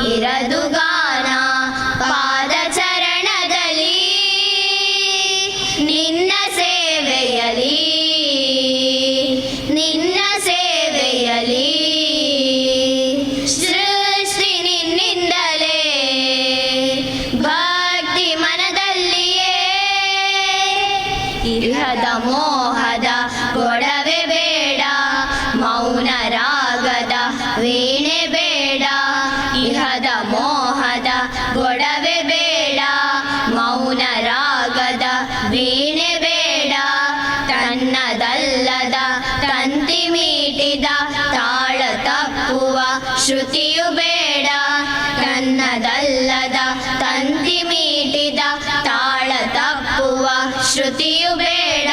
ಇರದು ಗಾನ ಪಾದ ಚರಣದಲ್ಲಿ ನಿನ್ನ ಸೇವೆಯಲಿ ನಿನ್ನ ಸೇವೆಯಲಿ ಸೃಷ್ಟಿ ನಿನ್ನಿಂದಲೇ ಭಕ್ತಿ ಮನದಲ್ಲಿಯೇ ಇಹದ ಮೋಹದ ಗೊಡವೆ ಬೇಡ ಮೌನ ರಾಗದ ವೀಣೆ ಬೇಡ ಇಹದ ಮೋಹದ ಗೊಡವೆ ಬೇಡ ಮೌನ ರಾಗದ ವೀಣೆ ಬೇಡ ತನ್ನದಲ್ಲದ ತಂತಿ ಮೀಟಿದ ತಾಳ ತಪ್ಪುವ ಶ್ರುತಿಯು ಬೇಡ ತನ್ನದಲ್ಲದ ತಂತಿ ಮೀಟಿದ ತಾಳ ತಪ್ಪುವ ಶ್ರುತಿಯು ಬೇಡ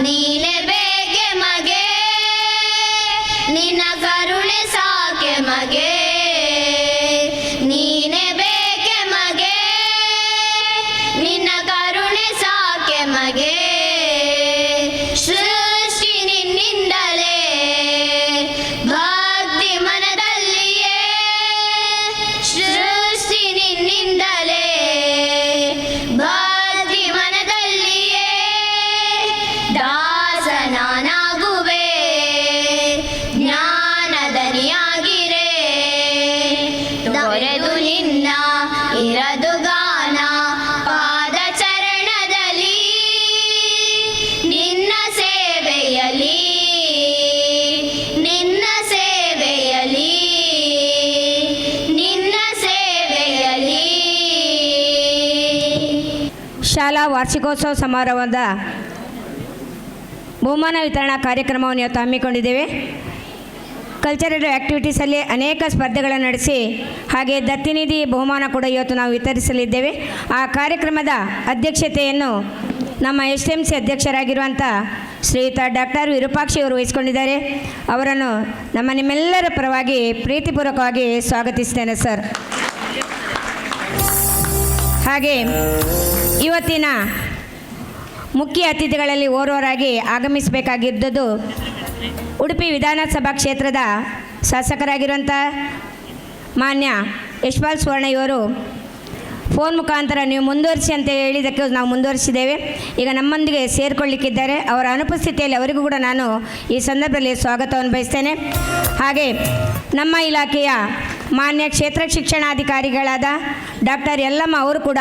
ನೀನೆ ಬೇಗೆ ಮಗೆ ನಿನ್ನ ಕರುಣೆ ಸಾಕೆ ಮಗೆ ನೀನೆ ಬೇಕೆ ಮಗೆ ನಿನ್ನ ಕರುಣೆ ಸಾಕೆ ಮಗೆ ಸೃಷ್ಟಿ ನಿನ್ನಿಂದಲೇ ಭಕ್ತಿ ಮನದಲ್ಲಿಯೇ ಸೃಷ್ಟಿ ನಿನ್ನಿಂದಲೇ ಭಕ್ತಿ ಮನದಲ್ಲಿಯೇ ದಾಸನಾಗುವೆ ಜ್ಞಾನದನಿಯಾಗಿರೆ ತೊರೆದು ನಿನ್ನ ಇರದು ಗಾನ ಪಾದ ಚರಣದಲ್ಲಿ ನಿನ್ನ ಸೇವೆಯಲಿ ನಿನ್ನ ಸೇವೆಯಲಿ ನಿನ್ನ ಸೇವೆಯಲಿ. ಶಾಲಾ ವಾರ್ಷಿಕೋತ್ಸವ ಸಮಾರಂಭದ ಬಹುಮಾನ ವಿತರಣಾ ಕಾರ್ಯಕ್ರಮವನ್ನು ಇವತ್ತು ಹಮ್ಮಿಕೊಂಡಿದ್ದೇವೆ. ಕಲ್ಚರಲ್ ಆ್ಯಕ್ಟಿವಿಟೀಸಲ್ಲಿ ಅನೇಕ ಸ್ಪರ್ಧೆಗಳನ್ನು ನಡೆಸಿ ಹಾಗೆ ದತ್ತಿನಿಧಿ ಬಹುಮಾನ ಕೂಡ ಇವತ್ತು ನಾವು ವಿತರಿಸಲಿದ್ದೇವೆ. ಆ ಕಾರ್ಯಕ್ರಮದ ಅಧ್ಯಕ್ಷತೆಯನ್ನು ನಮ್ಮ STMC ಅಧ್ಯಕ್ಷರಾಗಿರುವಂಥ ಶ್ರೀಯುತ ಡಾಕ್ಟರ್ ವಿರೂಪಾಕ್ಷಿ ಅವರು ವಹಿಸಿಕೊಂಡಿದ್ದಾರೆ. ಅವರನ್ನು ನಿಮ್ಮೆಲ್ಲರ ಪರವಾಗಿ ಪ್ರೀತಿಪೂರ್ವಕವಾಗಿ ಸ್ವಾಗತಿಸ್ತೇನೆ ಸರ್. ಹಾಗೆ ಇವತ್ತಿನ ಮುಖ್ಯ ಅತಿಥಿಗಳಲ್ಲಿ ಓರ್ವರಾಗಿ ಆಗಮಿಸಬೇಕಾಗಿದ್ದದ್ದು ಉಡುಪಿ ವಿಧಾನಸಭಾ ಕ್ಷೇತ್ರದ ಶಾಸಕರಾಗಿರುವಂಥ ಮಾನ್ಯ ಯಶ್ಪಾಲ್ ಸುವರ್ಣ ಇವರು ಫೋನ್ ಮುಖಾಂತರ ನೀವು ಮುಂದುವರಿಸಿ ಅಂತ ಹೇಳಿದ್ದಕ್ಕೆ ನಾವು ಮುಂದುವರಿಸಿದ್ದೇವೆ. ಈಗ ನಮ್ಮೊಂದಿಗೆ ಸೇರಿಕೊಳ್ಳಿಕ್ಕಿದ್ದಾರೆ. ಅವರ ಅನುಪಸ್ಥಿತಿಯಲ್ಲಿ ಅವರಿಗೂ ಕೂಡ ನಾನು ಈ ಸಂದರ್ಭದಲ್ಲಿ ಸ್ವಾಗತವನ್ನು ಬಯಸ್ತೇನೆ. ಹಾಗೆ ನಮ್ಮ ಇಲಾಖೆಯ ಮಾನ್ಯ ಕ್ಷೇತ್ರ ಶಿಕ್ಷಣಾಧಿಕಾರಿಗಳಾದ ಡಾಕ್ಟರ್ ಯಲ್ಲಮ್ಮ ಅವರು ಕೂಡ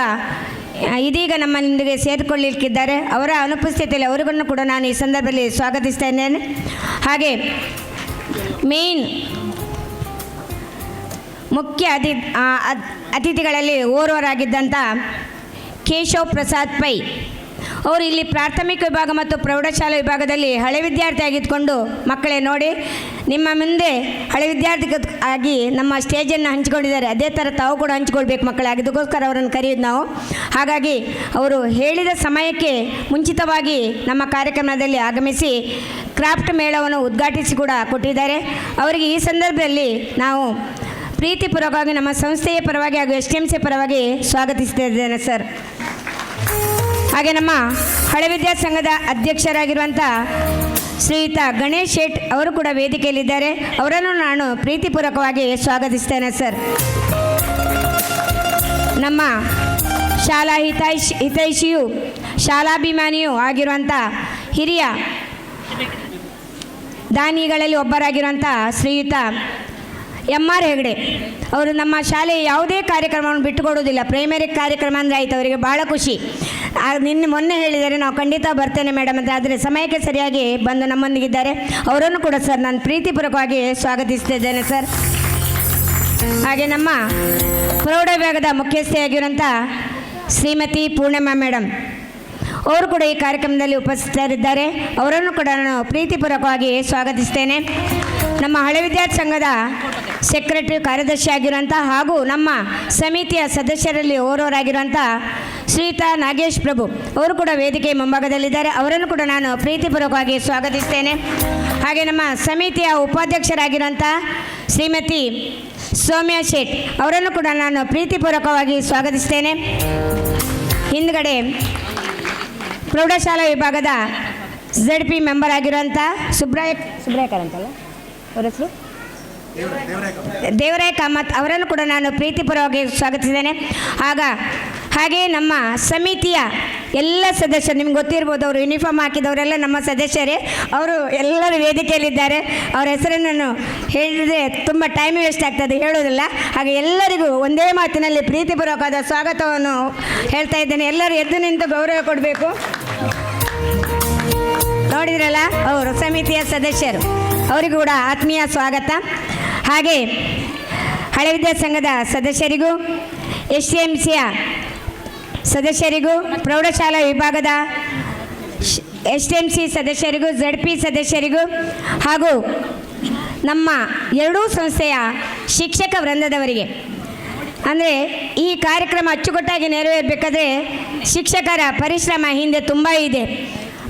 ಇದೀಗ ನಮ್ಮೊಂದಿಗೆ ಸೇರಿಕೊಳ್ಳಲಿಕ್ಕಿದ್ದಾರೆ. ಅವರ ಅನುಪಸ್ಥಿತಿಯಲ್ಲಿ ಅವರಿಗೂ ಕೂಡ ನಾನು ಈ ಸಂದರ್ಭದಲ್ಲಿ ಸ್ವಾಗತಿಸ್ತಾ ಇದ್ದೇನೆ. ಹಾಗೆ ಮೇನ್ ಮುಖ್ಯ ಅತಿಥಿಗಳಲ್ಲಿ ಓರ್ವರಾಗಿದ್ದಂಥ ಕೇಶವ್ ಪ್ರಸಾದ್ ಪೈ ಅವರು ಇಲ್ಲಿ ಪ್ರಾಥಮಿಕ ವಿಭಾಗ ಮತ್ತು ಪ್ರೌಢಶಾಲಾ ವಿಭಾಗದಲ್ಲಿ ಹಳೆ ವಿದ್ಯಾರ್ಥಿ ಆಗಿದ್ದುಕೊಂಡು ಮಕ್ಕಳೇ ನೋಡಿ ನಿಮ್ಮ ಮುಂದೆ ಹಳೆ ವಿದ್ಯಾರ್ಥಿ ಆಗಿ ನಮ್ಮ ಸ್ಟೇಜನ್ನು ಹಂಚಿಕೊಂಡಿದ್ದಾರೆ. ಅದೇ ಥರ ತಾವು ಕೂಡ ಹಂಚಿಕೊಳ್ಬೇಕು ಮಕ್ಕಳೇ. ಅದಕ್ಕೋಸ್ಕರ ಅವರನ್ನು ಕರೆಯೋದು ನಾವು. ಹಾಗಾಗಿ ಅವರು ಹೇಳಿದ ಸಮಯಕ್ಕೆ ಮುಂಚಿತವಾಗಿ ನಮ್ಮ ಕಾರ್ಯಕ್ರಮದಲ್ಲಿ ಆಗಮಿಸಿ ಕ್ರಾಫ್ಟ್ ಮೇಳವನ್ನು ಉದ್ಘಾಟಿಸಿ ಕೂಡ ಕೊಟ್ಟಿದ್ದಾರೆ. ಅವರಿಗೆ ಈ ಸಂದರ್ಭದಲ್ಲಿ ನಾವು ಪ್ರೀತಿಪೂರ್ವಕವಾಗಿ ನಮ್ಮ ಸಂಸ್ಥೆಯ ಪರವಾಗಿ ಹಾಗೂ STMC ಪರವಾಗಿ ಸ್ವಾಗತಿಸ್ತಿದ್ದೇನೆ ಸರ್. ಹಾಗೆ ನಮ್ಮ ಹಳೆ ವಿದ್ಯಾ ಸಂಘದ ಅಧ್ಯಕ್ಷರಾಗಿರುವಂಥ ಶ್ರೀಯುತ ಗಣೇಶ್ ಶೇಟ್ ಅವರು ಕೂಡ ವೇದಿಕೆಯಲ್ಲಿದ್ದಾರೆ. ಅವರನ್ನು ನಾನು ಪ್ರೀತಿಪೂರ್ವಕವಾಗಿ ಸ್ವಾಗತಿಸ್ತೇನೆ ಸರ್. ನಮ್ಮ ಶಾಲಾ ಹಿತೈಷಿಯು ಶಾಲಾಭಿಮಾನಿಯೂ ಆಗಿರುವಂಥ ಹಿರಿಯ ದಾನಿಗಳಲ್ಲಿ ಒಬ್ಬರಾಗಿರುವಂಥ ಶ್ರೀಯುತ MR ಹೆಗಡೆ ಅವರು ನಮ್ಮ ಶಾಲೆಯ ಯಾವುದೇ ಕಾರ್ಯಕ್ರಮವನ್ನು ಬಿಟ್ಟುಕೊಡೋದಿಲ್ಲ. ಪ್ರೈಮರಿ ಕಾರ್ಯಕ್ರಮ ಅಂದರೆ ಆಯಿತು ಅವರಿಗೆ ಭಾಳ ಖುಷಿ. ಮೊನ್ನೆ ಹೇಳಿದ್ದಾರೆ ನಾವು ಖಂಡಿತ ಬರ್ತೇನೆ ಮೇಡಮ್ ಅಂತ. ಆದರೆ ಸಮಯಕ್ಕೆ ಸರಿಯಾಗಿ ಬಂದು ನಮ್ಮೊಂದಿಗಿದ್ದಾರೆ. ಅವರನ್ನು ಕೂಡ ಸರ್ ನಾನು ಪ್ರೀತಿಪೂರ್ವಕವಾಗಿ ಸ್ವಾಗತಿಸ್ತಿದ್ದೇನೆ ಸರ್. ಹಾಗೆ ನಮ್ಮ ಪ್ರೌಢ ವಿಭಾಗದ ಮುಖ್ಯಸ್ಥೆಯಾಗಿರುವಂಥ ಶ್ರೀಮತಿ ಪೂರ್ಣಿಮಾ ಮೇಡಮ್ ಅವರು ಕೂಡ ಈ ಕಾರ್ಯಕ್ರಮದಲ್ಲಿ ಉಪಸ್ಥಿತರಿದ್ದಾರೆ. ಅವರನ್ನು ಕೂಡ ನಾನು ಪ್ರೀತಿಪೂರ್ವಕವಾಗಿ ಸ್ವಾಗತಿಸ್ತೇನೆ. ನಮ್ಮ ಹಳೆ ವಿದ್ಯಾರ್ಥಿ ಸಂಘದ ಸೆಕ್ರೆಟರಿ ಕಾರ್ಯದರ್ಶಿ ಆಗಿರುವಂಥ ಹಾಗೂ ನಮ್ಮ ಸಮಿತಿಯ ಸದಸ್ಯರಲ್ಲಿ ಓರ್ವರಾಗಿರುವಂಥ ಶ್ರೀಯುತ ನಾಗೇಶ್ ಪ್ರಭು ಅವರು ಕೂಡ ವೇದಿಕೆ ಮುಂಭಾಗದಲ್ಲಿದ್ದಾರೆ. ಅವರನ್ನು ಕೂಡ ನಾನು ಪ್ರೀತಿಪೂರ್ವಕವಾಗಿ ಸ್ವಾಗತಿಸ್ತೇನೆ. ಹಾಗೆ ನಮ್ಮ ಸಮಿತಿಯ ಉಪಾಧ್ಯಕ್ಷರಾಗಿರುವಂಥ ಶ್ರೀಮತಿ ಸೌಮ್ಯ ಶೇಟ್ ಅವರನ್ನು ಕೂಡ ನಾನು ಪ್ರೀತಿಪೂರ್ವಕವಾಗಿ ಸ್ವಾಗತಿಸ್ತೇನೆ. ಹಿಂದ್ಗಡೆ ಪ್ರೌಢಶಾಲಾ ವಿಭಾಗದ ZP ಮೆಂಬರ್ ಆಗಿರುವಂಥ ಸುಬ್ರಾಯಕರ್ ಅಂತಲ್ಲ ಅವರ ಹೆಸರು ದೇವರಾಯ ಕಾಮತ್ ಅವರನ್ನು ಕೂಡ ನಾನು ಪ್ರೀತಿಪೂರ್ವಕವಾಗಿ ಸ್ವಾಗತಿಸಿದ್ದೇನೆ. ಹಾಗೆ ನಮ್ಮ ಸಮಿತಿಯ ಎಲ್ಲ ಸದಸ್ಯರು, ನಿಮ್ಗೆ ಗೊತ್ತಿರ್ಬೋದು, ಅವರು ಯೂನಿಫಾರ್ಮ್ ಹಾಕಿದವರೆಲ್ಲ ನಮ್ಮ ಸದಸ್ಯರೇ. ಅವರು ಎಲ್ಲರೂ ವೇದಿಕೆಯಲ್ಲಿದ್ದಾರೆ. ಅವರ ಹೆಸರನ್ನು ಹೇಳಿದರೆ ತುಂಬ ಟೈಮ್ ವೇಸ್ಟ್ ಆಗ್ತದೆ, ಹೇಳೋದಿಲ್ಲ. ಹಾಗೆ ಎಲ್ಲರಿಗೂ ಒಂದೇ ಮಾತಿನಲ್ಲಿ ಪ್ರೀತಿಪೂರ್ವಕವಾದ ಸ್ವಾಗತವನ್ನು ಹೇಳ್ತಾ ಇದ್ದೇನೆ. ಎಲ್ಲರೂ ಎದ್ದು ನಿಂತು ಗೌರವ ಕೊಡಬೇಕು. ನೋಡಿದ್ರಲ್ಲ, ಅವರು ಸಮಿತಿಯ ಸದಸ್ಯರು, ಅವರಿಗೂ ಕೂಡ ಆತ್ಮೀಯ ಸ್ವಾಗತ. ಹಾಗೆ ಹಳೆ ವಿದ್ಯಾಸಂಘದ ಸದಸ್ಯರಿಗೂ, STMCಯ ಸದಸ್ಯರಿಗೂ, ಪ್ರೌಢಶಾಲಾ ವಿಭಾಗದ STMC ಸದಸ್ಯರಿಗೂ, ZP ಸದಸ್ಯರಿಗೂ ಹಾಗೂ ನಮ್ಮ ಎರಡೂ ಸಂಸ್ಥೆಯ ಶಿಕ್ಷಕ ವೃಂದದವರಿಗೆ, ಅಂದರೆ ಈ ಕಾರ್ಯಕ್ರಮ ಅಚ್ಚುಕಟ್ಟಾಗಿ ನೆರವೇರಬೇಕಾದ್ರೆ ಶಿಕ್ಷಕರ ಪರಿಶ್ರಮ ಹಿಂದೆ ತುಂಬ ಇದೆ.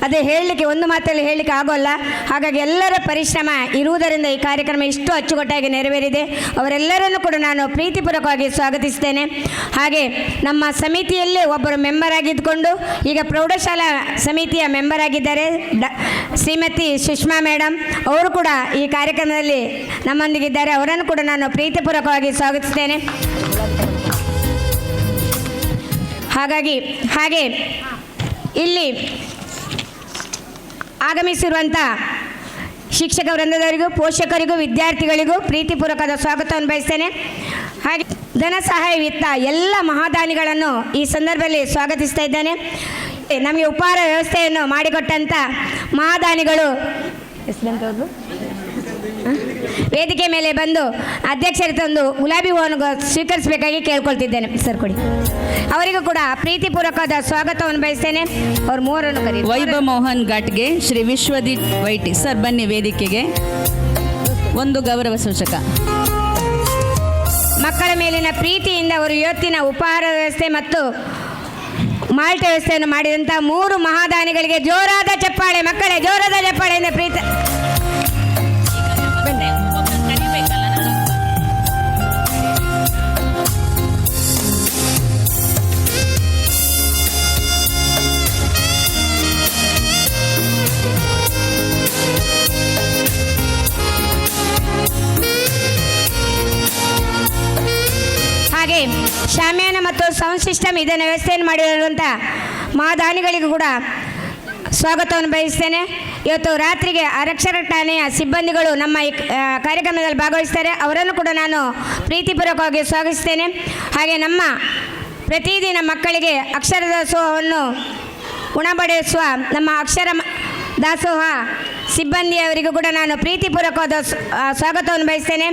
ಅದೇ ಹೇಳಲಿಕ್ಕೆ, ಒಂದು ಮಾತಲ್ಲಿ ಹೇಳಲಿಕ್ಕೆ ಆಗೋಲ್ಲ. ಹಾಗಾಗಿ ಎಲ್ಲರ ಪರಿಶ್ರಮ ಇರುವುದರಿಂದ ಈ ಕಾರ್ಯಕ್ರಮ ಇಷ್ಟು ಅಚ್ಚುಕಟ್ಟಾಗಿ ನೆರವೇರಿದೆ. ಅವರೆಲ್ಲರನ್ನು ಕೂಡ ನಾನು ಪ್ರೀತಿಪೂರ್ವಕವಾಗಿ ಸ್ವಾಗತಿಸ್ತೇನೆ. ಹಾಗೆ ನಮ್ಮ ಸಮಿತಿಯಲ್ಲೇ ಒಬ್ಬರು ಮೆಂಬರ್ ಆಗಿದ್ದುಕೊಂಡು ಈಗ ಪ್ರೌಢಶಾಲಾ ಸಮಿತಿಯ ಮೆಂಬರ್ ಆಗಿದ್ದಾರೆ ಶ್ರೀಮತಿ ಸುಷ್ಮಾ ಮೇಡಮ್. ಅವರು ಕೂಡ ಈ ಕಾರ್ಯಕ್ರಮದಲ್ಲಿ ನಮ್ಮೊಂದಿಗಿದ್ದಾರೆ. ಅವರನ್ನು ಕೂಡ ನಾನು ಪ್ರೀತಿಪೂರ್ವಕವಾಗಿ ಸ್ವಾಗತಿಸ್ತೇನೆ. ಹಾಗೆ ಇಲ್ಲಿ ಆಗಮಿಸಿರುವಂಥ ಶಿಕ್ಷಕ ವೃಂದದವರಿಗೂ, ಪೋಷಕರಿಗೂ, ವಿದ್ಯಾರ್ಥಿಗಳಿಗೂ ಪ್ರೀತಿಪೂರ್ವಕವಾದ ಸ್ವಾಗತವನ್ನು ಬಯಸ್ತೇನೆ. ಹಾಗೆ ಧನ ಸಹಾಯವಿತ್ತ ಎಲ್ಲ ಮಹಾದಾನಿಗಳನ್ನು ಈ ಸಂದರ್ಭದಲ್ಲಿ ಸ್ವಾಗತಿಸ್ತಾ ಇದ್ದೇನೆ. ನಮಗೆ ಉಪಹಾರ ವ್ಯವಸ್ಥೆಯನ್ನು ಮಾಡಿಕೊಟ್ಟಂಥ ಮಹಾದಾನಿಗಳು ವೇದಿಕೆ ಮೇಲೆ ಬಂದು ಅಧ್ಯಕ್ಷರ ತಂದು ಗುಲಾಬಿ ಹೂವನ್ನು ಸ್ವೀಕರಿಸಬೇಕಾಗಿ ಕೇಳ್ಕೊಳ್ತಿದ್ದೇನೆ. ಸರ್ ಕೊಡಿ. ಅವರಿಗೂ ಕೂಡ ಪ್ರೀತಿಪೂರ್ವಕವಾದ ಸ್ವಾಗತವನ್ನು ಬಯಸ್ತೇನೆ. ಅವ್ರ ಮೂವರನ್ನು ಕರೀ. ವೈಭವ್ ಮೋಹನ್ ಘಾಟ್ಗೆ, ಶ್ರೀ ವಿಶ್ವದೀಪ್ ವೈಟಿ ಸರ್ ಬನ್ನಿ ವೇದಿಕೆಗೆ. ಒಂದು ಗೌರವ ಸೂಚಕ. ಮಕ್ಕಳ ಮೇಲಿನ ಪ್ರೀತಿಯಿಂದ ಅವರು ಇವತ್ತಿನ ಉಪಹಾರ ವ್ಯವಸ್ಥೆ ಮತ್ತು ಮಾಲ್ಟ ವ್ಯವಸ್ಥೆಯನ್ನು ಮಾಡಿದಂಥ 3 ಮಹಾದಾನಿಗಳಿಗೆ ಜೋರಾದ ಚಪ್ಪಾಳೆ. ಮಕ್ಕಳೇ, ಜೋರಾದ ಚಪ್ಪಾಳೆಯಿಂದ ಪ್ರೀತಿ. ಹಾಗೆ ಶಾಮಿಯಾನ ಮತ್ತು ಸೌಂಡ್ ಸಿಸ್ಟಮ್ ಇದನ್ನು ವ್ಯವಸ್ಥೆಯನ್ನು ಮಾಡಿರುವಂಥ ಮಹಾದಾನಿಗಳಿಗೂ ಕೂಡ ಸ್ವಾಗತವನ್ನು ಬಯಸ್ತೇನೆ. ಇವತ್ತು ರಾತ್ರಿಗೆ ಆರಕ್ಷಕ ಠಾಣೆಯ ಸಿಬ್ಬಂದಿಗಳು ನಮ್ಮ ಈ ಕಾರ್ಯಕ್ರಮದಲ್ಲಿ ಭಾಗವಹಿಸ್ತಾರೆ. ಅವರನ್ನು ಕೂಡ ನಾನು ಪ್ರೀತಿಪೂರ್ವಕವಾಗಿ ಸ್ವಾಗತಿಸ್ತೇನೆ. ಹಾಗೆ ನಮ್ಮ ಪ್ರತಿದಿನ ಮಕ್ಕಳಿಗೆ ಅಕ್ಷರ ದಾಸೋಹವನ್ನು ಉಣಬಡಿಸುವ ನಮ್ಮ ಅಕ್ಷರ ದಾಸೋಹ ಸಿಬ್ಬಂದಿಯವರಿಗೂ ಕೂಡ ನಾನು ಪ್ರೀತಿಪೂರ್ವಕವಾದ ಸ್ವಾಗತವನ್ನು ಬಯಸ್ತೇನೆ.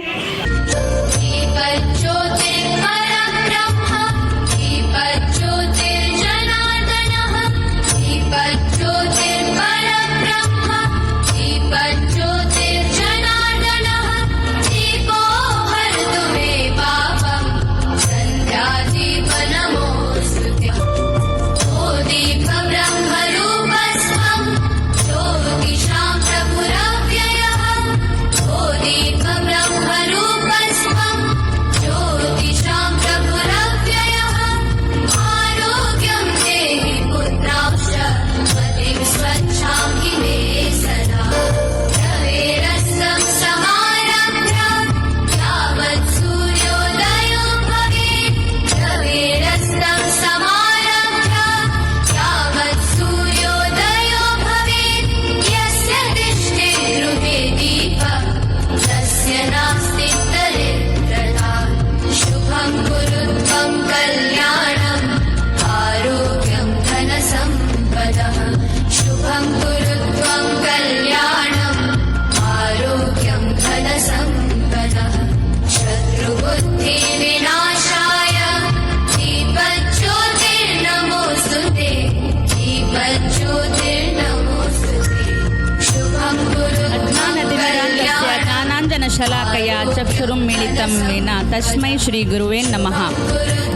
ಶಲಾಕಯ ಚಕ್ಷುರುಂ ಮಿಳಿತಂ ವಿನ ತಸ್ಮೈ ಶ್ರೀ ಗುರುವೇ ನಮಃ.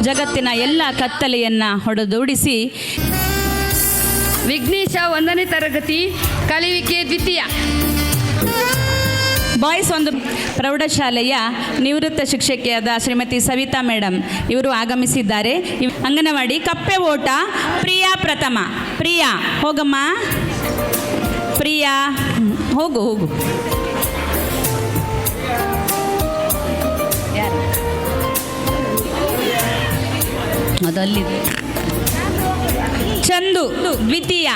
ಜಗತ್ತಿನ ಎಲ್ಲ ಕತ್ತಲೆಯನ್ನು ಹೊಡೆದೋಡಿಸಿ ವಿಘ್ನೇಶ 1ನೇ ತರಗತಿ ಕಲಿವಿಕೆ ದ್ವಿತೀಯ. ಬಾಯ್ಸ್ ಒಂದು ಪ್ರೌಢಶಾಲೆಯ ನಿವೃತ್ತ ಶಿಕ್ಷಕಿಯಾದ ಶ್ರೀಮತಿ ಸವಿತಾ ಮೇಡಮ್ ಇವರು ಆಗಮಿಸಿದ್ದಾರೆ. ಅಂಗನವಾಡಿ ಕಪ್ಪೆ ಓಟ ಪ್ರಿಯಾ ಪ್ರಥಮ. ಪ್ರಿಯಾ ಹೋಗಮ್ಮ, ಪ್ರಿಯಾ ಹೋಗು. ಅಲ್ಲಿದೆ. ಚಂದು ದ್ವಿತೀಯ.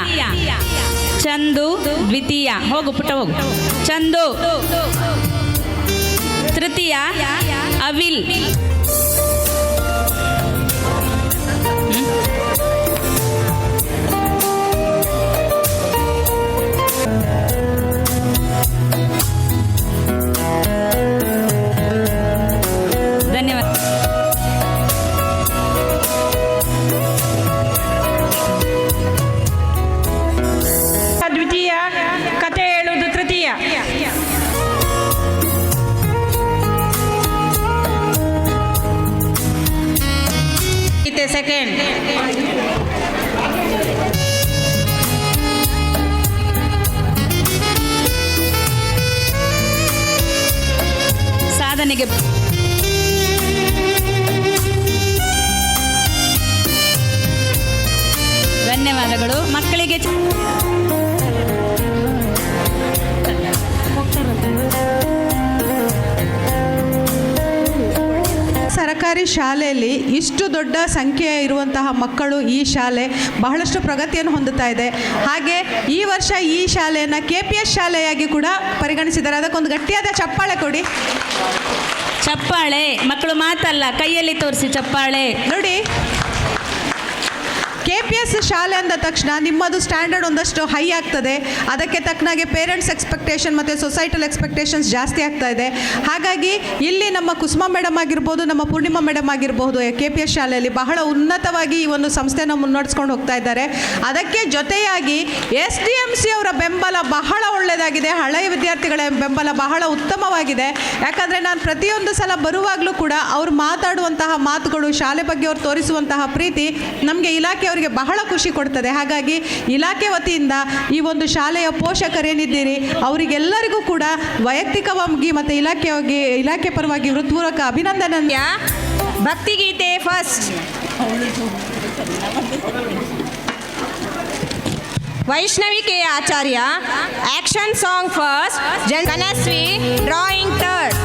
ಚಂದು ದ್ವಿತೀಯ. ಹೋಗು ಪುಟ್ಟ ಹೋಗು. ಚಂದು ತೃತೀಯ. ಅವಿಲ್. ಧನ್ಯವಾದ. ದ್ವಿತೀಯ, ಕತೆ ಹೇಳುವುದು ತೃತೀಯ. ಗೀತೆ ಸೆಕೆಂಡ್. ಸಾಧನೆಗೆ ಧನ್ಯವಾದಗಳು. ಮಕ್ಕಳಿಗೆ ಸರ್ಕಾರಿ ಶಾಲೆಯಲ್ಲಿ ಇಷ್ಟು ದೊಡ್ಡ ಸಂಖ್ಯೆ ಇರುವಂತಹ ಮಕ್ಕಳು ಈ ಶಾಲೆ ಬಹಳಷ್ಟು ಪ್ರಗತಿಯನ್ನು ಹೊಂದುತ್ತಾ ಇದೆ. ಹಾಗೆ ಈ ವರ್ಷ ಈ ಶಾಲೆಯನ್ನು KPS ಶಾಲೆಯಾಗಿ ಕೂಡ ಪರಿಗಣಿಸಿದ್ದಾರೆ. ಅದಕ್ಕೊಂದು ಗಟ್ಟಿಯಾದ ಚಪ್ಪಾಳೆ ಕೊಡಿ. ಚಪ್ಪಾಳೆ. ಮಕ್ಕಳು ಮಾತಲ್ಲ, ಕೈಯಲ್ಲಿ ತೋರಿಸಿ ಚಪ್ಪಾಳೆ. ನೋಡಿ, KPS ಶಾಲೆ ಅಂದ ತಕ್ಷಣ ನಿಮ್ಮದು ಸ್ಟ್ಯಾಂಡರ್ಡ್ ಒಂದಷ್ಟು ಹೈ ಆಗ್ತದೆ. ಅದಕ್ಕೆ ತಕ್ಕನಾಗೆ ಪೇರೆಂಟ್ಸ್ ಎಕ್ಸ್ಪೆಕ್ಟೇಷನ್ ಮತ್ತು ಸೊಸೈಟಲ್ ಎಕ್ಸ್ಪೆಕ್ಟೇಷನ್ಸ್ ಜಾಸ್ತಿ ಆಗ್ತಾ ಇದೆ. ಹಾಗಾಗಿ ಇಲ್ಲಿ ನಮ್ಮ ಕುಸುಮಾ ಮೇಡಮ್ ಆಗಿರ್ಬೋದು, ನಮ್ಮ ಪೂರ್ಣಿಮಾ ಮೇಡಮ್ ಆಗಿರ್ಬೋದು, KPS ಶಾಲೆಯಲ್ಲಿ ಬಹಳ ಉನ್ನತವಾಗಿ ಈ ಒಂದು ಸಂಸ್ಥೆನ ಮುನ್ನಡೆಸ್ಕೊಂಡು ಹೋಗ್ತಾ ಇದ್ದಾರೆ. ಅದಕ್ಕೆ ಜೊತೆಯಾಗಿ SDMC ಅವರ ಬೆಂಬಲ ಬಹಳ ಒಳ್ಳೆಯದಾಗಿದೆ. ಹಳೆಯ ವಿದ್ಯಾರ್ಥಿಗಳ ಬೆಂಬಲ ಬಹಳ ಉತ್ತಮವಾಗಿದೆ. ಯಾಕಂದರೆ ನಾನು ಪ್ರತಿಯೊಂದು ಸಲ ಬರುವಾಗಲೂ ಕೂಡ ಅವ್ರು ಮಾತಾಡುವಂತಹ ಮಾತುಗಳು, ಶಾಲೆ ಬಗ್ಗೆ ಅವ್ರು ತೋರಿಸುವಂತಹ ಪ್ರೀತಿ ನಮಗೆ ಇಲಾಖೆಯವರಿಗೆ ಬಹಳ ಖುಷಿ ಕೊಡ್ತದೆ. ಹಾಗಾಗಿ ಇಲಾಖೆ ವತಿಯಿಂದ ಈ ಒಂದು ಶಾಲೆಯ ಪೋಷಕರೇನಿದ್ದೀರಿ ಅವರಿಗೆಲ್ಲರಿಗೂ ಕೂಡ ವೈಯಕ್ತಿಕವಾಗಿ ಮತ್ತು ಇಲಾಖೆ ಪರವಾಗಿ ಹೃತ್ಪೂರ್ವಕ ಅಭಿನಂದನೆ. ಭಕ್ತಿಗೀತೆ first. Vaishnavi K Acharya. Action song first. Kanasvi drawing third.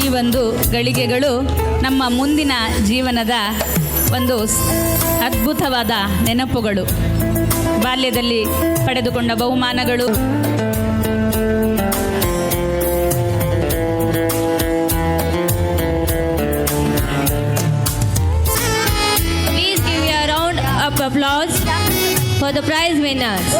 ಈ ಒಂದು ಗಳಿಗೆಗಳು ನಮ್ಮ ಮುಂದಿನ ಜೀವನದ ಒಂದು ಅದ್ಭುತವಾದ ನೆನಪುಗಳು. ಬಾಲ್ಯದಲ್ಲಿ ಪಡೆದುಕೊಂಡ ಬಹುಮಾನಗಳು. Please give a round of applause for the prize winners.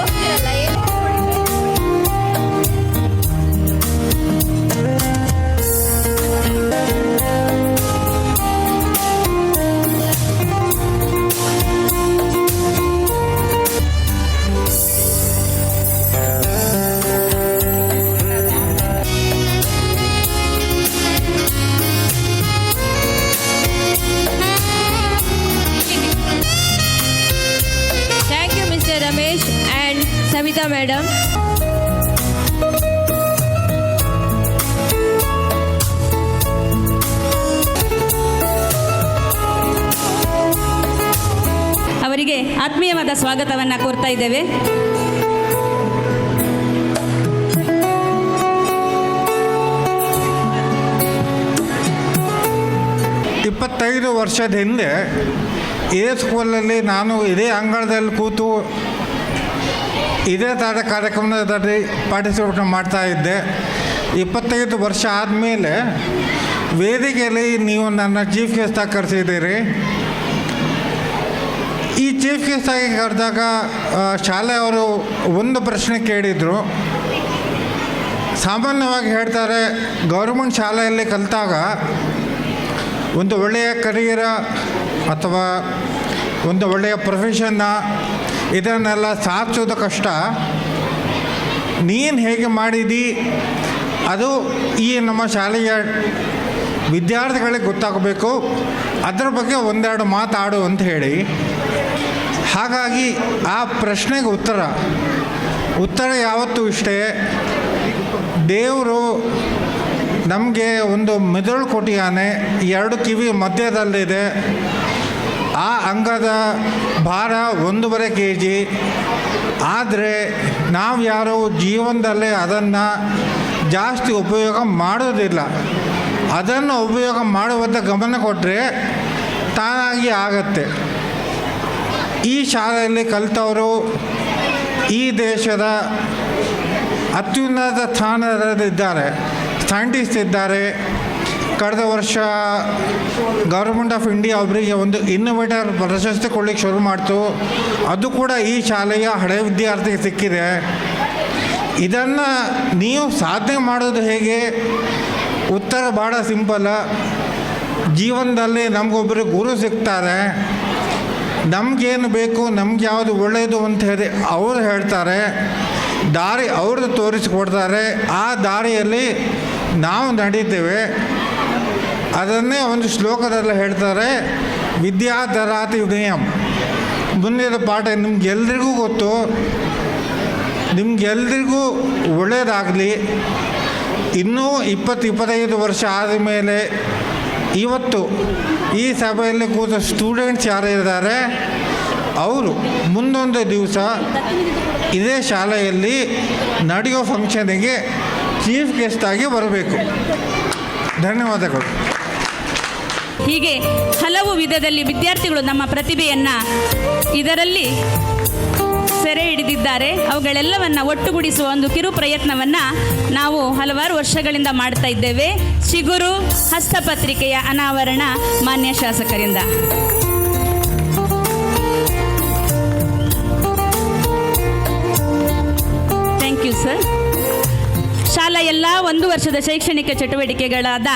Thank you, Mr. Ramesh and Savita madam. ಅವರಿಗೆ ಆತ್ಮೀಯವಾದ ಸ್ವಾಗತವನ್ನು ಕೋರ್ತಾ ಇದ್ದೇವೆ. ಇಪ್ಪತ್ತೈದು ವರ್ಷದ ಹಿಂದೆ ಇದೇ ಸ್ಕೂಲಲ್ಲಿ ನಾನು ಇದೇ ಅಂಗಳದಲ್ಲಿ ಕೂತು ಇದೇ ಥರದ ಕಾರ್ಯಕ್ರಮದಲ್ಲಿ ಪಾರ್ಟಿಸಿಪೇಟ್ ಮಾಡ್ತಾ ಇದ್ದೆ. 25 ವರ್ಷ ಆದಮೇಲೆ ವೇದಿಕೆಯಲ್ಲಿ ನೀವು ನನ್ನ ಚೀಫ್ ಗೆಸ್ಟಾಗಿ ಕರೆಸಿದ್ದೀರಿ. ಈ ಚೀಫ್ ಗೆಸ್ಟಾಗಿ ಕರೆದಾಗ ಶಾಲೆಯವರು ಒಂದು ಪ್ರಶ್ನೆ ಕೇಳಿದರು. ಸಾಮಾನ್ಯವಾಗಿ ಹೇಳ್ತಾರೆ, ಗೌರ್ಮೆಂಟ್ ಶಾಲೆಯಲ್ಲಿ ಕಲಿತಾಗ ಒಂದು ಒಳ್ಳೆಯ ಕರಿಯರ ಅಥವಾ ಒಂದು ಒಳ್ಳೆಯ ಪ್ರೊಫೆಷನ್ನ ಇದನ್ನೆಲ್ಲ ಸಾಧಿಸೋದು ಕಷ್ಟ. ನೀನು ಹೇಗೆ ಮಾಡಿದಿ ಅದು ಈ ನಮ್ಮ ಶಾಲೆಯ ವಿದ್ಯಾರ್ಥಿಗಳಿಗೆ ಗೊತ್ತಾಗಬೇಕು. ಅದರ ಬಗ್ಗೆ ಒಂದೆರಡು ಮಾತಾಡು ಅಂತ ಹೇಳಿ. ಹಾಗಾಗಿ ಆ ಪ್ರಶ್ನೆಗೆ ಉತ್ತರ ಯಾವತ್ತೂ ಇಷ್ಟೇ. ದೇವರು ನಮಗೆ ಒಂದು ಮೆದುಳು ಕೊಟ್ಟಿಯಾನೆ, 2 ಕಿವಿ ಮಧ್ಯದಲ್ಲಿದೆ. ಆ ಅಂಗದ ಭಾರ 1.5 kg. ಆದರೆ ನಾವು ಯಾರು ಜೀವನದಲ್ಲೇ ಅದನ್ನು ಜಾಸ್ತಿ ಉಪಯೋಗ ಮಾಡೋದಿಲ್ಲ. ಅದನ್ನು ಉಪಯೋಗ ಮಾಡುವಂಥ ಗಮನ ಕೊಟ್ಟರೆ ತಾನಾಗಿ ಆಗತ್ತೆ. ಈ ಶಾಲೆಯಲ್ಲಿ ಕಲಿತವರು ಈ ದೇಶದ ಅತ್ಯುನ್ನತ ಸ್ಥಾನದಲ್ಲಿದ್ದಾರೆ. ಸೈಂಟಿಸ್ಟ್ ಇದ್ದಾರೆ. ಕಳೆದ ವರ್ಷ ಗೌರ್ಮೆಂಟ್ ಆಫ್ ಇಂಡಿಯಾ ಅವರಿಗೆ ಒಂದು ಇನ್ನೋವೇಟರ್ ಪ್ರಶಸ್ತಿ ಕೊಡಲಿಕ್ಕೆ ಶುರು ಮಾಡ್ತು. ಅದು ಕೂಡ ಈ ಶಾಲೆಯ ಹಳೆ ವಿದ್ಯಾರ್ಥಿಗೆ ಸಿಕ್ಕಿದೆ. ಇದನ್ನು ನೀವು ಸಾಧನೆ ಮಾಡೋದು ಹೇಗೆ? ಉತ್ತರ ಭಾಳ ಸಿಂಪಲ್. ಜೀವನದಲ್ಲಿ ನಮಗೊಬ್ಬರು ಗುರು ಸಿಗ್ತಾರೆ. ನಮಗೇನು ಬೇಕು, ನಮ್ಗೆ ಯಾವುದು ಒಳ್ಳೆಯದು ಅಂತ ಹೇಳಿ ಅವರು ಹೇಳ್ತಾರೆ. ದಾರಿ ಅವ್ರದ್ದು ತೋರಿಸಿಕೊಡ್ತಾರೆ. ಆ ದಾರಿಯಲ್ಲಿ ನಾವು ನಡೀತೇವೆ. ಅದನ್ನೇ ಒಂದು ಶ್ಲೋಕದಲ್ಲಿ ಹೇಳ್ತಾರೆ, ವಿದ್ಯಾಧರಾತಿ ವಿನಯಂ. ಮುಂದಿನ ಪಾಠ ನಿಮ್ಗೆಲ್ರಿಗೂ ಗೊತ್ತು. ನಿಮ್ಗೆಲ್ರಿಗೂ ಒಳ್ಳೆಯದಾಗಲಿ. ಇನ್ನೂ 20-25 ವರ್ಷ ಆದಮೇಲೆ ಇವತ್ತು ಈ ಸಭೆಯಲ್ಲಿ ಕೂತ ಸ್ಟೂಡೆಂಟ್ಸ್ ಯಾರಿದ್ದಾರೆ ಅವರು ಮುಂದೊಂದು ದಿವಸ ಇದೇ ಶಾಲೆಯಲ್ಲಿ ನಡೆಯೋ ಫಂಕ್ಷನಿಗೆ ಚೀಫ್ ಗೆಸ್ಟ್ ಆಗಿ ಬರಬೇಕು. ಧನ್ಯವಾದಗಳು. ಹೀಗೆ ಹಲವು ವಿಧದಲ್ಲಿ ವಿದ್ಯಾರ್ಥಿಗಳು ನಮ್ಮ ಪ್ರತಿಭೆಯನ್ನು ಇದರಲ್ಲಿ ಸೆರೆ ಹಿಡಿದಿದ್ದಾರೆ. ಅವುಗಳೆಲ್ಲವನ್ನು ಒಟ್ಟುಗೂಡಿಸುವ ಒಂದು ಕಿರು ಪ್ರಯತ್ನವನ್ನು ನಾವು ಹಲವಾರು ವರ್ಷಗಳಿಂದ ಮಾಡ್ತಾ ಇದ್ದೇವೆ. ಚಿಗುರು ಹಸ್ತಪತ್ರಿಕೆಯ ಅನಾವರಣ ಮಾನ್ಯ ಶಾಸಕರಿಂದ. Thank you sir. ಶಾಲಾ ಎಲ್ಲ 1 ವರ್ಷದ ಶೈಕ್ಷಣಿಕ ಚಟುವಟಿಕೆಗಳಾದ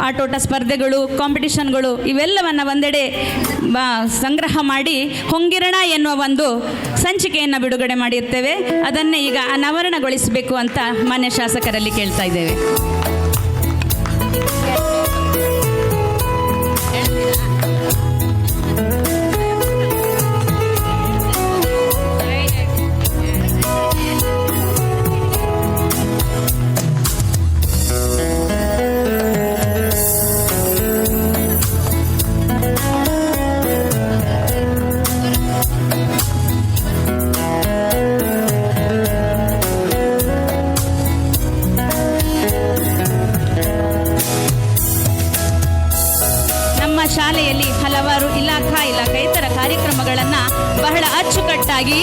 ಆಟೋಟ ಸ್ಪರ್ಧೆಗಳು, ಕಾಂಪಿಟಿಷನ್ಗಳು ಇವೆಲ್ಲವನ್ನು ಒಂದೆಡೆ ಸಂಗ್ರಹ ಮಾಡಿ ಹೊಂಗಿರಣ ಎನ್ನುವ ಒಂದು ಸಂಚಿಕೆಯನ್ನು ಬಿಡುಗಡೆ ಮಾಡಿರ್ತೇವೆ. ಅದನ್ನೇ ಈಗ ಅನಾವರಣಗೊಳಿಸಬೇಕು ಅಂತ ಮಾನ್ಯ ಶಾಸಕರಲ್ಲಿ ಕೇಳ್ತಾ ಇದ್ದೇವೆ. ಶಾಲೆಯಲ್ಲಿ ಹಲವಾರು ಇಲಾಖೇತರ ಕಾರ್ಯಕ್ರಮಗಳನ್ನು ಬಹಳ ಅಚ್ಚುಕಟ್ಟಾಗಿ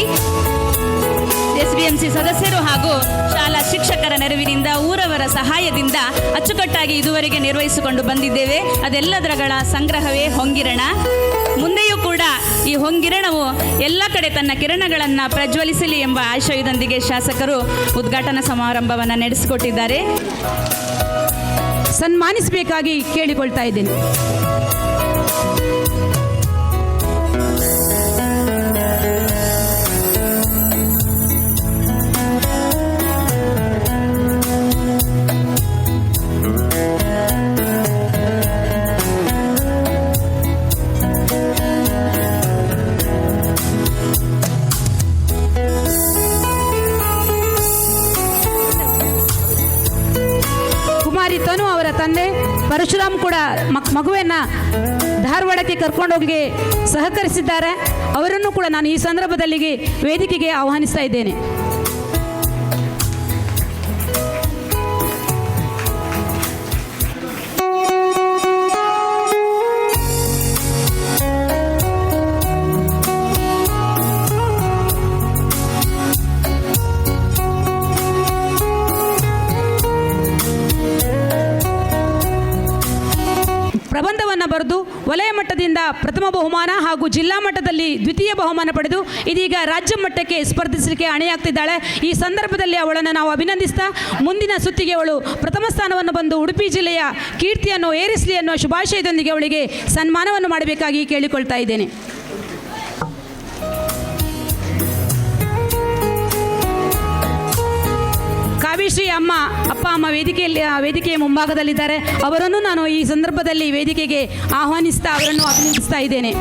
SBMC ಸದಸ್ಯರು ಹಾಗೂ ಶಾಲಾ ಶಿಕ್ಷಕರ ನೆರವಿನಿಂದ ಊರವರ ಸಹಾಯದಿಂದ ಅಚ್ಚುಕಟ್ಟಾಗಿ ಇದುವರೆಗೆ ನಿರ್ವಹಿಸಿಕೊಂಡು ಬಂದಿದ್ದೇವೆ. ಅದೆಲ್ಲದರಗಳ ಸಂಗ್ರಹವೇ ಹೊಂಗಿರಣ. ಮುಂದೆಯೂ ಕೂಡ ಈ ಹೊಂಗಿರಣವು ಎಲ್ಲ ಕಡೆ ತನ್ನ ಕಿರಣಗಳನ್ನು ಪ್ರಜ್ವಲಿಸಲಿ ಎಂಬ ಆಶಯದೊಂದಿಗೆ ಶಾಸಕರು ಉದ್ಘಾಟನಾ ಸಮಾರಂಭವನ್ನು ನಡೆಸಿಕೊಟ್ಟಿದ್ದಾರೆ. ಸನ್ಮಾನಿಸಬೇಕಾಗಿ ಕೇಳಿಕೊಳ್ತಾ ಇದ್ದೇನೆ. ತನು ಅವರ ತಂದೆ ಪರಶುರಾಮ್ ಕೂಡ ಮಗುವನ್ನು ಧಾರವಾಡಕ್ಕೆ ಕರ್ಕೊಂಡೋಗಿ ಸಹಕರಿಸಿದ್ದಾರೆ. ಅವರನ್ನು ಕೂಡ ನಾನು ಈ ಸಂದರ್ಭದಲ್ಲಿ ವೇದಿಕೆಗೆ ಆಹ್ವಾನಿಸ್ತಾ ಇದ್ದೇನೆ. ಪ್ರಬಂಧವನ್ನು ಬರೆದು ವಲಯ ಮಟ್ಟದಿಂದ ಪ್ರಥಮ ಬಹುಮಾನ ಹಾಗೂ ಜಿಲ್ಲಾ ಮಟ್ಟದಲ್ಲಿ ದ್ವಿತೀಯ ಬಹುಮಾನ ಪಡೆದು ಇದೀಗ ರಾಜ್ಯ ಮಟ್ಟಕ್ಕೆ ಸ್ಪರ್ಧಿಸಲಿಕ್ಕೆ ಅಣಿಯಾಗ್ತಿದ್ದಾಳೆ. ಈ ಸಂದರ್ಭದಲ್ಲಿ ಅವಳನ್ನು ನಾವು ಅಭಿನಂದಿಸ್ತಾ ಮುಂದಿನ ಸುತ್ತಿಗೆ ಅವಳು ಪ್ರಥಮ ಸ್ಥಾನವನ್ನು ಬಂದು ಉಡುಪಿ ಜಿಲ್ಲೆಯ ಕೀರ್ತಿಯನ್ನು ಏರಿಸಲಿ ಅನ್ನುವ ಶುಭಾಶಯದೊಂದಿಗೆ ಅವಳಿಗೆ ಸನ್ಮಾನವನ್ನು ಮಾಡಬೇಕಾಗಿ ಕೇಳಿಕೊಳ್ತಾ ಇದ್ದೇನೆ. ಕಾವ್ಯಶ್ರೀ ಅಪ್ಪ ಅಮ್ಮ ವೇದಿಕೆಯ ಮುಂಭಾಗದಲ್ಲಿದ್ದಾರೆ. ಅವರನ್ನು ನಾನು ಈ ಸಂದರ್ಭದಲ್ಲಿ ವೇದಿಕೆಗೆ ಆಹ್ವಾನಿಸ್ತಾ ಅವರನ್ನು ಅಭಿನಂದಿಸ್ತಾ ಇದ್ದೇನೆ.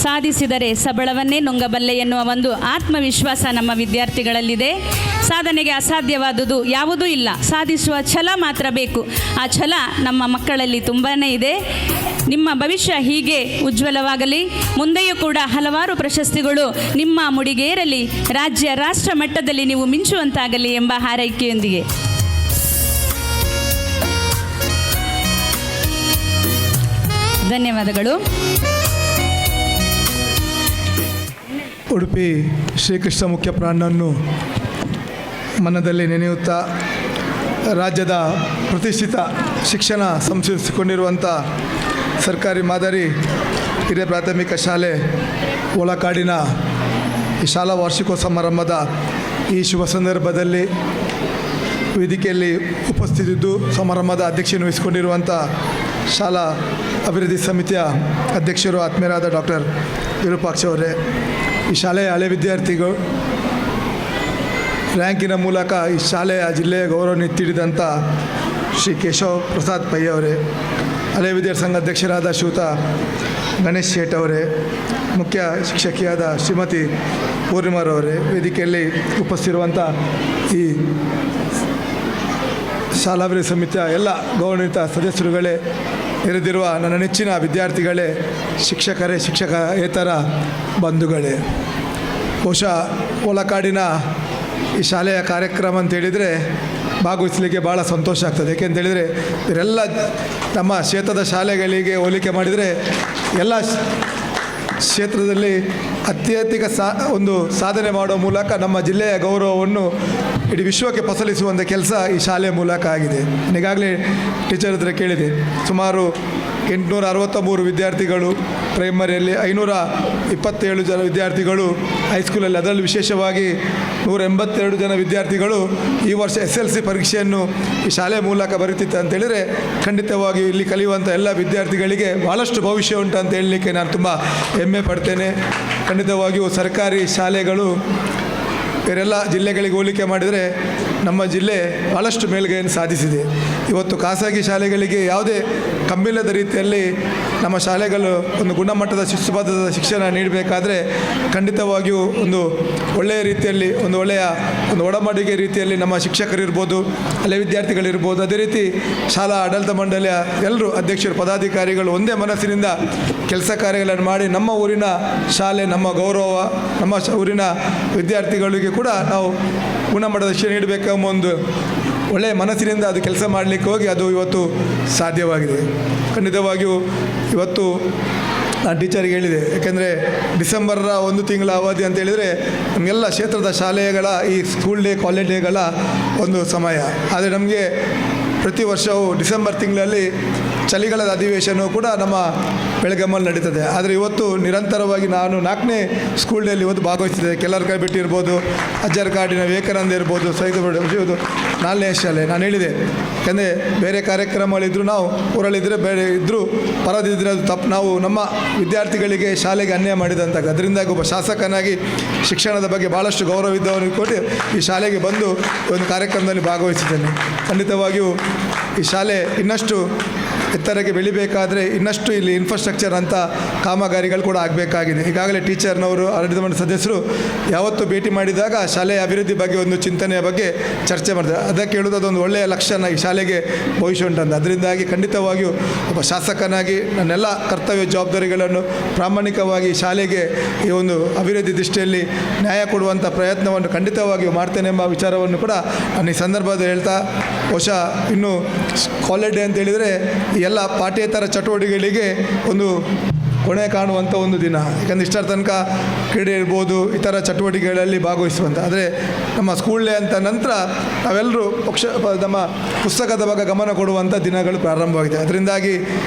ಸಾಧಿಸಿದರೆ ಸಬಳವನ್ನೇ ನುಂಗಬಲ್ಲೆ ಎನ್ನುವ ಒಂದು ಆತ್ಮವಿಶ್ವಾಸ ನಮ್ಮ ವಿದ್ಯಾರ್ಥಿಗಳಲ್ಲಿದೆ. ಸಾಧನೆಗೆ ಅಸಾಧ್ಯವಾದುದು ಯಾವುದೂ ಇಲ್ಲ, ಸಾಧಿಸುವ ಛಲ ಮಾತ್ರ ಬೇಕು. ಆ ಛಲ ನಮ್ಮ ಮಕ್ಕಳಲ್ಲಿ ತುಂಬಾ ಇದೆ. ನಿಮ್ಮ ಭವಿಷ್ಯ ಹೀಗೆ ಉಜ್ವಲವಾಗಲಿ. ಮುಂದೆಯೂ ಕೂಡ ಹಲವಾರು ಪ್ರಶಸ್ತಿಗಳು ನಿಮ್ಮ ಮುಡಿಗೇರಲಿ. ರಾಜ್ಯ ರಾಷ್ಟ್ರ ಮಟ್ಟದಲ್ಲಿ ನೀವು ಮಿಂಚುವಂತಾಗಲಿ ಎಂಬ ಹಾರೈಕೆಯೊಂದಿಗೆ ಧನ್ಯವಾದಗಳು. ಉಡುಪಿ ಶ್ರೀಕೃಷ್ಣ ಮುಖ್ಯ ಪ್ರಾಣನನ್ನು ಮನದಲ್ಲಿ ನೆನೆಯುತ್ತಾ ರಾಜ್ಯದ ಪ್ರತಿಷ್ಠಿತ ಶಿಕ್ಷಣ ಸಂಶೋಧಿಸಿಕೊಂಡಿರುವಂಥ ಸರ್ಕಾರಿ ಮಾದರಿ ಹಿರಿಯ ಪ್ರಾಥಮಿಕ ಶಾಲೆ ಒಳಕಾಡಿನ ಈ ಶಾಲಾ ವಾರ್ಷಿಕೋತ್ಸವ ಸಮಾರಂಭದ ಈ ಶುಭ ಸಂದರ್ಭದಲ್ಲಿ ವೇದಿಕೆಯಲ್ಲಿ ಉಪಸ್ಥಿತಿದ್ದು ಸಮಾರಂಭದ ಅಧ್ಯಕ್ಷತೆಯನ್ನು ವಹಿಸಿಕೊಂಡಿರುವಂಥ ಶಾಲಾ ಅಭಿವೃದ್ಧಿ ಸಮಿತಿಯ ಅಧ್ಯಕ್ಷರು ಆತ್ಮೀಯರಾದ ಡಾಕ್ಟರ್ ವಿರೂಪಾಕ್ಷ ಅವರೇ, ಈ ಶಾಲೆಯ ಹಳೆ ವಿದ್ಯಾರ್ಥಿಗಳು ರ್ಯಾಂಕಿನ ಮೂಲಕ ಈ ಶಾಲೆಯ ಜಿಲ್ಲೆಯ ಗೌರವ ಎತ್ತಿಡಿದಂಥ ಶ್ರೀ ಕೇಶವ್ ಪ್ರಸಾದ್ ಪೈ ಅವರೇ, ಹಳೆ ವಿದ್ಯಾರ್ಥಿ ಸಂಘ ಅಧ್ಯಕ್ಷರಾದ ಶ್ರೀಯುತ ಗಣೇಶ್ ಶೇಟ್ ಅವರೇ, ಮುಖ್ಯ ಶಿಕ್ಷಕಿಯಾದ ಶ್ರೀಮತಿ ಪೂರ್ಣಿಮಾರವರೇ, ವೇದಿಕೆಯಲ್ಲಿ ಉಪಸ್ಥಿತಿರುವಂಥ ಈ ಶಾಲಾಭಿವೃದ್ಧಿ ಸಮಿತಿಯ ಎಲ್ಲ ಗೌರವಾನ್ವಿತ ಸದಸ್ಯರುಗಳೇ, ನೆರೆದಿರುವ ನನ್ನ ನೆಚ್ಚಿನ ವಿದ್ಯಾರ್ಥಿಗಳೇ, ಶಿಕ್ಷಕರೇ, ಶಿಕ್ಷಕೇತರ ಬಂಧುಗಳೇ, ಬಹುಶಃ ಒಳಕಾಡಿನ ಈ ಶಾಲೆಯ ಕಾರ್ಯಕ್ರಮ ಅಂತೇಳಿದರೆ ಭಾಗವಹಿಸಲಿಕ್ಕೆ ಭಾಳ ಸಂತೋಷ ಆಗ್ತದೆ. ಏಕೆಂತೇಳಿದರೆ ಇವರೆಲ್ಲ ನಮ್ಮ ಕ್ಷೇತ್ರದ ಶಾಲೆಗಳಿಗೆ ಹೋಲಿಕೆ ಮಾಡಿದರೆ ಎಲ್ಲ ಕ್ಷೇತ್ರದಲ್ಲಿ ಅತ್ಯಧಿಕ ಒಂದು ಸಾಧನೆ ಮಾಡುವ ಮೂಲಕ ನಮ್ಮ ಜಿಲ್ಲೆಯ ಗೌರವವನ್ನು ಇಡೀ ವಿಶ್ವಕ್ಕೆ ಫಸಲಿಸುವಂಥ ಕೆಲಸ ಈ ಶಾಲೆಯ ಮೂಲಕ ಆಗಿದೆ. ಈಗಾಗಲೇ ಟೀಚರ್ ಹತ್ರ ಕೇಳಿದೆ, ಸುಮಾರು 863 ವಿದ್ಯಾರ್ಥಿಗಳು ಪ್ರೈಮರಿಯಲ್ಲಿ, 527 ಜನ ವಿದ್ಯಾರ್ಥಿಗಳು ಹೈಸ್ಕೂಲಲ್ಲಿ, ಅದರಲ್ಲಿ ವಿಶೇಷವಾಗಿ 182 ಜನ ವಿದ್ಯಾರ್ಥಿಗಳು ಈ ವರ್ಷ SLC ಪರೀಕ್ಷೆಯನ್ನು ಈ ಶಾಲೆಯ ಮೂಲಕ ಬರೀತಿತ್ತು ಅಂತೇಳಿದರೆ ಖಂಡಿತವಾಗಿಯೂ ಇಲ್ಲಿ ಕಲಿಯುವಂಥ ಎಲ್ಲ ವಿದ್ಯಾರ್ಥಿಗಳಿಗೆ ಭಾಳಷ್ಟು ಭವಿಷ್ಯ ಉಂಟು ಅಂತ ಹೇಳಲಿಕ್ಕೆ ನಾನು ತುಂಬ ಹೆಮ್ಮೆ ಪಡ್ತೇನೆ. ಖಂಡಿತವಾಗಿಯೂ ಸರ್ಕಾರಿ ಶಾಲೆಗಳು ಬೇರೆಲ್ಲ ಜಿಲ್ಲೆಗಳಿಗೆ ಹೋಲಿಕೆ ಮಾಡಿದರೆ ನಮ್ಮ ಜಿಲ್ಲೆ ಭಾಳಷ್ಟು ಮೇಲುಗೈಯನ್ನು ಸಾಧಿಸಿದೆ. ಇವತ್ತು ಖಾಸಗಿ ಶಾಲೆಗಳಿಗೆ ಯಾವುದೇ ಕಮ್ಮಿಲ್ಲದ ರೀತಿಯಲ್ಲಿ ನಮ್ಮ ಶಾಲೆಗಳು ಒಂದು ಗುಣಮಟ್ಟದ ಶಿಸ್ತುಬದ್ಧದ ಶಿಕ್ಷಣ ನೀಡಬೇಕಾದ್ರೆ ಖಂಡಿತವಾಗಿಯೂ ಒಂದು ಒಳ್ಳೆಯ ರೀತಿಯಲ್ಲಿ ಒಂದು ಒಳ್ಳೆಯ ಒಂದು ಒಡಂಬಡಿಕೆ ರೀತಿಯಲ್ಲಿ ನಮ್ಮ ಶಿಕ್ಷಕರಿರ್ಬೋದು, ಹಳೆ ವಿದ್ಯಾರ್ಥಿಗಳಿರ್ಬೋದು, ಅದೇ ರೀತಿ ಶಾಲಾ ಆಡಳಿತ ಮಂಡಳಿಯ ಎಲ್ಲರೂ ಅಧ್ಯಕ್ಷರು, ಪದಾಧಿಕಾರಿಗಳು ಒಂದೇ ಮನಸ್ಸಿನಿಂದ ಕೆಲಸ ಕಾರ್ಯಗಳನ್ನು ಮಾಡಿ ನಮ್ಮ ಊರಿನ ಶಾಲೆ, ನಮ್ಮ ಗೌರವ, ನಮ್ಮ ಊರಿನ ವಿದ್ಯಾರ್ಥಿಗಳಿಗೆ ಕೂಡ ನಾವು ಗುಣಮಟ್ಟದ ಶಿಕ್ಷಣ ನೀಡಬೇಕೆಂಬ ಒಂದು ಒಳ್ಳೆಯ ಮನಸ್ಸಿನಿಂದ ಅದು ಕೆಲಸ ಮಾಡಲಿಕ್ಕೆ ಹೋಗಿ ಅದು ಇವತ್ತು ಸಾಧ್ಯವಾಗಿದೆ. ಖಂಡಿತವಾಗಿಯೂ ಇವತ್ತು ನಾನು ಟೀಚರ್ಗೆ ಹೇಳಿದೆ, ಯಾಕೆಂದರೆ ಡಿಸೆಂಬರ್ರ 1 ತಿಂಗಳ ಅವಧಿ ಅಂತ ಹೇಳಿದರೆ ನಮಗೆಲ್ಲ ಕ್ಷೇತ್ರದ ಶಾಲೆಗಳ ಈ ಸ್ಕೂಲ್ ಡೇ, ಕಾಲೇಜ್ ಡೇಗಳ ಒಂದು ಸಮಯ. ಆದರೆ ನಮಗೆ ಪ್ರತಿ ವರ್ಷವೂ ಡಿಸೆಂಬರ್ ತಿಂಗಳಲ್ಲಿ ಚಳಿಗಾಲದ ಅಧಿವೇಶನವೂ ಕೂಡ ನಮ್ಮ ಬೆಳಗಾಮಲ್ಲಿ ನಡೀತದೆ. ಆದರೆ ಇವತ್ತು ನಿರಂತರವಾಗಿ ನಾನು 4ನೇ ಸ್ಕೂಲ್ ಡೇಲಿ ಇವತ್ತು ಭಾಗವಹಿಸಿದೆ. ಕೆಲರ ಕೈ ಬಿಟ್ಟಿರ್ಬೋದು, ಅಜ್ಜರ ಕಾಡಿನ ವಿವೇಕಾನಂದ ಇರ್ಬೋದು, ಇದು 4ನೇ ಶಾಲೆ. ನಾನು ಹೇಳಿದೆ, ಯಾಕೆಂದರೆ ಬೇರೆ ಕಾರ್ಯಕ್ರಮಗಳಿದ್ದರೂ ನಾವು ಊರಲ್ಲಿದ್ದರೆ ಬೇರೆ ಇದ್ದರೂ ಪರದಿದ್ದರೆ ಅದು ತಪ್ಪು, ನಾವು ನಮ್ಮ ವಿದ್ಯಾರ್ಥಿಗಳಿಗೆ ಶಾಲೆಗೆ ಅನ್ಯಾಯ ಮಾಡಿದಂಥ. ಅದರಿಂದಾಗಿ ಒಬ್ಬ ಶಾಸಕನಾಗಿ ಶಿಕ್ಷಣದ ಬಗ್ಗೆ ಭಾಳಷ್ಟು ಗೌರವವಿದ್ದವನಿಗೆ ಕೊಟ್ಟು ಈ ಶಾಲೆಗೆ ಬಂದು ಒಂದು ಕಾರ್ಯಕ್ರಮದಲ್ಲಿ ಭಾಗವಹಿಸಿದ್ದೇನೆ. ಖಂಡಿತವಾಗಿಯೂ ಈ ಶಾಲೆ ಇನ್ನಷ್ಟು ಎತ್ತರಕ್ಕೆ ಬೆಳಿಬೇಕಾದರೆ ಇನ್ನಷ್ಟು ಇಲ್ಲಿ ಇನ್ಫ್ರಾಸ್ಟ್ರಕ್ಚರ್ ಅಂತ ಕಾಮಗಾರಿಗಳು ಕೂಡ ಆಗಬೇಕಾಗಿದೆ. ಈಗಾಗಲೇ ಟೀಚರ್ನವರು, ಆಡಳಿತ ಮಂಡಳಿ ಸದಸ್ಯರು ಯಾವತ್ತು ಭೇಟಿ ಮಾಡಿದಾಗ ಶಾಲೆಯ ಅಭಿವೃದ್ಧಿ ಬಗ್ಗೆ ಒಂದು ಚಿಂತನೆಯ ಬಗ್ಗೆ ಚರ್ಚೆ ಮಾಡ್ತಾರೆ. ಅದಕ್ಕೆ ಹೇಳೋದು ಅದೊಂದು ಒಳ್ಳೆಯ ಲಕ್ಷಣ ಈ ಶಾಲೆಗೆ ಭವಿಷ್ಯ ಉಂಟಂತ. ಅದರಿಂದಾಗಿ ಖಂಡಿತವಾಗಿಯೂ ಒಬ್ಬ ಶಾಸಕನಾಗಿ ನನ್ನೆಲ್ಲ ಕರ್ತವ್ಯ ಜವಾಬ್ದಾರಿಗಳನ್ನು ಪ್ರಾಮಾಣಿಕವಾಗಿ ಶಾಲೆಗೆ ಈ ಒಂದು ಅಭಿವೃದ್ಧಿ ದೃಷ್ಟಿಯಲ್ಲಿ ನ್ಯಾಯ ಕೊಡುವಂಥ ಪ್ರಯತ್ನವನ್ನು ಖಂಡಿತವಾಗಿಯೂ ಮಾಡ್ತೇನೆ ಎಂಬ ವಿಚಾರವನ್ನು ಕೂಡ ನಾನು ಈ ಸಂದರ್ಭದಲ್ಲಿ ಹೇಳ್ತಾ, ಬಹುಶಃ ಇನ್ನು ಕಾಲೇಜ್ ಡೇ ಅಂತೇಳಿದರೆ ಎಲ್ಲ ಪಾಠ್ಯೇತರ ಚಟುವಟಿಕೆಗಳಿಗೆ ಒಂದು ಕೊನೆ ಕಾಣುವಂಥ ಒಂದು ದಿನ. ಯಾಕಂದರೆ ಇಷ್ಟರ ತನಕ ಕ್ರೀಡೆ ಇರ್ಬೋದು, ಇತರ ಚಟುವಟಿಕೆಗಳಲ್ಲಿ ಭಾಗವಹಿಸುವಂಥ. ಆದರೆ ನಮ್ಮ ಸ್ಕೂಲ್ ಡೇ ಅಂತ ನಂತರ ನಾವೆಲ್ಲರೂ ನಮ್ಮ ಪುಸ್ತಕದ ಬಗ್ಗೆ ಗಮನ ಕೊಡುವಂಥ ದಿನಗಳು ಪ್ರಾರಂಭವಾಗಿದೆ. ಅದರಿಂದಾಗಿ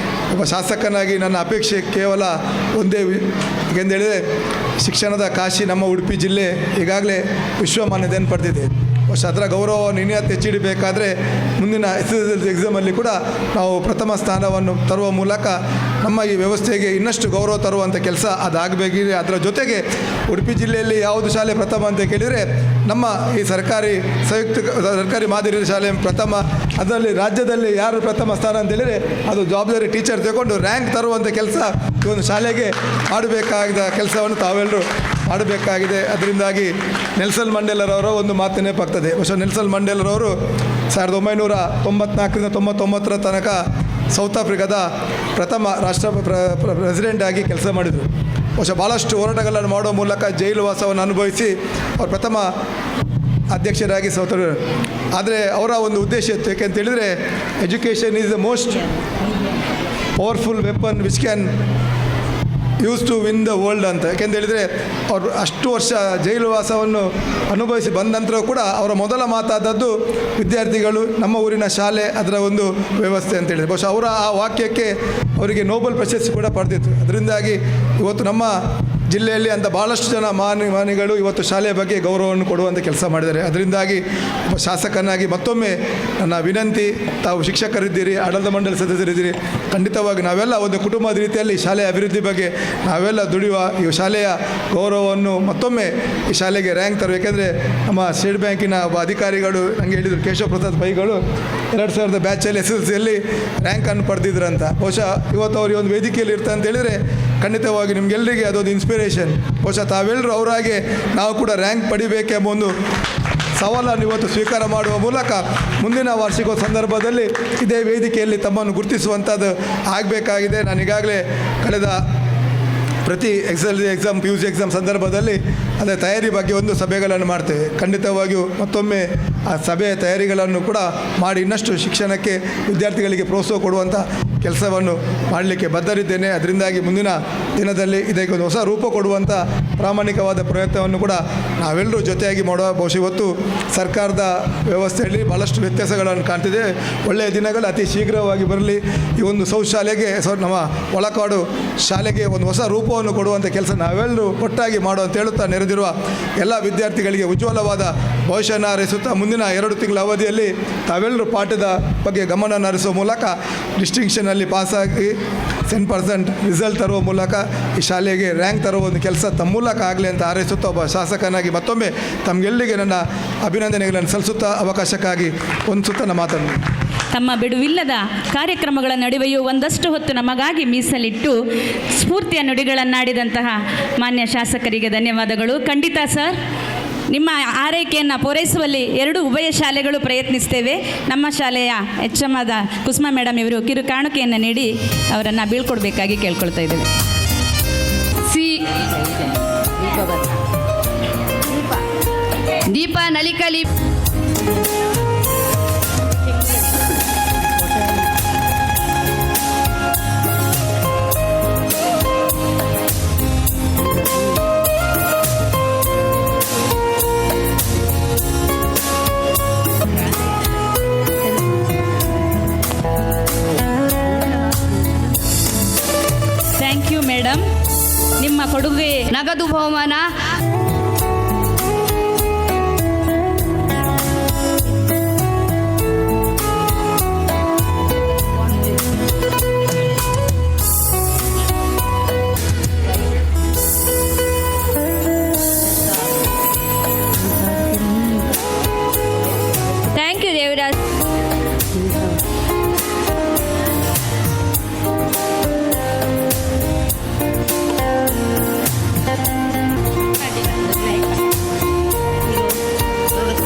ಒಬ್ಬ ಶಾಸಕನಾಗಿ ನನ್ನ ಅಪೇಕ್ಷೆ ಕೇವಲ ಒಂದೇ, ಏಕೆಂದೇಳಿದರೆ ಶಿಕ್ಷಣದ ಕಾಶಿ ನಮ್ಮ ಉಡುಪಿ ಜಿಲ್ಲೆ ಈಗಾಗಲೇ ವಿಶ್ವಮಾನ್ಯತೆಯನ್ನು ಪಡೆದಿದೆ. ಅದರ ಗೌರವವನ್ನು ಇನ್ನೂ ಹೆಚ್ಚಿಡಬೇಕಾದ್ರೆ ಮುಂದಿನ SSLC ಎಕ್ಸಾಮಲ್ಲಿ ಕೂಡ ನಾವು ಪ್ರಥಮ ಸ್ಥಾನವನ್ನು ತರುವ ಮೂಲಕ ನಮ್ಮ ಈ ವ್ಯವಸ್ಥೆಗೆ ಇನ್ನಷ್ಟು ಗೌರವ ತರುವಂಥ ಕೆಲಸ ಅದಾಗಬೇಕಿದೆ. ಅದರ ಜೊತೆಗೆ ಉಡುಪಿ ಜಿಲ್ಲೆಯಲ್ಲಿ ಯಾವುದು ಶಾಲೆ ಪ್ರಥಮ ಅಂತ ಕೇಳಿದರೆ ನಮ್ಮ ಈ ಸರ್ಕಾರಿ ಮಾದರಿ ಶಾಲೆ ಪ್ರಥಮ. ಅದರಲ್ಲಿ ರಾಜ್ಯದಲ್ಲಿ ಯಾರು ಪ್ರಥಮ ಸ್ಥಾನ ಅಂತ ಹೇಳಿದರೆ ಅದು ಜವಾಬ್ದಾರಿ ಟೀಚರ್ ತಗೊಂಡು ರ್ಯಾಂಕ್ ತರುವಂಥ ಕೆಲಸ ಈ ಒಂದು ಶಾಲೆಗೆ ಮಾಡಬೇಕಾದ ಕೆಲಸವನ್ನು ತಾವೆಲ್ಲರೂ ಮಾಡಬೇಕಾಗಿದೆ. ಅದರಿಂದಾಗಿ ನೆಲ್ಸನ್ ಮಂಡೇಲರವರ ಒಂದು ಮಾತು ನೆನಪಾಗ್ತದೆ. ಬಹುಶಃ ನೆಲ್ಸನ್ ಮಂಡೇಲರವರು 1994ರಿಂದ 99 ತನಕ ಸೌತ್ ಆಫ್ರಿಕಾದ ಪ್ರಥಮ ಪ್ರೆಸಿಡೆಂಟ್ ಆಗಿ ಕೆಲಸ ಮಾಡಿದರು. ಬಹುಶಃ ಭಾಳಷ್ಟು ಹೋರಾಟಗಳನ್ನು ಮಾಡುವ ಮೂಲಕ ಜೈಲು ವಾಸವನ್ನು ಅನುಭವಿಸಿ ಅವರು ಪ್ರಥಮ ಅಧ್ಯಕ್ಷರಾಗಿ ಸೌತರು. ಆದರೆ ಅವರ ಒಂದು ಉದ್ದೇಶ ಇತ್ತು, ಏಕೆಂತೇಳಿದರೆ education is the most powerful weapon which can use to win the world ಅಂತ. ಯಾಕೆಂತೇಳಿದರೆ ಅವರು ಅಷ್ಟು ವರ್ಷ ಜೈಲು ವಾಸವನ್ನು ಅನುಭವಿಸಿ ಬಂದ ನಂತರ ಕೂಡ ಅವರ ಮೊದಲ ಮಾತಾದದ್ದು ವಿದ್ಯಾರ್ಥಿಗಳು, ನಮ್ಮ ಊರಿನ ಶಾಲೆ, ಅದರ ಒಂದು ವ್ಯವಸ್ಥೆ ಅಂತೇಳಿದರೆ ಬಹುಶಃ ಅವರ ಆ ವಾಕ್ಯಕ್ಕೆ ಅವರಿಗೆ ನೋಬೆಲ್ ಪ್ರಶಸ್ತಿ ಕೂಡ ಪಡೆದಿತ್ತು. ಅದರಿಂದಾಗಿ ಇವತ್ತು ನಮ್ಮ ಜಿಲ್ಲೆಯಲ್ಲಿ ಅಂತ ಭಾಳಷ್ಟು ಜನ ಮಾನಿಗಳು ಇವತ್ತು ಶಾಲೆಯ ಬಗ್ಗೆ ಗೌರವವನ್ನು ಕೊಡುವಂಥ ಕೆಲಸ ಮಾಡಿದ್ದಾರೆ. ಅದರಿಂದಾಗಿ ಒಬ್ಬ ಶಾಸಕನಾಗಿ ಮತ್ತೊಮ್ಮೆ ನನ್ನ ವಿನಂತಿ, ತಾವು ಶಿಕ್ಷಕರಿದ್ದೀರಿ, ಆಡಳಿತ ಮಂಡಳಿ ಸದಸ್ಯರಿದ್ದೀರಿ, ಖಂಡಿತವಾಗಿ ನಾವೆಲ್ಲ ಒಂದು ಕುಟುಂಬದ ರೀತಿಯಲ್ಲಿ ಶಾಲೆಯ ಅಭಿವೃದ್ಧಿ ಬಗ್ಗೆ ನಾವೆಲ್ಲ ದುಡಿಯುವ, ಈ ಶಾಲೆಯ ಗೌರವವನ್ನು ಮತ್ತೊಮ್ಮೆ ಈ ಶಾಲೆಗೆ ರ್ಯಾಂಕ್ ತರುವ. ಏಕೆಂದರೆ ನಮ್ಮ ಸ್ಟೇಟ್ ಬ್ಯಾಂಕಿನ ಒಬ್ಬ ಅಧಿಕಾರಿಗಳು ನನಗೆ ಹೇಳಿದರು, ಕೇಶವ ಪ್ರಸಾದ್ ಪೈಗಳು 2000 ಬ್ಯಾಚಲ್ಲಿ SSLCಯಲ್ಲಿ ರ್ಯಾಂಕನ್ನು ಪಡೆದಿದ್ರಂತ. ಬಹುಶಃ ಇವತ್ತು ಅವ್ರಿಗೆ ಒಂದು ವೇದಿಕೆಯಲ್ಲಿ ಇರ್ತಾರೆ ಅಂತ ಹೇಳಿದರೆ ಖಂಡಿತವಾಗಿ ನಿಮಗೆಲ್ಲರಿಗೆ ಅದೊಂದು ಇನ್ಸ್ಪಿರೇಷನ್. ಬಹುಶಃ ತಾವೆಲ್ಲರೂ ಅವರಾಗೆ ನಾವು ಕೂಡ ರ್ಯಾಂಕ್ ಪಡಿಬೇಕೆಂಬ ಒಂದು ಸವಾಲನ್ನು ಇವತ್ತು ಸ್ವೀಕಾರ ಮಾಡುವ ಮೂಲಕ ಮುಂದಿನ ವಾರ್ಷಿಕೋತ್ಸವ ಸಂದರ್ಭದಲ್ಲಿ ಇದೇ ವೇದಿಕೆಯಲ್ಲಿ ತಮ್ಮನ್ನು ಗುರುತಿಸುವಂಥದ್ದು ಆಗಬೇಕಾಗಿದೆ. ನಾನು ಈಗಾಗಲೇ ಕಳೆದ ಪ್ರತಿ ಎಕ್ಸಾಮ್ PUC ಎಕ್ಸಾಮ್ ಸಂದರ್ಭದಲ್ಲಿ ಅದರ ತಯಾರಿ ಬಗ್ಗೆ ಒಂದು ಸಭೆಗಳನ್ನು ಮಾಡ್ತೇವೆ. ಖಂಡಿತವಾಗಿಯೂ ಮತ್ತೊಮ್ಮೆ ಆ ಸಭೆಯ ತಯಾರಿಗಳನ್ನು ಕೂಡ ಮಾಡಿ ಇನ್ನಷ್ಟು ಶಿಕ್ಷಣಕ್ಕೆ ವಿದ್ಯಾರ್ಥಿಗಳಿಗೆ ಪ್ರೋತ್ಸಾಹ ಕೊಡುವಂಥ ಕೆಲಸವನ್ನು ಮಾಡಲಿಕ್ಕೆ ಬದ್ಧರಿದ್ದೇನೆ. ಅದರಿಂದಾಗಿ ಮುಂದಿನ ದಿನದಲ್ಲಿ ಇದಕ್ಕೆ ಒಂದು ಹೊಸ ರೂಪ ಕೊಡುವಂಥ ಪ್ರಾಮಾಣಿಕವಾದ ಪ್ರಯತ್ನವನ್ನು ಕೂಡ ನಾವೆಲ್ಲರೂ ಜೊತೆಯಾಗಿ ಮಾಡುವ. ಬಹುಶಃ ಇವತ್ತು ಸರ್ಕಾರದ ವ್ಯವಸ್ಥೆಯಲ್ಲಿ ಭಾಳಷ್ಟು ವ್ಯತ್ಯಾಸಗಳನ್ನು ಕಾಣ್ತಿದೆ. ಒಳ್ಳೆಯ ದಿನಗಳು ಅತಿ ಶೀಘ್ರವಾಗಿ ಬರಲಿ. ಈ ಒಂದು ಶೌಚಾಲಯಗೆ ನಮ್ಮ ಒಳಕಾಡು ಶಾಲೆಗೆ ಒಂದು ಹೊಸ ರೂಪವನ್ನು ಕೊಡುವಂಥ ಕೆಲಸ ನಾವೆಲ್ಲರೂ ಒಟ್ಟಾಗಿ ಮಾಡುವಂತ ಹೇಳುತ್ತಾ ನೆರೆದಿರುವ ಎಲ್ಲ ವಿದ್ಯಾರ್ಥಿಗಳಿಗೆ ಉಜ್ವಲವಾದ ಭವಿಷ್ಯನ ಹಾರೈಸುತ್ತಾ ಮುಂದಿನ 2 ತಿಂಗಳ ಅವಧಿಯಲ್ಲಿ ತಾವೆಲ್ಲರೂ ಪಾಠದ ಬಗ್ಗೆ ಗಮನ ಹರಿಸುವ ಮೂಲಕ ಡಿಸ್ಟಿಂಕ್ಷನಲ್ಲಿ ಪಾಸಾಗಿ 10% ರಿಸಲ್ಟ್ ತರುವ ಮೂಲಕ ಈ ಶಾಲೆಗೆ ರ್ಯಾಂಕ್ ತರುವ ಒಂದು ಕೆಲಸ ತಮ್ಮ ಮೂಲಕ ಆಗಲಿ ಅಂತ ಹಾರೈಸುತ್ತಾ ಒಬ್ಬ ಶಾಸಕನಾಗಿ ಮತ್ತೊಮ್ಮೆ ತಮಗೆಲ್ಲರಿಗೆ ನನ್ನ ಅಭಿನಂದನೆಗಳನ್ನು ಸಲ್ಲಿಸುತ್ತಾ ಅವಕಾಶಕ್ಕಾಗಿ ಒಂದು ಸುತ್ತನ ಮಾತನ್ನು. ತಮ್ಮ ಬಿಡುವಿಲ್ಲದ ಕಾರ್ಯಕ್ರಮಗಳ ನಡುವೆಯೂ ಒಂದಷ್ಟು ಹೊತ್ತು ನಮಗಾಗಿ ಮೀಸಲಿಟ್ಟು ಸ್ಫೂರ್ತಿಯ ನುಡಿಗಳನ್ನಾಡಿದಂತಹ ಮಾನ್ಯ ಶಾಸಕರಿಗೆ ಧನ್ಯವಾದಗಳು. ಖಂಡಿತ ಸರ್, ನಿಮ್ಮ ಆರೈಕೆಯನ್ನು ಪೂರೈಸುವಲ್ಲಿ 2 ಉಭಯ ಶಾಲೆಗಳು ಪ್ರಯತ್ನಿಸ್ತೇವೆ. ನಮ್ಮ ಶಾಲೆಯ HM ಆದ ಕುಸುಮಾ ಮೇಡಮ್ ಇವರು ಕಿರು ಕಾಣಿಕೆಯನ್ನು ನೀಡಿ ಅವರನ್ನು ಬೀಳ್ಕೊಡ್ಬೇಕಾಗಿ ಕೇಳ್ಕೊಳ್ತಾ ಇದ್ದೇವೆ. ದೀಪ ನಲಿಕಲಿ ಥ್ಯಾಂಕ್ ಯು ಮೇಡಮ್. ನಿಮ್ಮ ಕೊಡುಗೆ ನಗದು ಬಹುಮಾನ Thank you, Devraj.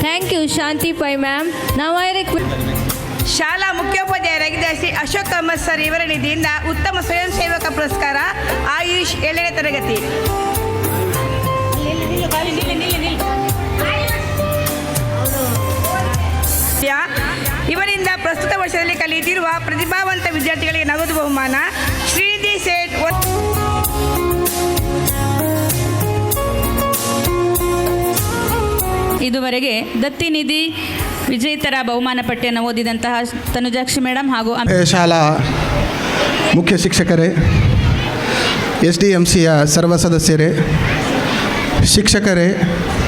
Thank you, Shanti Pai ma'am. Now I request. ಶಾಲಾ ಮುಖ್ಯೋಪಾಧ್ಯಾಯರಾಗಿದ್ದ ಶ್ರೀ ಅಶೋಕ್ ಅಹಮದ್ ಸರ್ ಇವರ ನಿಧಿಯಿಂದ ಉತ್ತಮ ಸ್ವಯಂ ಸೇವಕ ಪುರಸ್ಕಾರ ಆಯುಷ್ 7ನೇ ತರಗತಿ. ಇವರಿಂದ ಪ್ರಸ್ತುತ ವರ್ಷದಲ್ಲಿ ಕಲಿಯುತ್ತಿರುವ ಪ್ರತಿಭಾವಂತ ವಿದ್ಯಾರ್ಥಿಗಳಿಗೆ ನಗದು ಬಹುಮಾನ. ಶ್ರೀನಿಧಿ ಸೇಠ್ ಇದುವರೆಗೆ ದತ್ತಿನಿಧಿ ವಿಜೇತರ ಬಹುಮಾನ ಪಟ್ಟಿಯನ್ನು ಓದಿದಂತಹ ತನುಜಾಕ್ಷಿ ಮೇಡಮ್ ಹಾಗೂ ಶಾಲಾ ಮುಖ್ಯ ಶಿಕ್ಷಕರೇ, SDMCಯ ಸರ್ವ ಸದಸ್ಯರೇ, ಶಿಕ್ಷಕರೇ,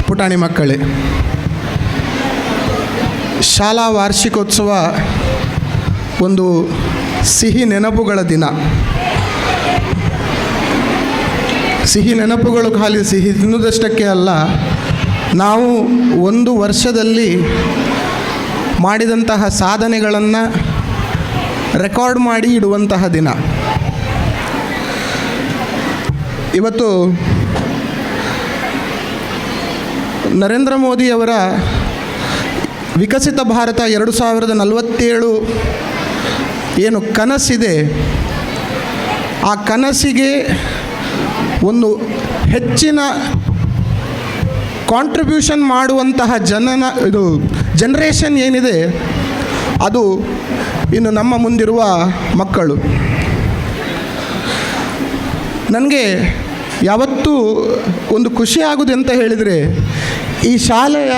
ಪುಟಾಣಿ ಮಕ್ಕಳೇ, ಶಾಲಾ ವಾರ್ಷಿಕೋತ್ಸವ ಒಂದು ಸಿಹಿ ನೆನಪುಗಳ ದಿನ. ಸಿಹಿ ನೆನಪುಗಳು ಖಾಲಿ ಸಿಹಿ ತಿನ್ನುವುದಷ್ಟಕ್ಕೆ ಅಲ್ಲ, ನಾವು ಒಂದು ವರ್ಷದಲ್ಲಿ ಮಾಡಿದಂತಹ ಸಾಧನೆಗಳನ್ನು ರೆಕಾರ್ಡ್ ಮಾಡಿ ಇಡುವಂತಹ ದಿನ. ಇವತ್ತು ನರೇಂದ್ರ ಮೋದಿಯವರ ವಿಕಸಿತ ಭಾರತ 2047 ಏನು ಕನಸಿದೆ, ಆ ಕನಸಿಗೆ ಒಂದು ಹೆಚ್ಚಿನ ಕಾಂಟ್ರಿಬ್ಯೂಷನ್ ಮಾಡುವಂತಹ ಜನರೇಷನ್ ಏನಿದೆ, ಅದು ಇನ್ನು ನಮ್ಮ ಮುಂದಿರುವ ಮಕ್ಕಳು. ನನಗೆ ಯಾವತ್ತೂ ಒಂದು ಖುಷಿ ಆಗೋದು ಅಂತ ಹೇಳಿದರೆ, ಈ ಶಾಲೆಯ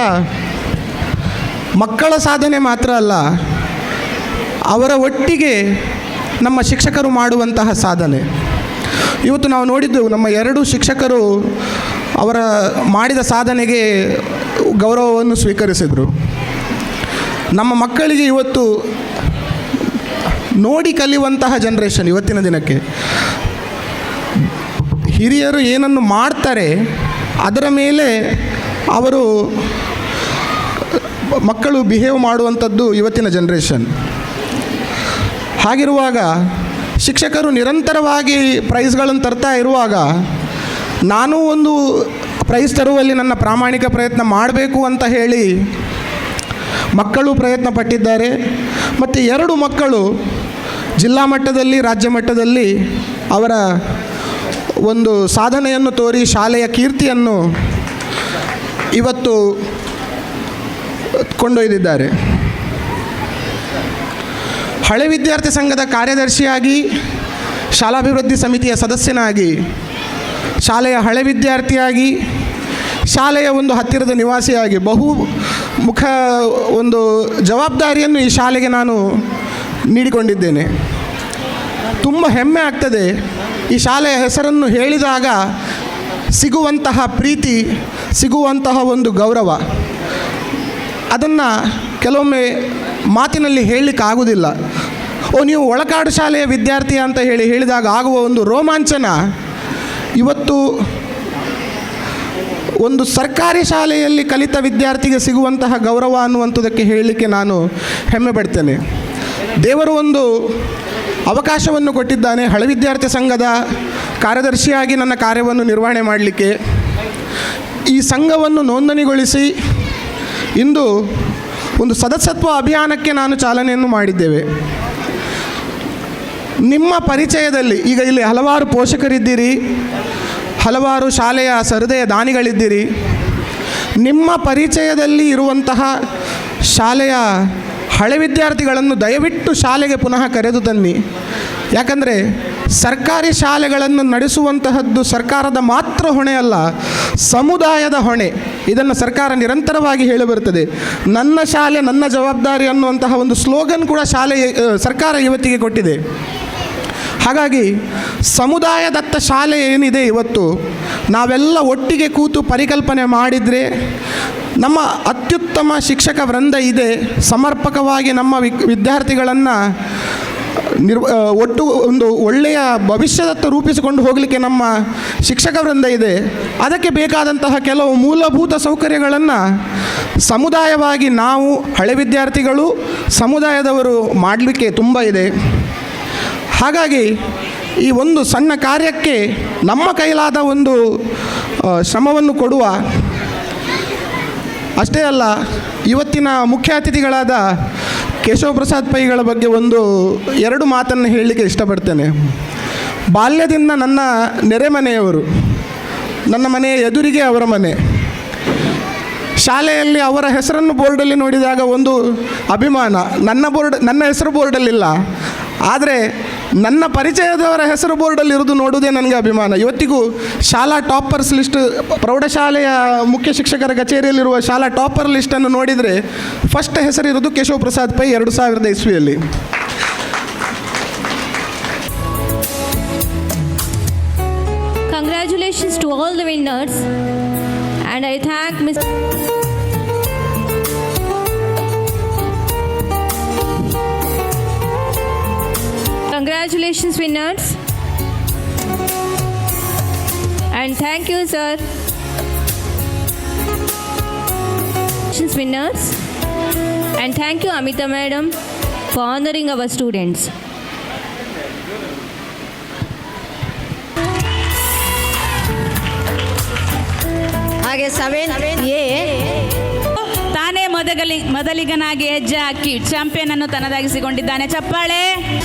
ಮಕ್ಕಳ ಸಾಧನೆ ಮಾತ್ರ ಅಲ್ಲ, ಅವರ ಒಟ್ಟಿಗೆ ನಮ್ಮ ಶಿಕ್ಷಕರು ಮಾಡುವಂತಹ ಸಾಧನೆ. ಇವತ್ತು ನಾವು ನೋಡಿದ್ದೆವು, ನಮ್ಮ 2 ಶಿಕ್ಷಕರು ಅವರ ಮಾಡಿದ ಸಾಧನೆಗೆ ಗೌರವವನ್ನು ಸ್ವೀಕರಿಸಿದರು. ನಮ್ಮ ಮಕ್ಕಳಿಗೆ ಇವತ್ತು ನೋಡಿ ಕಲಿಯುವಂತಹ ಜನರೇಷನ್ ಇವತ್ತಿನ ದಿನಕ್ಕೆ. ಹಿರಿಯರು ಏನನ್ನು ಮಾಡ್ತಾರೆ ಅದರ ಮೇಲೆ ಅವರು ಮಕ್ಕಳು ಬಿಹೇವ್ ಮಾಡುವಂಥದ್ದು ಇವತ್ತಿನ ಜನರೇಷನ್. ಹಾಗಿರುವಾಗ ಶಿಕ್ಷಕರು ನಿರಂತರವಾಗಿ ಪ್ರೈಸ್ಗಳನ್ನು ತರ್ತಾ ಇರುವಾಗ, ನಾನು ಒಂದು ಪ್ರೈಸ್ ತರುವಲ್ಲಿ ನನ್ನ ಪ್ರಾಮಾಣಿಕ ಪ್ರಯತ್ನ ಮಾಡಬೇಕು ಅಂತ ಹೇಳಿ ಮಕ್ಕಳು ಪ್ರಯತ್ನ ಪಟ್ಟಿದ್ದಾರೆ. ಮತ್ತು 2 ಮಕ್ಕಳು ಜಿಲ್ಲಾ ಮಟ್ಟದಲ್ಲಿ, ರಾಜ್ಯ ಮಟ್ಟದಲ್ಲಿ ಅವರ ಒಂದು ಸಾಧನೆಯನ್ನು ತೋರಿ ಶಾಲೆಯ ಕೀರ್ತಿಯನ್ನು ಇವತ್ತು ಕೊಂಡೊಯ್ದಿದ್ದಾರೆ. ಹಳೆ ವಿದ್ಯಾರ್ಥಿ ಸಂಘದ ಕಾರ್ಯದರ್ಶಿಯಾಗಿ, ಶಾಲಾಭಿವೃದ್ಧಿ ಸಮಿತಿಯ ಸದಸ್ಯನಾಗಿ, ಶಾಲೆಯ ಹಳೆ ವಿದ್ಯಾರ್ಥಿಯಾಗಿ, ಶಾಲೆಯ ಒಂದು ಹತ್ತಿರದ ನಿವಾಸಿಯಾಗಿ ಬಹುಮುಖ ಒಂದು ಜವಾಬ್ದಾರಿಯನ್ನು ಈ ಶಾಲೆಗೆ ನಾನು ನೀಡಿಕೊಂಡಿದ್ದೇನೆ. ತುಂಬ ಹೆಮ್ಮೆ ಆಗ್ತದೆ ಈ ಶಾಲೆಯ ಹೆಸರನ್ನು ಹೇಳಿದಾಗ ಸಿಗುವಂತಹ ಪ್ರೀತಿ, ಸಿಗುವಂತಹ ಒಂದು ಗೌರವ. ಅದನ್ನು ಕೆಲವೊಮ್ಮೆ ಮಾತಿನಲ್ಲಿ ಹೇಳಲಿಕ್ಕಾಗೋದಿಲ್ಲ. ನೀವು ಒಳಕಾಡು ಶಾಲೆಯ ವಿದ್ಯಾರ್ಥಿ ಅಂತ ಹೇಳಿದಾಗ ಆಗುವ ಒಂದು ರೋಮಾಂಚನ ಇವತ್ತು ಒಂದು ಸರ್ಕಾರಿ ಶಾಲೆಯಲ್ಲಿ ಕಲಿತ ವಿದ್ಯಾರ್ಥಿಗೆ ಸಿಗುವಂತಹ ಗೌರವ ಅನ್ನುವಂಥದ್ದಕ್ಕೆ ಹೇಳಲಿಕ್ಕೆ ನಾನು ಹೆಮ್ಮೆ ಪಡ್ತೇನೆ. ದೇವರು ಒಂದು ಅವಕಾಶವನ್ನು ಕೊಟ್ಟಿದ್ದಾನೆ ಹಳೆ ವಿದ್ಯಾರ್ಥಿ ಸಂಘದ ಕಾರ್ಯದರ್ಶಿಯಾಗಿ ನನ್ನ ಕಾರ್ಯವನ್ನು ನಿರ್ವಹಣೆ ಮಾಡಲಿಕ್ಕೆ. ಈ ಸಂಘವನ್ನು ನೋಂದಣಿಗೊಳಿಸಿ ಇಂದು ಒಂದು ಸದಸ್ಯತ್ವ ಅಭಿಯಾನಕ್ಕೆ ನಾನು ಚಾಲನೆಯನ್ನು ಮಾಡಿದ್ದೇವೆ. ನಿಮ್ಮ ಪರಿಚಯದಲ್ಲಿ ಈಗ ಇಲ್ಲಿ ಹಲವಾರು ಪೋಷಕರಿದ್ದೀರಿ, ಹಲವಾರು ಶಾಲೆಯ ಸಹೃದಯ ದಾನಿಗಳಿದ್ದೀರಿ. ನಿಮ್ಮ ಪರಿಚಯದಲ್ಲಿ ಇರುವಂತಹ ಶಾಲೆಯ ಹಳೆ ವಿದ್ಯಾರ್ಥಿಗಳನ್ನು ದಯವಿಟ್ಟು ಶಾಲೆಗೆ ಪುನಃ ಕರೆದು ತನ್ನಿ. ಯಾಕಂದರೆ ಸರ್ಕಾರಿ ಶಾಲೆಗಳನ್ನು ನಡೆಸುವಂತಹದ್ದು ಸರ್ಕಾರದ ಮಾತ್ರ ಹೊಣೆ ಅಲ್ಲ, ಸಮುದಾಯದ ಹೊಣೆ. ಇದನ್ನು ಸರ್ಕಾರ ನಿರಂತರವಾಗಿ ಹೇಳಬರುತ್ತದೆ. ನನ್ನ ಶಾಲೆ ನನ್ನ ಜವಾಬ್ದಾರಿ ಅನ್ನುವಂತಹ ಒಂದು ಸ್ಲೋಗನ್ ಕೂಡ ಸರ್ಕಾರ ಇವತ್ತಿಗೆ ಕೊಟ್ಟಿದೆ. ಹಾಗಾಗಿ ಸಮುದಾಯದತ್ತ ಶಾಲೆ ಏನಿದೆ ಇವತ್ತು, ನಾವೆಲ್ಲ ಒಟ್ಟಿಗೆ ಕೂತು ಪರಿಕಲ್ಪನೆ ಮಾಡಿದರೆ ನಮ್ಮ ಅತ್ಯುತ್ತಮ ಶಿಕ್ಷಕ ವೃಂದ ಇದೆ. ಸಮರ್ಪಕವಾಗಿ ನಮ್ಮ ವಿದ್ಯಾರ್ಥಿಗಳನ್ನು ಒಟ್ಟು ಒಂದು ಒಳ್ಳೆಯ ಭವಿಷ್ಯದತ್ತ ರೂಪಿಸಿಕೊಂಡು ಹೋಗಲಿಕ್ಕೆ ನಮ್ಮ ಶಿಕ್ಷಕ ವೃಂದ ಇದೆ. ಅದಕ್ಕೆ ಬೇಕಾದಂತಹ ಕೆಲವು ಮೂಲಭೂತ ಸೌಕರ್ಯಗಳನ್ನು ಸಮುದಾಯವಾಗಿ ನಾವು ಹಳೆ ವಿದ್ಯಾರ್ಥಿಗಳು, ಸಮುದಾಯದವರು ಮಾಡಲಿಕ್ಕೆ ತುಂಬ ಇದೆ. ಹಾಗಾಗಿ ಈ ಒಂದು ಸಣ್ಣ ಕಾರ್ಯಕ್ಕೆ ನಮ್ಮ ಕೈಲಾದ ಒಂದು ಶ್ರಮವನ್ನು ಕೊಡುವ. ಅಷ್ಟೇ ಅಲ್ಲ, ಇವತ್ತಿನ ಮುಖ್ಯ ಅತಿಥಿಗಳಾದ ಕೇಶವ ಪ್ರಸಾದ್ ಪೈಗಳ ಬಗ್ಗೆ 2 ಮಾತನ್ನು ಹೇಳಲಿಕ್ಕೆ ಇಷ್ಟಪಡ್ತೇನೆ. ಬಾಲ್ಯದಿಂದ ನನ್ನ ನೆರೆಮನೆಯವರು, ನನ್ನ ಮನೆಯ ಎದುರಿಗೆ ಅವರ ಮನೆ. ಶಾಲೆಯಲ್ಲಿ ಅವರ ಹೆಸರನ್ನು ಬೋರ್ಡಲ್ಲಿ ನೋಡಿದಾಗ ಒಂದು ಅಭಿಮಾನ. ನನ್ನ ಹೆಸರು ಬೋರ್ಡಲ್ಲಿಲ್ಲ, ಆದರೆ ನನ್ನ ಪರಿಚಯದವರ ಹೆಸರು ಬೋರ್ಡಲ್ಲಿ ಇರೋದು ನೋಡುವುದೇ ನನಗೆ ಅಭಿಮಾನ. ಇವತ್ತಿಗೂ ಶಾಲಾ ಟಾಪರ್ಸ್ ಲಿಸ್ಟ್, ಪ್ರೌಢಶಾಲೆಯ ಮುಖ್ಯ ಶಿಕ್ಷಕರ ಕಚೇರಿಯಲ್ಲಿರುವ ಶಾಲಾ ಟಾಪರ್ ಲಿಸ್ಟನ್ನು ನೋಡಿದರೆ ಫಸ್ಟ್ ಹೆಸರಿರೋದು ಕೇಶವ ಪ್ರಸಾದ್ ಪೈ 2000 ಇಸ್ವಿಯಲ್ಲಿ. Congratulations to all the winners, and I thank Mr. Congratulations winners. And thank you, sir. Winners. And thank you, Amita madam, for honoring our students. ಹಾಗೆ 7A ತಾನೇ ಮೊದಲಿಗನಾಗಿ ಹೆಜ್ಜೆ ಹಾಕಿ ಚಾಂಪಿಯನ್ ಅನ್ನು ತನ್ನದಾಗಿಸಿಕೊಂಡಿದ್ದಾನೆ. ಚಪ್ಪಾಳೆ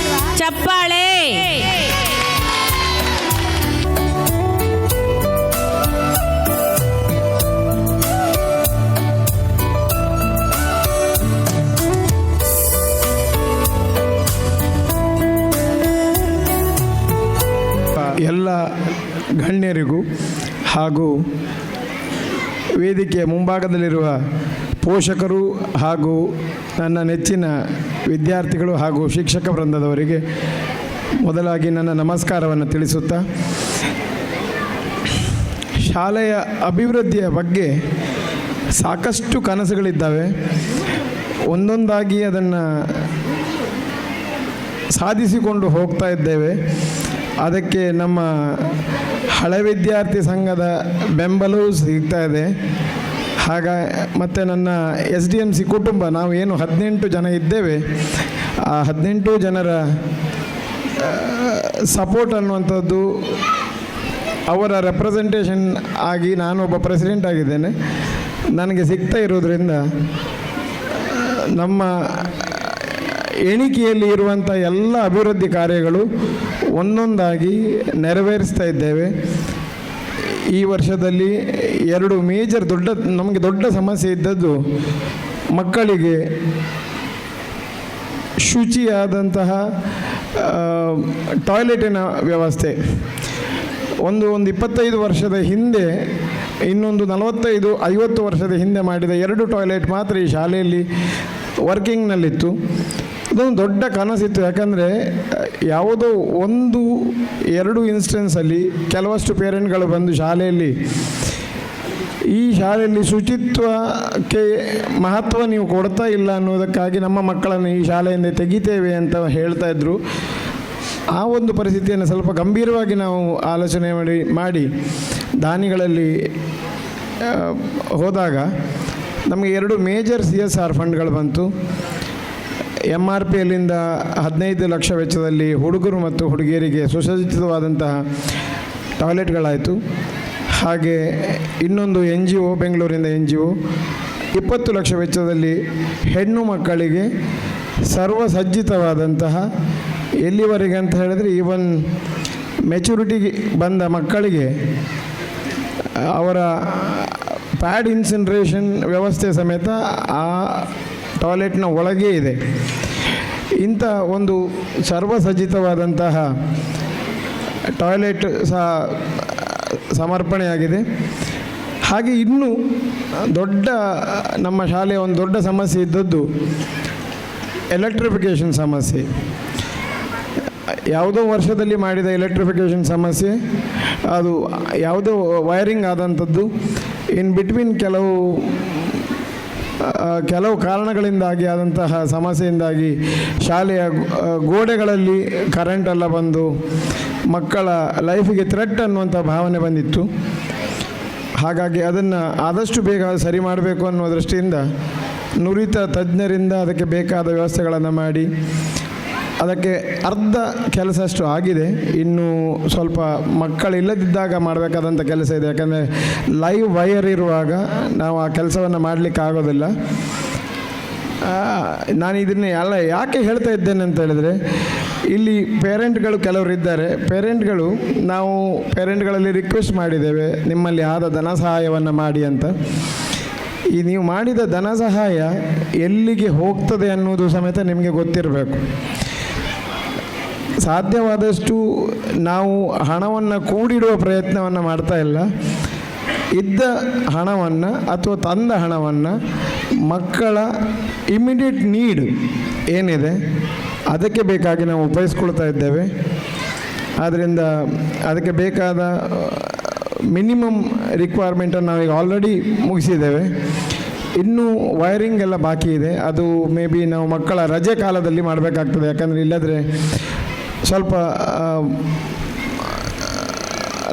ಚಪ್ಪಾಳೆ. ಎಲ್ಲ ಗಣ್ಯರಿಗೂ ಹಾಗೂ ವೇದಿಕೆಯ ಮುಂಭಾಗದಲ್ಲಿರುವ ಪೋಷಕರು ಹಾಗೂ ನನ್ನ ನೆಚ್ಚಿನ ವಿದ್ಯಾರ್ಥಿಗಳು ಹಾಗೂ ಶಿಕ್ಷಕ ವೃಂದದವರಿಗೆ ಮೊದಲಾಗಿ ನನ್ನ ನಮಸ್ಕಾರವನ್ನು ತಿಳಿಸುತ್ತಾ, ಶಾಲೆಯ ಅಭಿವೃದ್ಧಿಯ ಬಗ್ಗೆ ಸಾಕಷ್ಟು ಕನಸುಗಳಿದ್ದಾವೆ. ಒಂದೊಂದಾಗಿ ಅದನ್ನು ಸಾಧಿಸಿಕೊಂಡು ಹೋಗ್ತಾ ಇದ್ದೇವೆ. ಅದಕ್ಕೆ ನಮ್ಮ ಹಳೆ ವಿದ್ಯಾರ್ಥಿ ಸಂಘದ ಬೆಂಬಲವೂ ಸಿಗ್ತಾ ಇದೆ. ಮತ್ತು ನನ್ನ SDMC ಕುಟುಂಬ, ನಾವು ಏನು 18 ಜನ ಇದ್ದೇವೆ, ಆ 18 ಜನರ ಸಪೋರ್ಟ್ ಅನ್ನುವಂಥದ್ದು, ಅವರ ರೆಪ್ರೆಸೆಂಟೇಷನ್ ಆಗಿ ನಾನೊಬ್ಬ ಪ್ರೆಸಿಡೆಂಟ್ ಆಗಿದ್ದೇನೆ, ನನಗೆ ಸಿಗ್ತಾ ಇರೋದ್ರಿಂದ ನಮ್ಮ ಎಣಿಕೆಯಲ್ಲಿ ಇರುವಂಥ ಎಲ್ಲ ಅಭಿವೃದ್ಧಿ ಕಾರ್ಯಗಳು ಒಂದೊಂದಾಗಿ ನೆರವೇರಿಸ್ತಾ ಇದ್ದೇವೆ. ಈ ವರ್ಷದಲ್ಲಿ 2 ಮೇಜರ್ ನಮಗೆ ದೊಡ್ಡ ಸಮಸ್ಯೆ ಇದ್ದದ್ದು ಮಕ್ಕಳಿಗೆ ಶುಚಿಯಾದಂತಹ ಟಾಯ್ಲೆಟಿನ ವ್ಯವಸ್ಥೆ. ಒಂದು 25 ವರ್ಷದ ಹಿಂದೆ, ಇನ್ನೊಂದು 45-50 ವರ್ಷದ ಹಿಂದೆ ಮಾಡಿದ 2 ಟಾಯ್ಲೆಟ್ ಮಾತ್ರ ಈ ಶಾಲೆಯಲ್ಲಿ ವರ್ಕಿಂಗ್ನಲ್ಲಿತ್ತು. ಅದೊಂದು ದೊಡ್ಡ ಕನಸಿತ್ತು. ಯಾಕಂದರೆ ಯಾವುದೋ 1-2 ಇನ್ಸ್ಟೆನ್ಸಲ್ಲಿ ಕೆಲವಷ್ಟು ಪೇರೆಂಟ್ಗಳು ಬಂದು ಈ ಶಾಲೆಯಲ್ಲಿ ಶುಚಿತ್ವಕ್ಕೆ ಮಹತ್ವ ನೀವು ಕೊಡ್ತಾ ಇಲ್ಲ ಅನ್ನೋದಕ್ಕಾಗಿ ನಮ್ಮ ಮಕ್ಕಳನ್ನು ಈ ಶಾಲೆಯಿಂದ ತೆಗಿತೇವೆ ಅಂತ ಹೇಳ್ತಾ ಇದ್ದರು. ಆ ಒಂದು ಪರಿಸ್ಥಿತಿಯನ್ನು ಸ್ವಲ್ಪ ಗಂಭೀರವಾಗಿ ನಾವು ಆಲೋಚನೆ ಮಾಡಿ ದಾನಿಗಳಲ್ಲಿ ಹೋದಾಗ ನಮಗೆ 2 ಮೇಜರ್ CSR ಫಂಡ್ಗಳು ಬಂತು. MRPಯಲ್ಲಿಂದ 15 ಲಕ್ಷ ವೆಚ್ಚದಲ್ಲಿ ಹುಡುಗರು ಮತ್ತು ಹುಡುಗಿಯರಿಗೆ ಸುಸಜ್ಜಿತವಾದಂತಹ ಟಾಯ್ಲೆಟ್ಗಳಾಯಿತು. ಹಾಗೆ ಇನ್ನೊಂದು NGO, ಬೆಂಗಳೂರಿಂದ NGO 20 ಲಕ್ಷ ವೆಚ್ಚದಲ್ಲಿ ಹೆಣ್ಣು ಮಕ್ಕಳಿಗೆ ಸರ್ವಸಜ್ಜಿತವಾದಂತಹ, ಎಲ್ಲಿವರೆಗೆ ಅಂತ ಹೇಳಿದರೆ ಈವನ್ ಮೆಚುರಿಟಿಗೆ ಬಂದ ಮಕ್ಕಳಿಗೆ ಅವರ ಪ್ಯಾಡ್ ಇನ್ಸಿನರೇಷನ್ ವ್ಯವಸ್ಥೆ ಸಮೇತ ಆ ಟಾಯ್ಲೆಟ್ನ ಒಳಗೇ ಇದೆ. ಇಂಥ ಒಂದು ಸರ್ವಸಜ್ಜಿತವಾದಂತಹ ಟಾಯ್ಲೆಟ್ ಸಹ ಸಮರ್ಪಣೆಯಾಗಿದೆ. ಹಾಗೆ ಇನ್ನೂ ನಮ್ಮ ಶಾಲೆಯ ಒಂದು ದೊಡ್ಡ ಸಮಸ್ಯೆ ಇದ್ದದ್ದು ಎಲೆಕ್ಟ್ರಿಫಿಕೇಷನ್ ಸಮಸ್ಯೆ. ಯಾವುದೋ ವರ್ಷದಲ್ಲಿ ಮಾಡಿದ ಎಲೆಕ್ಟ್ರಿಫಿಕೇಷನ್ ಸಮಸ್ಯೆ, ಅದು ಯಾವುದೋ ವೈರಿಂಗ್ ಆದಂಥದ್ದು, ಇನ್ ಬಿಟ್ವೀನ್ ಕೆಲವು ಕಾರಣಗಳಿಂದಾಗಿ ಆದಂತಹ ಸಮಸ್ಯೆಯಿಂದಾಗಿ ಶಾಲೆಯ ಗೋಡೆಗಳಲ್ಲಿ ಕರೆಂಟೆಲ್ಲ ಬಂದು ಮಕ್ಕಳ ಲೈಫಿಗೆ ಥ್ರೆಟ್ ಅನ್ನುವಂಥ ಭಾವನೆ ಬಂದಿತ್ತು. ಹಾಗಾಗಿ ಅದನ್ನು ಆದಷ್ಟು ಬೇಗ ಸರಿ ಮಾಡಬೇಕು ಅನ್ನುವ ದೃಷ್ಟಿಯಿಂದ ನುರಿತ ತಜ್ಞರಿಂದ ಅದಕ್ಕೆ ಬೇಕಾದ ವ್ಯವಸ್ಥೆಗಳನ್ನು ಮಾಡಿ ಅದಕ್ಕೆ ಅರ್ಧ ಕೆಲಸ ಅಷ್ಟು ಆಗಿದೆ. ಇನ್ನು ಸ್ವಲ್ಪ ಮಕ್ಕಳಿಲ್ಲದಿದ್ದಾಗ ಮಾಡಬೇಕಾದಂಥ ಕೆಲಸ ಇದೆ. ಯಾಕಂದರೆ ಲೈವ್ ವೈರ್ ಇರುವಾಗ ನಾವು ಆ ಕೆಲಸವನ್ನು ಮಾಡಲಿಕ್ಕೆ ಆಗೋದಿಲ್ಲ. ನಾನು ಇದನ್ನೇ ಯಾಕೆ ಹೇಳ್ತಾ ಇದ್ದೇನೆ ಅಂತ ಹೇಳಿದರೆ, ಇಲ್ಲಿ ಪೇರೆಂಟ್ಗಳು ಕೆಲವರು ಇದ್ದಾರೆ. ನಾವು ಪೇರೆಂಟ್ಗಳಲ್ಲಿ ರಿಕ್ವೆಸ್ಟ್ ಮಾಡಿದ್ದೇವೆ, ನಿಮ್ಮಲ್ಲಿ ಆದ ಧನ ಸಹಾಯವನ್ನು ಮಾಡಿ ಅಂತ. ನೀವು ಮಾಡಿದ ಧನ ಸಹಾಯ ಎಲ್ಲಿಗೆ ಹೋಗ್ತದೆ ಅನ್ನೋದು ಸಮೇತ ನಿಮಗೆ ಗೊತ್ತಿರಬೇಕು. ಸಾಧ್ಯವಾದಷ್ಟು ನಾವು ಹಣವನ್ನು ಕೂಡಿಡುವ ಪ್ರಯತ್ನವನ್ನು ಮಾಡ್ತಾ ಇಲ್ಲ. ಇದ್ದ ಹಣವನ್ನು ಅಥವಾ ತಂದ ಹಣವನ್ನು ಮಕ್ಕಳ ಇಮಿಡಿಯೇಟ್ ನೀಡ್ ಏನಿದೆ ಅದಕ್ಕೆ ಬೇಕಾಗಿ ನಾವು ಉಪಯೋಗಿಸ್ಕೊಳ್ತಾ ಇದ್ದೇವೆ. ಆದ್ದರಿಂದ ಅದಕ್ಕೆ ಬೇಕಾದ ಮಿನಿಮಮ್ ರಿಕ್ವೈರ್ಮೆಂಟನ್ನು ನಾವೀಗ ಆಲ್ರೆಡಿ ಮುಗಿಸಿದ್ದೇವೆ. ಇನ್ನೂ ವೈರಿಂಗ್ ಎಲ್ಲ ಬಾಕಿ ಇದೆ. ಅದು ಮೇ ಬಿ ನಾವು ಮಕ್ಕಳ ರಜೆ ಕಾಲದಲ್ಲಿ ಮಾಡಬೇಕಾಗ್ತದೆ. ಯಾಕಂದರೆ ಇಲ್ಲದ್ರೆ ಸ್ವಲ್ಪ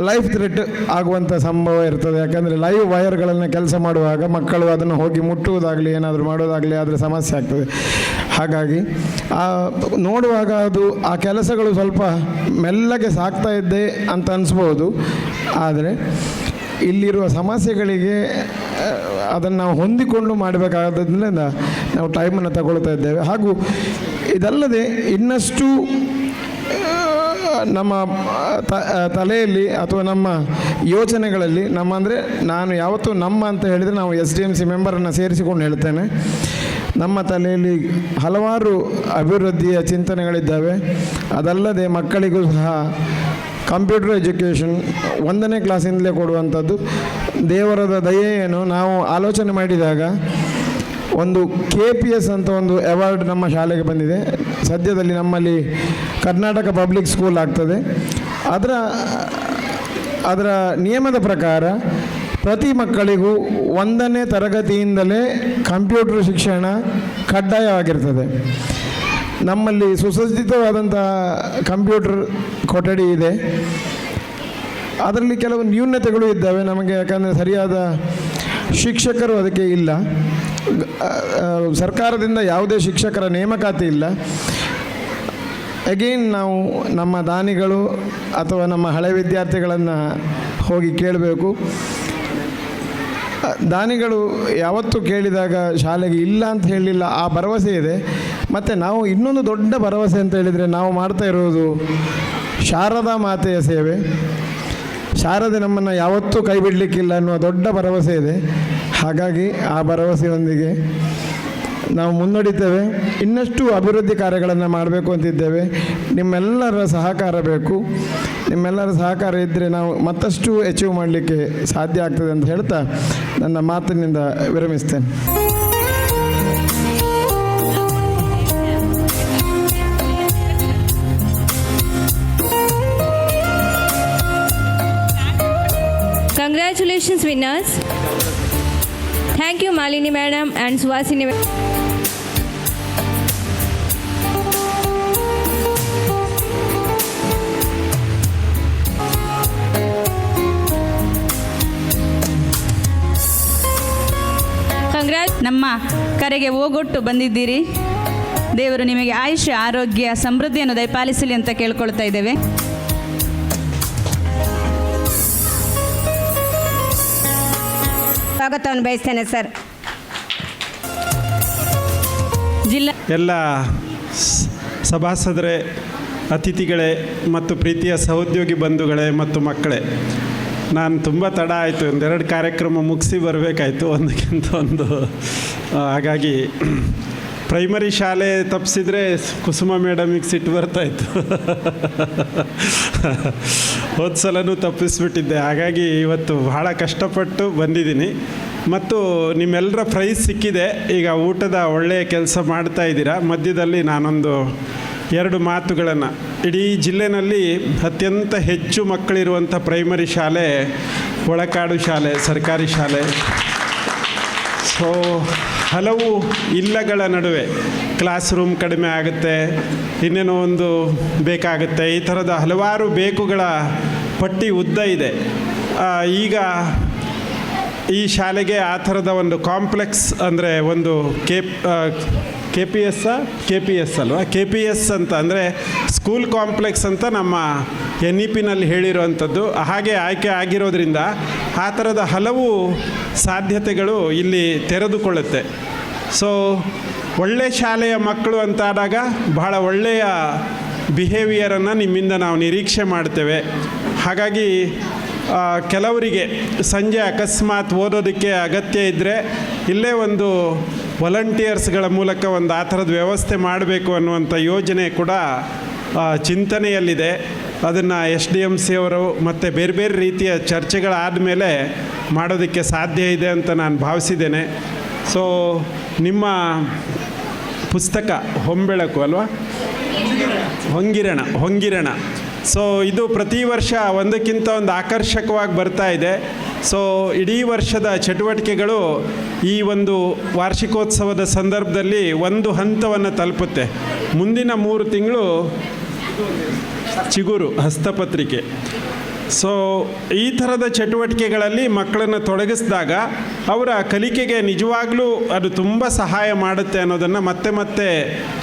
ಲೈಫ್ ಥ್ರೆಟ್ ಆಗುವಂಥ ಸಂಭವ ಇರ್ತದೆ. ಯಾಕಂದರೆ ಲೈವ್ ವೈರ್ಗಳನ್ನು ಕೆಲಸ ಮಾಡುವಾಗ ಮಕ್ಕಳು ಅದನ್ನು ಹೋಗಿ ಮುಟ್ಟುವುದಾಗಲಿ ಏನಾದರೂ ಮಾಡೋದಾಗಲಿ ಆದರೆ ಸಮಸ್ಯೆ ಆಗ್ತದೆ. ಹಾಗಾಗಿ ನೋಡುವಾಗ ಅದು ಆ ಕೆಲಸಗಳು ಸ್ವಲ್ಪ ಮೆಲ್ಲಗೆ ಸಾಗ್ತಾ ಇದ್ದೆ ಅಂತ ಅನಿಸ್ಬೋದು. ಆದರೆ ಇಲ್ಲಿರುವ ಸಮಸ್ಯೆಗಳಿಗೆ ಅದನ್ನು ನಾವು ಹೊಂದಿಕೊಂಡು ಮಾಡಬೇಕಾದ್ರಿಂದ ನಾವು ಟೈಮನ್ನು ತಗೊಳ್ತಾ ಇದ್ದೇವೆ. ಹಾಗೂ ಇದಲ್ಲದೆ ಇನ್ನಷ್ಟು ನಮ್ಮ ತಲೆಯಲ್ಲಿ ಅಥವಾ ನಮ್ಮ ಯೋಚನೆಗಳಲ್ಲಿ ಅಂದರೆ ನಾನು ಯಾವತ್ತೂ ನಮ್ಮ ಅಂತ ಹೇಳಿದರೆ ನಾವು SDMC ಮೆಂಬರನ್ನು ಸೇರಿಸಿಕೊಂಡು ಹೇಳ್ತೇನೆ. ನಮ್ಮ ತಲೆಯಲ್ಲಿ ಹಲವಾರು ಅಭಿವೃದ್ಧಿಯ ಚಿಂತನೆಗಳಿದ್ದಾವೆ. ಅದಲ್ಲದೆ ಮಕ್ಕಳಿಗೂ ಸಹ ಕಂಪ್ಯೂಟರ್ ಎಜುಕೇಷನ್ 1ನೇ ಕ್ಲಾಸಿಂದಲೇ ಕೊಡುವಂಥದ್ದು. ದೇವರದ ದಯೆಯನ್ನು ನಾವು ಆಲೋಚನೆ ಮಾಡಿದಾಗ ಒಂದು KPS ಅಂತ ಒಂದು ಅವಾರ್ಡ್ ನಮ್ಮ ಶಾಲೆಗೆ ಬಂದಿದೆ. ಸದ್ಯದಲ್ಲಿ ನಮ್ಮಲ್ಲಿ ಕರ್ನಾಟಕ ಪಬ್ಲಿಕ್ ಸ್ಕೂಲ್ ಆಗ್ತದೆ. ಅದರ ನಿಯಮದ ಪ್ರಕಾರ ಪ್ರತಿ ಮಕ್ಕಳಿಗೂ 1ನೇ ತರಗತಿಯಿಂದಲೇ ಕಂಪ್ಯೂಟರ್ ಶಿಕ್ಷಣ ಕಡ್ಡಾಯವಾಗಿರ್ತದೆ. ನಮ್ಮಲ್ಲಿ ಸುಸಜ್ಜಿತವಾದಂಥ ಕಂಪ್ಯೂಟರ್ ಕೊಠಡಿ ಇದೆ. ಅದರಲ್ಲಿ ಕೆಲವು ನ್ಯೂನತೆಗಳು ಇದ್ದಾವೆ ನಮಗೆ, ಯಾಕಂದರೆ ಸರಿಯಾದ ಶಿಕ್ಷಕರು ಅದಕ್ಕೆ ಇಲ್ಲ. ಸರ್ಕಾರದಿಂದ ಯಾವುದೇ ಶಿಕ್ಷಕರ ನೇಮಕಾತಿ ಇಲ್ಲ. ಅಗೇನ್ ನಾವು ನಮ್ಮ ದಾನಿಗಳು ಅಥವಾ ನಮ್ಮ ಹಳೆ ವಿದ್ಯಾರ್ಥಿಗಳನ್ನು ಹೋಗಿ ಕೇಳಬೇಕು. ದಾನಿಗಳು ಯಾವತ್ತೂ ಕೇಳಿದಾಗ ಶಾಲೆಗೆ ಇಲ್ಲ ಅಂತ ಹೇಳಲಿಲ್ಲ, ಆ ಭರವಸೆ ಇದೆ. ಮತ್ತು ನಾವು ಇನ್ನೊಂದು ದೊಡ್ಡ ಭರವಸೆ ಅಂತ ಹೇಳಿದರೆ ನಾವು ಮಾಡ್ತಾ ಇರೋದು ಶಾರದಾ ಮಾತೆಯ ಸೇವೆ. ಶಾರದೆ ನಮ್ಮನ್ನು ಯಾವತ್ತೂ ಕೈ ಬಿಡಲಿಕ್ಕಿಲ್ಲ ಅನ್ನುವ ದೊಡ್ಡ ಭರವಸೆ ಇದೆ. ಹಾಗಾಗಿ ಆ ಭರವಸೆಯೊಂದಿಗೆ ನಾವು ಮುನ್ನಡೆಯುತ್ತೇವೆ. ಇನ್ನಷ್ಟು ಅಭಿವೃದ್ಧಿ ಕಾರ್ಯಗಳನ್ನು ಮಾಡಬೇಕು ಅಂತಿದ್ದೇವೆ. ನಿಮ್ಮೆಲ್ಲರ ಸಹಕಾರ ಬೇಕು. ನಿಮ್ಮೆಲ್ಲರ ಸಹಕಾರ ಇದ್ದರೆ ನಾವು ಮತ್ತಷ್ಟು ಅಚೀವ್ ಮಾಡಲಿಕ್ಕೆ ಸಾಧ್ಯ ಆಗ್ತದೆ ಅಂತ ಹೇಳ್ತಾ ನನ್ನ ಮಾತಿನಿಂದ ವಿರಮಿಸ್ತೇನೆ. Congratulations winners. Thank you Malini madam and Suhasini. ನಮ್ಮ ಕರೆಗೆ ಓಗೊಟ್ಟು ಬಂದಿದ್ದೀರಿ. ದೇವರು ನಿಮಗೆ ಆಯುಷ್ಯ ಆರೋಗ್ಯ ಸಮೃದ್ಧಿಯನ್ನು ದಯಪಾಲಿಸಲಿ ಅಂತ ಕೇಳ್ಕೊಳ್ತಾ ಇದ್ದೇವೆ. ಸ್ವಾಗತವನ್ನು ಬಯಸ್ತೇನೆ ಸರ್. ಎಲ್ಲ ಸಭಾಸದರೇ, ಅತಿಥಿಗಳೇ ಮತ್ತು ಪ್ರೀತಿಯ ಸಹೋದ್ಯೋಗಿ ಬಂಧುಗಳೇ ಮತ್ತು ಮಕ್ಕಳೇ, ನಾನು ತುಂಬ ತಡ ಆಯಿತು. ಒಂದೆರಡು ಕಾರ್ಯಕ್ರಮ ಮುಗಿಸಿ ಬರಬೇಕಾಯ್ತು, ಒಂದಕ್ಕಿಂತ ಒಂದು. ಹಾಗಾಗಿ ಪ್ರೈಮರಿ ಶಾಲೆ ತಪ್ಪಿಸಿದ್ರೆ ಕುಸುಮ ಮೇಡಮಿಗೆ ಸಿಟ್ಟು ಬರ್ತಾಯಿತ್ತು. ಹೋದ ಸಲನೂ ತಪ್ಪಿಸ್ಬಿಟ್ಟಿದ್ದೆ. ಹಾಗಾಗಿ ಇವತ್ತು ಬಹಳ ಕಷ್ಟಪಟ್ಟು ಬಂದಿದ್ದೀನಿ. ಮತ್ತು ನಿಮ್ಮೆಲ್ಲರ ಪ್ರೈಸ್ ಸಿಕ್ಕಿದೆ. ಈಗ ಊಟದ ಒಳ್ಳೆಯ ಕೆಲಸ ಮಾಡ್ತಾ ಇದ್ದೀರಾ. ಮಧ್ಯದಲ್ಲಿ ನಾನೊಂದು 2 ಮಾತುಗಳನ್ನು, ಇಡೀ ಜಿಲ್ಲೆಯಲ್ಲಿ ಅತ್ಯಂತ ಹೆಚ್ಚು ಮಕ್ಕಳಿರುವಂಥ ಪ್ರೈಮರಿ ಶಾಲೆ ಒಳಕಾಡು ಶಾಲೆ, ಸರ್ಕಾರಿ ಶಾಲೆ. ಸೊ ಹಲವು ಇಲ್ಲಗಳ ನಡುವೆ ಕ್ಲಾಸ್ ರೂಮ್ ಕಡಿಮೆ ಆಗುತ್ತೆ, ಇನ್ನೇನೋ ಒಂದು ಬೇಕಾಗುತ್ತೆ, ಈ ಥರದ ಹಲವಾರು ಬೇಕುಗಳ ಪಟ್ಟಿ ಉದ್ದ ಇದೆ. ಈಗ ಈ ಶಾಲೆಗೆ ಆ ಥರದ ಒಂದು ಕಾಂಪ್ಲೆಕ್ಸ್ ಅಂದರೆ ಒಂದು KPS ಅಲ್ವಾ, KPS ಅಂತ ಅಂದರೆ ಸ್ಕೂಲ್ ಕಾಂಪ್ಲೆಕ್ಸ್ ಅಂತ ನಮ್ಮ NEPನಲ್ಲಿ ಹೇಳಿರುವಂಥದ್ದು. ಹಾಗೆ ಆಯ್ಕೆ ಆಗಿರೋದ್ರಿಂದ ಆ ಥರದ ಹಲವು ಸಾಧ್ಯತೆಗಳು ಇಲ್ಲಿ ತೆರೆದುಕೊಳ್ಳುತ್ತೆ. ಸೊ ಒಳ್ಳೆಯ ಶಾಲೆಯ ಮಕ್ಕಳು ಅಂತಾದಾಗ ಬಹಳ ಒಳ್ಳೆಯ ಬಿಹೇವಿಯರನ್ನು ನಿಮ್ಮಿಂದ ನಾವು ನಿರೀಕ್ಷೆ ಮಾಡ್ತೇವೆ. ಹಾಗಾಗಿ ಕೆಲವರಿಗೆ ಸಂಜೆ ಅಕಸ್ಮಾತ್ ಓದೋದಕ್ಕೆ ಅಗತ್ಯ ಇದ್ದರೆ ಇಲ್ಲೇ ಒಂದು ವಾಲಂಟಿಯರ್ಸ್ಗಳ ಮೂಲಕ ಒಂದು ಆ ಥರದ ವ್ಯವಸ್ಥೆ ಮಾಡಬೇಕು ಅನ್ನುವಂಥ ಯೋಜನೆ ಕೂಡ ಚಿಂತನೆಯಲ್ಲಿದೆ. ಅದನ್ನು SDMC ಅವರು ಮತ್ತು ಬೇರೆ ಬೇರೆ ರೀತಿಯ ಚರ್ಚೆಗಳಾದ ಮೇಲೆ ಮಾಡೋದಕ್ಕೆ ಸಾಧ್ಯ ಇದೆ ಅಂತ ನಾನು ಭಾವಿಸಿದ್ದೇನೆ. ಸೊ ನಿಮ್ಮ ಪುಸ್ತಕ ಹೊಂಬೆಳಕು ಅಲ್ವಾ, ಹೊಂಗಿರಣ. ಸೊ ಇದು ಪ್ರತಿ ವರ್ಷ ಒಂದಕ್ಕಿಂತ ಒಂದು ಆಕರ್ಷಕವಾಗಿ ಬರ್ತಾ ಇದೆ. ಸೊ ಇಡೀ ವರ್ಷದ ಚಟುವಟಿಕೆಗಳು ಈ ಒಂದು ವಾರ್ಷಿಕೋತ್ಸವದ ಸಂದರ್ಭದಲ್ಲಿ ಒಂದು ಹಂತವನ್ನು ತಲುಪುತ್ತೆ. ಮುಂದಿನ 3 ತಿಂಗಳು ಚಿಗುರು ಹಸ್ತಪತ್ರಿಕೆ. ಸೊ ಈ ಥರದ ಚಟುವಟಿಕೆಗಳಲ್ಲಿ ಮಕ್ಕಳನ್ನು ತೊಡಗಿಸಿದಾಗ ಅವರ ಕಲಿಕೆಗೆ ನಿಜವಾಗ್ಲೂ ಅದು ತುಂಬ ಸಹಾಯ ಮಾಡುತ್ತೆ ಅನ್ನೋದನ್ನು ಮತ್ತೆ ಮತ್ತೆ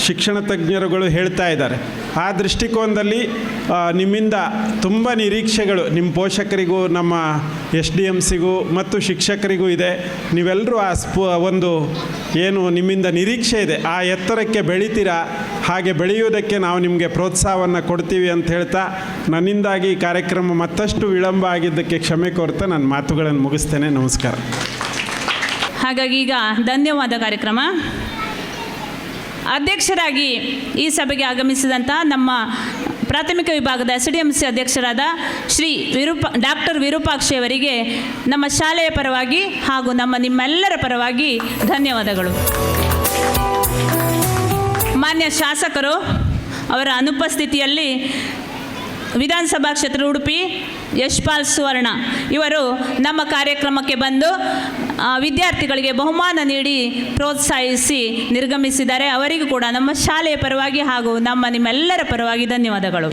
ಶಿಕ್ಷಣ ತಜ್ಞರುಗಳು ಹೇಳ್ತಾ ಇದ್ದಾರೆ. ಆ ದೃಷ್ಟಿಕೋನದಲ್ಲಿ ನಿಮ್ಮಿಂದ ತುಂಬ ನಿರೀಕ್ಷೆಗಳು ನಿಮ್ಮ ಪೋಷಕರಿಗೂ ನಮ್ಮ SDMCಗೂ ಮತ್ತು ಶಿಕ್ಷಕರಿಗೂ ಇದೆ. ನೀವೆಲ್ಲರೂ ಆ ಒಂದು ಏನು ನಿಮ್ಮಿಂದ ನಿರೀಕ್ಷೆ ಇದೆ ಆ ಎತ್ತರಕ್ಕೆ ಬೆಳಿತೀರಾ. ಹಾಗೆ ಬೆಳೆಯುವುದಕ್ಕೆ ನಾವು ನಿಮಗೆ ಪ್ರೋತ್ಸಾಹವನ್ನು ಕೊಡ್ತೀವಿ ಅಂತ ಹೇಳ್ತಾ ನನ್ನಿಂದಾಗಿ ಈ ಕಾರ್ಯಕ್ರಮ ಮತ್ತಷ್ಟು ವಿಳಂಬ ಆಗಿದ್ದಕ್ಕೆ ಕ್ಷಮೆ ಕೋರ್ತಾ ನನ್ನ ಮಾತುಗಳನ್ನು ಮುಗಿಸ್ತೇನೆ. ನಮಸ್ಕಾರ. ಹಾಗಾಗಿ ಈಗ ಧನ್ಯವಾದ ಕಾರ್ಯಕ್ರಮ ಅಧ್ಯಕ್ಷರಾಗಿ ಈ ಸಭೆಗೆ ಆಗಮಿಸಿದಂಥ ನಮ್ಮ ಪ್ರಾಥಮಿಕ ವಿಭಾಗದ SDMC ಅಧ್ಯಕ್ಷರಾದ ಶ್ರೀ ಡಾಕ್ಟರ್ ವಿರೂಪಾಕ್ಷಿ ಅವರಿಗೆ ನಮ್ಮ ಶಾಲೆಯ ಪರವಾಗಿ ಹಾಗೂ ನಿಮ್ಮೆಲ್ಲರ ಪರವಾಗಿ ಧನ್ಯವಾದಗಳು. ಮಾನ್ಯ ಶಾಸಕರು ಅವರ ಅನುಪಸ್ಥಿತಿಯಲ್ಲಿ ವಿಧಾನಸಭಾ ಕ್ಷೇತ್ರ ಉಡುಪಿ ಯಶ್ಪಾಲ್ ಸುವರ್ಣ ಇವರು ನಮ್ಮ ಕಾರ್ಯಕ್ರಮಕ್ಕೆ ಬಂದು ವಿದ್ಯಾರ್ಥಿಗಳಿಗೆ ಬಹುಮಾನ ನೀಡಿ ಪ್ರೋತ್ಸಾಹಿಸಿ ನಿರ್ಗಮಿಸಿದ್ದಾರೆ. ಅವರಿಗೂ ಕೂಡ ನಮ್ಮ ಶಾಲೆಯ ಪರವಾಗಿ ಹಾಗೂ ನಿಮ್ಮೆಲ್ಲರ ಪರವಾಗಿ ಧನ್ಯವಾದಗಳು.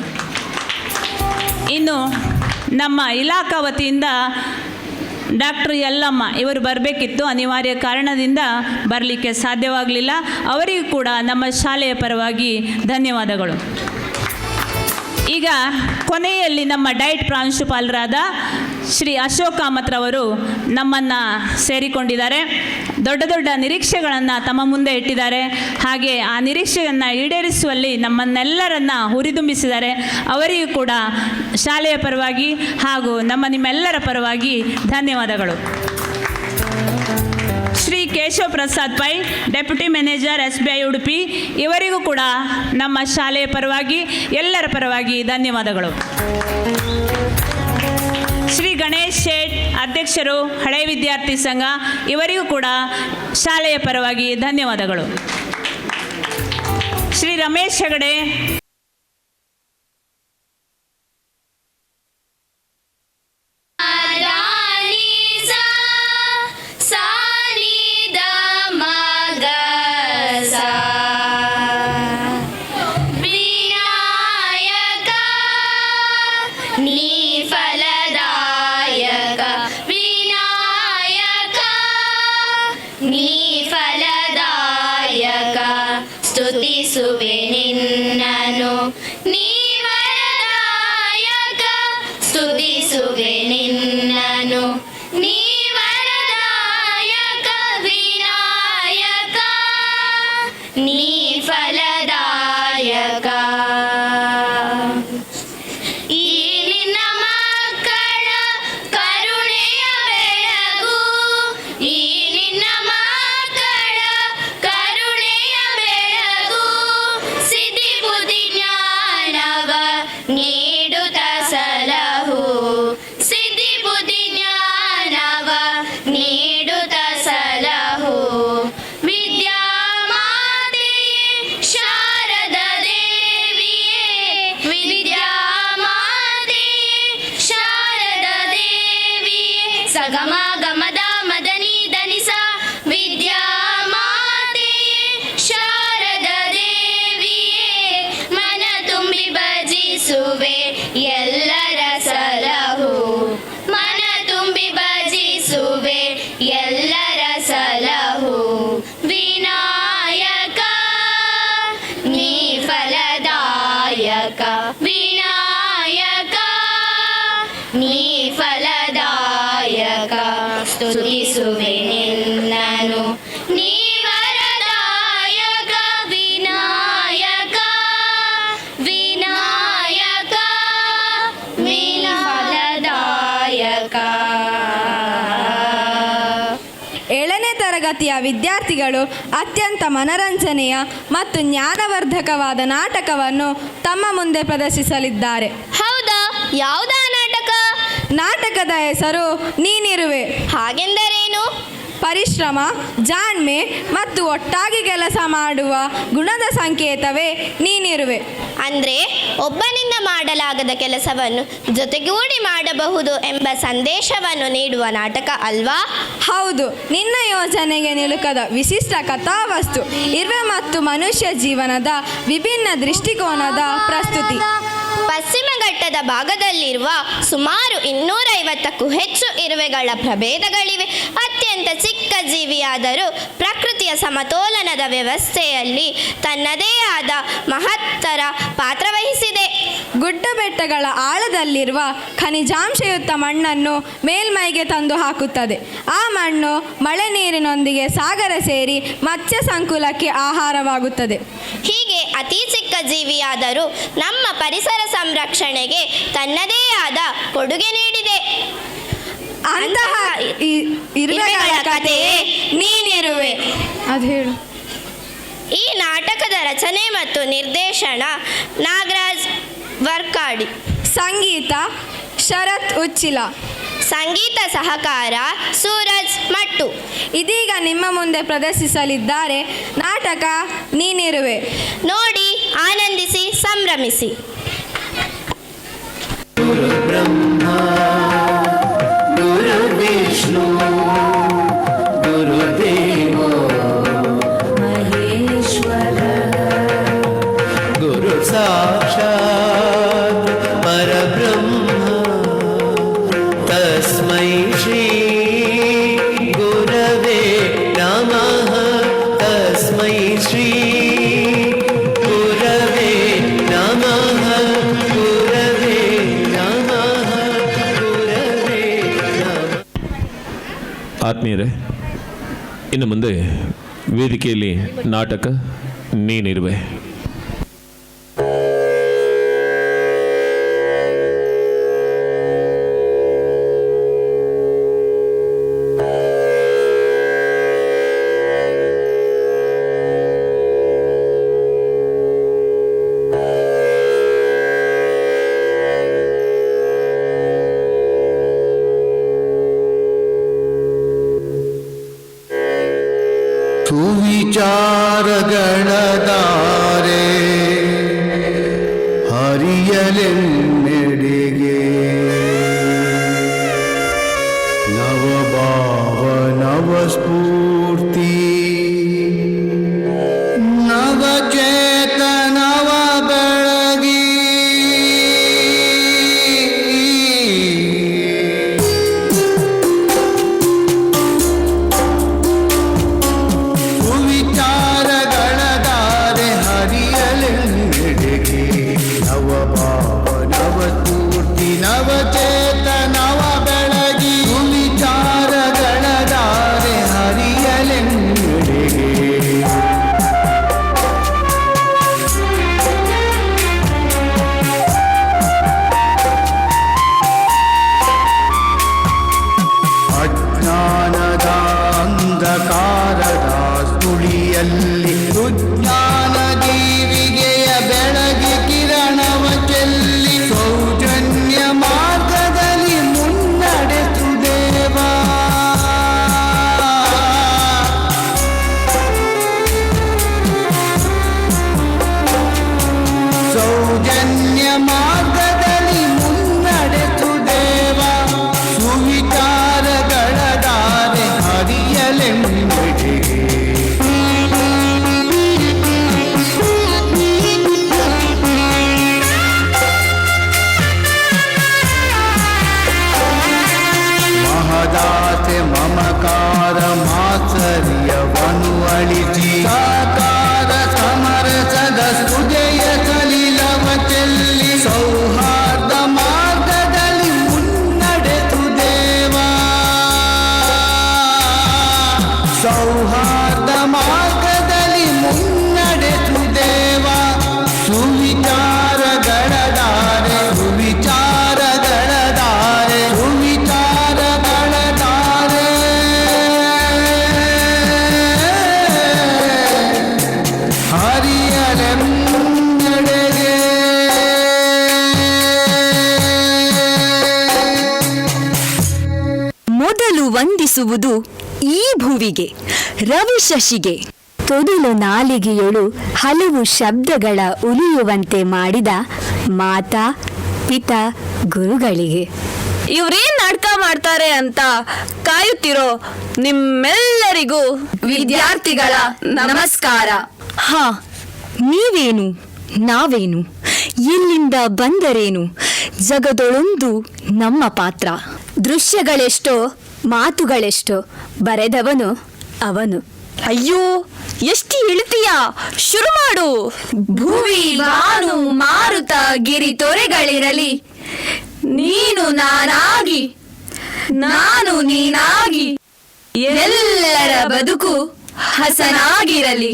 ಇನ್ನು ನಮ್ಮ ಇಲಾಖಾ ವತಿಯಿಂದ ಡಾಕ್ಟರ್ ಯಲ್ಲಮ್ಮ ಇವರು ಬರಬೇಕಿತ್ತು, ಅನಿವಾರ್ಯ ಕಾರಣದಿಂದ ಬರಲಿಕ್ಕೆ ಸಾಧ್ಯವಾಗಲಿಲ್ಲ. ಅವರಿಗೂ ಕೂಡ ನಮ್ಮ ಶಾಲೆಯ ಪರವಾಗಿ ಧನ್ಯವಾದಗಳು. ಈಗ ಕೊನೆಯಲ್ಲಿ ನಮ್ಮ ಡಯಟ್ ಪ್ರಾಂಶುಪಾಲರಾದ ಶ್ರೀ ಅಶೋಕ್ ಕಾಮತ್ರವರು ನಮ್ಮನ್ನು ಸೇರಿಕೊಂಡಿದ್ದಾರೆ. ದೊಡ್ಡ ದೊಡ್ಡ ನಿರೀಕ್ಷೆಗಳನ್ನು ತಮ್ಮ ಮುಂದೆ ಇಟ್ಟಿದ್ದಾರೆ. ಹಾಗೆ ಆ ನಿರೀಕ್ಷೆಯನ್ನು ಈಡೇರಿಸುವಲ್ಲಿ ನಮ್ಮನ್ನೆಲ್ಲರನ್ನು ಹುರಿದುಂಬಿಸಿದ್ದಾರೆ. ಅವರಿಗೂ ಕೂಡ ಶಾಲೆಯ ಪರವಾಗಿ ಹಾಗೂ ನಿಮ್ಮೆಲ್ಲರ ಪರವಾಗಿ ಧನ್ಯವಾದಗಳು. Shri Keshav Prasad Pai deputy manager SBI Udupi ಇವರಿಗೂ ಕೂಡ ನಮ್ಮ ಶಾಲೆಯ ಪರವಾಗಿ ಎಲ್ಲರ ಪರವಾಗಿ ಧನ್ಯವಾದಗಳು. ಶ್ರೀ ಗಣೇಶ್ ಶೇಟ್ ಅಧ್ಯಕ್ಷರು ಹಳೆಯ ವಿದ್ಯಾರ್ಥಿ ಸಂಘ ಇವರಿಗೂ ಕೂಡ ಶಾಲೆಯ ಪರವಾಗಿ ಧನ್ಯವಾದಗಳು. ಶ್ರೀ ರಮೇಶ್ ಹೆಗಡೆ ಸ್ತುತಿಸುವೆ ನಿನ್ನನು ನೀ ವರದಾಯಕ, ಸ್ತುತಿಸುವೆ ನಿನ್ನನು ನೀ ವರದಾಯಕ, ವಿನಾಯಕ ನೀ ಫಲದಾಯಕ. ಈ ನಿನ್ನ ಮಕ್ಕಳ ಕರುಣೆಯ ಬೆಳಗು, ಈ ನಿನ್ನ ಮಕ್ಕಳ ಕರುಣೆಯ ಬೆಳಗು, ಸಿದ್ಧಿ ಬುದ್ಧಿ ಜ್ಞಾನವ ನೀಡುತ್ತ ಸಲಹು, ಸಿದ್ಧಿ ಬುದ್ಧಿ ಜ್ಞಾನವ ನೀಡುತ್ತ ಸಲಹು. ವಿದ್ಯಾಮಾತೆಯೇ ಶಾರದ ದೇವಿಯೇ, ವಿದ್ಯಾಮಾತೆಯೇ ಶಾರದ ದೇವಿಯೇ, ಸಗಮ ಗಮದ ಮದನಿ ಧನಿಸ, ವಿದ್ಯಾಮಾತೆಯೇ ಶಾರದ ದೇವಿಯೇ, ಮನ ತುಂಬಿ ಭಜಿಸುವೆ ಎಲ್ಲರ ಸಲಹು, ಮನ ತುಂಬಿ ಭಜಿಸುವೆ ಎಲ್ಲರ ಸಲಹು. ವಿನಾಯಕ ನೀ ಫಲದಾಯಕ, ವಿನಾಯಕ ನೀ ಫಲದಾಯಕ, ಸ್ತುತಿಸುವೆ ನಿನ್ನನು ನೀ ವರದಾಯಕ, ವಿನಾಯಕ ವಿನಾಯಕ ನೀ ಫಲದಾಯಕ. 7ನೇ ತರಗತಿಯ ವಿದ್ಯಾರ್ಥಿಗಳು ಅತ್ಯಂತ ಮನರಂಜನೆಯ ಮತ್ತು ಜ್ಞಾನವರ್ಧಕವಾದ ನಾಟಕವನ್ನು ತಮ್ಮ ಮುಂದೆ ಪ್ರದರ್ಶಿಸಲಿದ್ದಾರೆ. ಹೌದಾ? ಯಾವುದಾ ನಾಟಕ? ನಾಟಕದ ಹೆಸರು ನೀನಿರುವೆ. ಹಾಗೆಂದರೇನು? ಪರಿಶ್ರಮ, ಜಾಣ್ಮೆ ಮತ್ತು ಒಟ್ಟಾಗಿ ಕೆಲಸ ಮಾಡುವ ಗುಣದ ಸಂಕೇತವೇ ನೀನಿರುವೆ. ಅಂದ್ರೆ ಒಬ್ಬನಿಂದ ಮಾಡಲಾಗದ ಕೆಲಸವನ್ನು ಜೊತೆಗೂಡಿ ಮಾಡಬಹುದು ಎಂಬ ಸಂದೇಶವನ್ನು ನೀಡುವ ನಾಟಕ ಅಲ್ವಾ? ಹೌದು, ನಿನ್ನ ಯೋಜನೆಗೆ ನಿಲುಕದ ವಿಶಿಷ್ಟ ಕಥಾವಸ್ತು ಇರುವೆ ಮತ್ತು ಮನುಷ್ಯ ಜೀವನದ ವಿಭಿನ್ನ ದೃಷ್ಟಿಕೋನದ ಪ್ರಸ್ತುತಿ. ಪಶ್ಚಿಮ ಘಟ್ಟದ ಭಾಗದಲ್ಲಿರುವ ಸುಮಾರು 250ಕ್ಕೂ ಹೆಚ್ಚು ಇರುವೆಗಳ ಪ್ರಭೇದಗಳಿವೆ. ಅತ್ಯಂತ ಚಿಕ್ಕ ಜೀವಿಯಾದರೂ ಪ್ರಕೃತಿಯ ಸಮತೋಲನದ ವ್ಯವಸ್ಥೆಯಲ್ಲಿ ತನ್ನದೇ ಆದ ಮಹತ್ತರ ಪಾತ್ರವಹಿಸಿದೆ. ಗುಡ್ಡ ಬೆಟ್ಟಗಳ ಆಳದಲ್ಲಿರುವ ಖನಿಜಾಂಶಯುಕ್ತ ಮಣ್ಣನ್ನು ಮೇಲ್ಮೈಗೆ ತಂದು ಹಾಕುತ್ತದೆ. ಆ ಮಣ್ಣು ಮಳೆ ನೀರಿನೊಂದಿಗೆ ಸಾಗರ ಸೇರಿ ಮತ್ಸ್ಯ ಸಂಕುಲಕ್ಕೆ ಆಹಾರವಾಗುತ್ತದೆ. ಹೀಗೆ ಅತಿ ಚಿಕ್ಕ ಜೀವಿಯಾದರೂ ನಮ್ಮ ಪರಿಸರ ಸಂರಕ್ಷಣೆಗೆ ತನ್ನದೇ ಆದ ಕೊಡುಗೆ ನೀಡಿದೆ. ಅಂತಹ ಇರುವೆಗಳ ಕಥೆಯೇ ನೀನಿರುವೆ. ಅದು ಹೇಳು. ಈ ನಾಟಕದ ರಚನೆ ಮತ್ತು ನಿರ್ದೇಶನ ನಾಗರಾಜ್ ವರ್ಕಾಡಿ. ಸಂಗೀತ ಶರತ್ ಉಚ್ಚಿಲ. ಸಂಗೀತ ಸಹಕಾರ ಸೂರಜ್ ಮಟ್ಟು. ಇದೀಗ ನಿಮ್ಮ ಮುಂದೆ ಪ್ರದರ್ಶಿಸಲಿದ್ದಾರೆ ನಾಟಕ ನೀನಿರುವೆ. ನೋಡಿ, ಆನಂದಿಸಿ, ಸಂಭ್ರಮಿಸಿ. ವಿಷ್ಣು ಗುರುದೇವೋ ಮಹೇಶ್ವರ ಗುರು ಸಾಕ್ಷಾತ್ ಪರಬ್ರಹ್ಮ ತಸ್ಮೈ ಶ್ರೀ ಗುರವೇ ನಮಃ. ತಸ್ಮೈ ಶ್ರೀ ಗುರವೇ ನಮಃ. ಗುರವೇ ನಮಃ. ಗುರವೇ ನಮಃ. ಆತ್ಮೀಯರೇ, ಇನ್ನು ಮುಂದೆ ವೇದಿಕೆಯಲ್ಲಿ ನಾಟಕ ನೀನಿರುವೆ. ಸುವಿಚಾರಗಳದಾರೆ ಹರಿಯಲೆನ್ನೆಡೆಗೆ ನವಭಾವ ನವಸ್ಫೂರ್ತಿ ನವಚೇತನವ ಬೆಳಗಿ ಸುವಿಚಾರಗಳದಾರೆ ಹರಿಯಲೆನ್ನೆಡೆಗೆ ನವಭಾವ ನವಸ್ಫೂರ್ತಿ ನವಚೇತನವ ಬೆಳಗಿ ಸುವಿಚಾರಗಳದಾರೆ ಹರಿಯಲೆನ್ನೆಡೆಗೆ ಅಜ್ಞಾನದ ಅಂಧಕಾರದ ಸುಳಿಯಲ್ಲಿ ಸುಜ್ಞಾನ ದೀವಿಗೆಯ ಬೆಳಗಿ ಕಿರಣವ ಚೆಲ್ಲಿ ಸೌಜನ್ಯ ಮಾರ್ಗದಲ್ಲಿ ಮುನ್ನಡೆಸು ದೇವಾ. ಸೌಜನ್ಯ ಮಾರ್ಗದಲ್ಲಿ ಮುನ್ನಡೆಸು ದೇವಾ. ಸುವಿಚಾರಗಳದಾರೆ ಹರಿಯಲೆಂಬೆಡೆಗೆ ಮಹದಾಸೆ ಮಮಕಾರ ಮಾತ್ಸರ್ಯವನ್ನು ಅಳಿಸಿ ಸಾಕಾರ ಸಮರಸದ ಸುಜಯ ಸಲಿಲವ ಚೆಲ್ಲಿ ಸೌಹಾರ್ದ ಮಾರ್ಗದಲ್ಲಿ ಮುನ್ನಡೆಸು ದೇವಾ. ಸೌಹಾರ್ದ ಮಾರ್ಗದಲ್ಲಿ ಮುನ್ನಡೆಸು ದೇವಾ. ಸುವಿಚಾರಗಳದಾರೆ ಸುವಿಚಾರಗಳದಾರೆ ಸುವಿಚಾರಗಳದಾರೆ ಹರಿಯಲೆಂದೆಡೆಗೆ ಮೊದಲು ವಂದಿಸುವುದು ಈ ಭುವಿಗೆ, ರವಿ ಶಶಿಗೆ. ತೊದಲು ನಾಲಿಗೆಯೊಳು ಹಲವು ಶಬ್ದಗಳ ಉಲಿಯುವಂತೆ ಮಾಡಿದ ಮಾತಾ ಪಿತ ಗುರುಗಳಿಗೆ. ಇವ್ರೇನ್ ನಾಟಕ ಮಾಡ್ತಾರೆ ಅಂತ ಕಾಯುತ್ತಿರೋ ನಿಮ್ಮೆಲ್ಲರಿಗೂ ವಿದ್ಯಾರ್ಥಿಗಳ ನಮಸ್ಕಾರ. ಹಾ, ನೀವೇನು ನಾವೇನು ಇಲ್ಲಿಂದ ಬಂದರೇನು ಜಗದೊಳೊಂದು ನಮ್ಮ ಪಾತ್ರ. ದೃಶ್ಯಗಳೆಷ್ಟೋ ಮಾತುಗಳೆಷ್ಟೋ ಬರೆದವನು ಅವನು. ಅಯ್ಯೋ ಎಷ್ಟು ಇಳಿತೀಯ, ಶುರು ಮಾಡು. ಭುವಿ ಬಾನು ಮಾರುತ ಗಿರಿ ತೊರೆಗಳಿರಲಿ, ನೀನು ನಾನಾಗಿ ನಾನು ನೀನಾಗಿ, ಎಲ್ಲರ ಬದುಕು ಹಸನಾಗಿರಲಿ.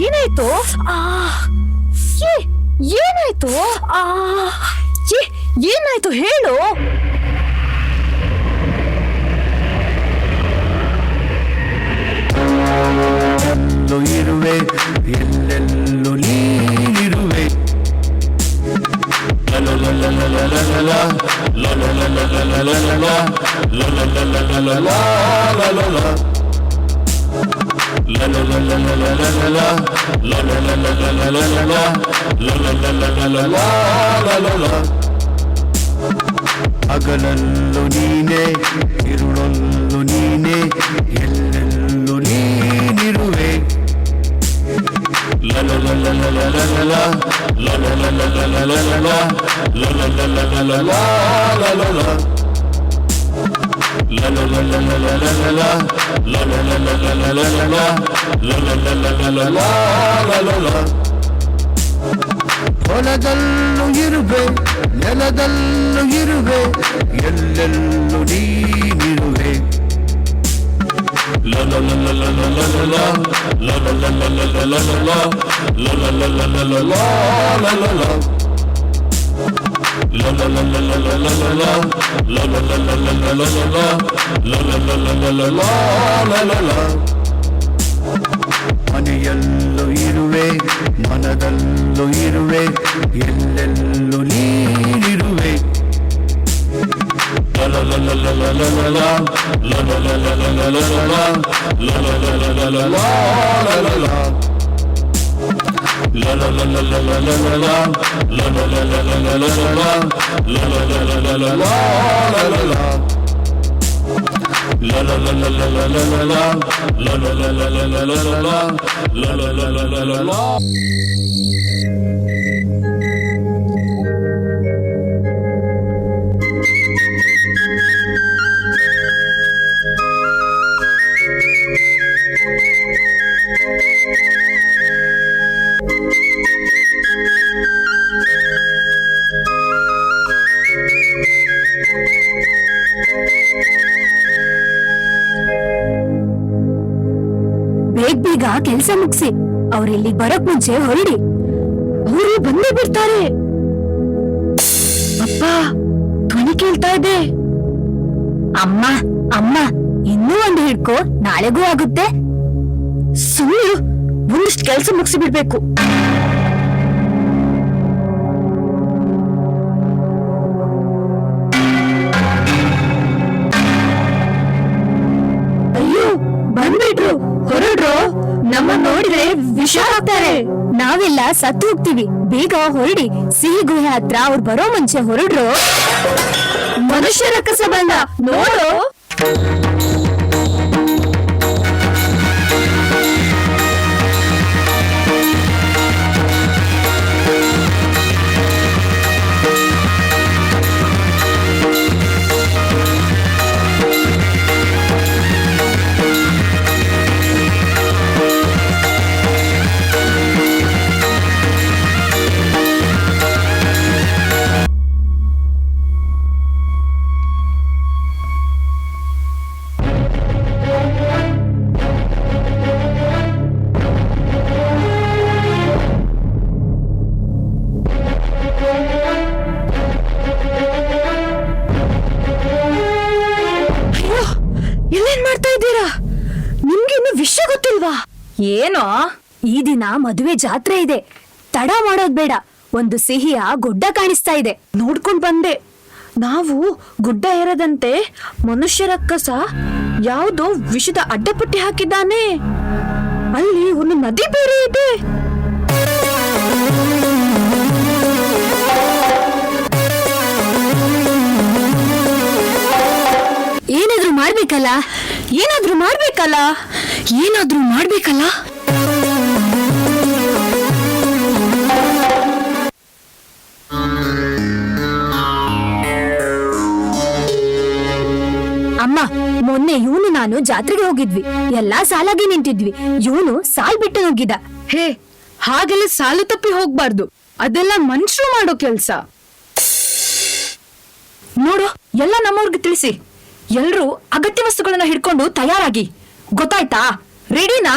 ಏನಾಯ್ತು? ಏನಾಯ್ತು? ಏನಾಯ್ತು ಹೇಳು. ಇರುವೆ ಎಲ್ಲೆಲ್ಲೂ ನೀನಿರುವೆ, ಹಗಲಲ್ಲೂ ನೀನೆ ಇರುಳಲ್ಲೂ ನೀನೆ, ಎಲ್ಲೆಲ್ಲೂ ನೀನಿರುವೆ. ಹೊಲದಲ್ಲೂ ಇರುವೆ ನೆಲದಲ್ಲೂ ಇರುವೆ, ಎಲ್ಲೆಲ್ಲೂ ನೀನಿರುವೆ. ಮನೆಯಲ್ಲೂ ಇರುವೆ ಮನದಲ್ಲೂ ಇರುವೆ, ಎಲ್ಲೆಲ್ಲೂ ನೀನಿರುವೆ. ಬೇಗ ಕೆಲಸ ಮುಗಿಸಿ ಅವ್ರಿಲ್ಲಿ ಬರೋಕ್ ಮುಂಚೆ ಹೊರಡಿ. ಅವರು ಬಂದೇ ಬಿಡ್ತಾರೆ. ಅಪ್ಪ ಧ್ವನಿ ಕೇಳ್ತಾ ಇದೆ. ಅಮ್ಮ ಅಮ್ಮ ಇನ್ನೂ ಒಂದು ಹಿಡ್ಕೋ, ನಾಳೆಗೂ ಆಗುತ್ತೆ. ಸುಮ್ಮನೆ ಒಂದಿಷ್ಟು ಕೆಲಸ ಮುಗಿಸಿ ಬಿಡ್ಬೇಕು. ಅಯ್ಯೋ ಬಂದ್ಬಿಟ್ರು, ಹೊರಡ್ರು. ನಮ್ಮ ನೋಡಿದ್ರೆ ವಿಷ ಹಾಕ್ತಾರೆ. ನಾವೆಲ್ಲ ಸತ್ತು ಹೋಗ್ತೀವಿ. ಬೇಗ ಹೊರಡಿ. ಸಿಹಿ ಗುಹೆ ಹತ್ರ ಅವ್ರು ಬರೋ ಮುಂಚೆ ಹೊರಡ್ರು. ಮನುಷ್ಯರ ಕಸ ಬಂದ ನೋಡು. ಏನೋ ಈ ದಿನ ಮದುವೆ ಜಾತ್ರೆ ಇದೆ. ತಡ ಮಾಡೋದ್ ಬೇಡ. ಒಂದು ಸಿಹಿಯ ಗುಡ್ಡ ಕಾಣಿಸ್ತಾ ಇದೆ, ನೋಡ್ಕೊಂಡ್ ಬಂದೆ. ನಾವು ಗುಡ್ಡ ಏರದಂತೆ ಮನುಷ್ಯರ ಕಸ ಯಾವುದೋ ವಿಷದ ಅಡ್ಡಪಟ್ಟಿ ಹಾಕಿದ್ದಾನೆ. ಅಲ್ಲಿ ಒಂದು ನದಿ ಬೇರೆ ಇದೆ. ಏನಾದ್ರೂ ಮಾಡ್ಬೇಕಲ್ಲ, ಏನಾದ್ರೂ ಮಾಡ್ಬೇಕಲ್ಲ, ಏನಾದ್ರೂ ಮಾಡ್ಬೇಕಲ್ಲ. ಅಮ್ಮ, ಮೊನ್ನೆ ಇವನು ನಾನು ಜಾತ್ರೆಗೆ ಹೋಗಿದ್ವಿ. ಎಲ್ಲಾ ಸಾಲಾಗಿ ನಿಂತಿದ್ವಿ. ಇವನು ಸಾಲ್ ಬಿಟ್ಟು ಹೋಗಿದ್ದ. ಹೇ, ಹಾಗೆಲ್ಲ ಸಾಲು ತಪ್ಪಿ ಹೋಗ್ಬಾರ್ದು. ಅದೆಲ್ಲ ಮನುಷ್ಯರು ಮಾಡೋ ಕೆಲ್ಸ. ನೋಡು, ಎಲ್ಲ ನಮ್ಮವ್ರಿಗೆ ತಿಳಿಸಿ. ಎಲ್ರೂ ಅಗತ್ಯ ವಸ್ತುಗಳನ್ನ ಹಿಡ್ಕೊಂಡು ತಯಾರಾಗಿ. ಗೊತ್ತಾಯ್ತಾ? ರೆಡಿನಾ?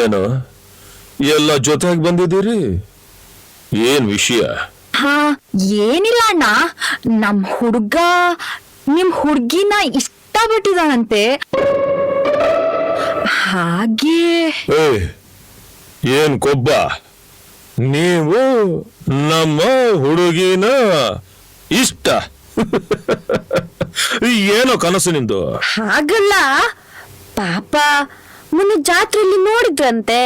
ಏನು ಎಲ್ಲ ಜೊತೆಗೆ ಬಂದಿದ್ದೀರಿ? ಏನ್ ವಿಷಯ? ಹಾ, ಏನಿಲ್ಲ ಅಣ್ಣ. ನಮ್ ಹುಡ್ಗ ನಿಮ್ ಹುಡ್ಗಿನ ಇಷ್ಟಪಟ್ಟಿದಾನಂತೆ. ಹಾಗೆ ಏನ್ ಕೊಬ್ಬ, ನೀವು ನಮ್ಮ ಹುಡುಗಿನ ಇಷ್ಟ? ಏನೋ ಕನಸು ನಿಂದು? ಹಾಗಲ್ಲ ಪಾಪ, ಮೊನ್ನೆ ಜಾತ್ರೆಯಲ್ಲಿ ನೋಡಿದ್ರಂತೆ.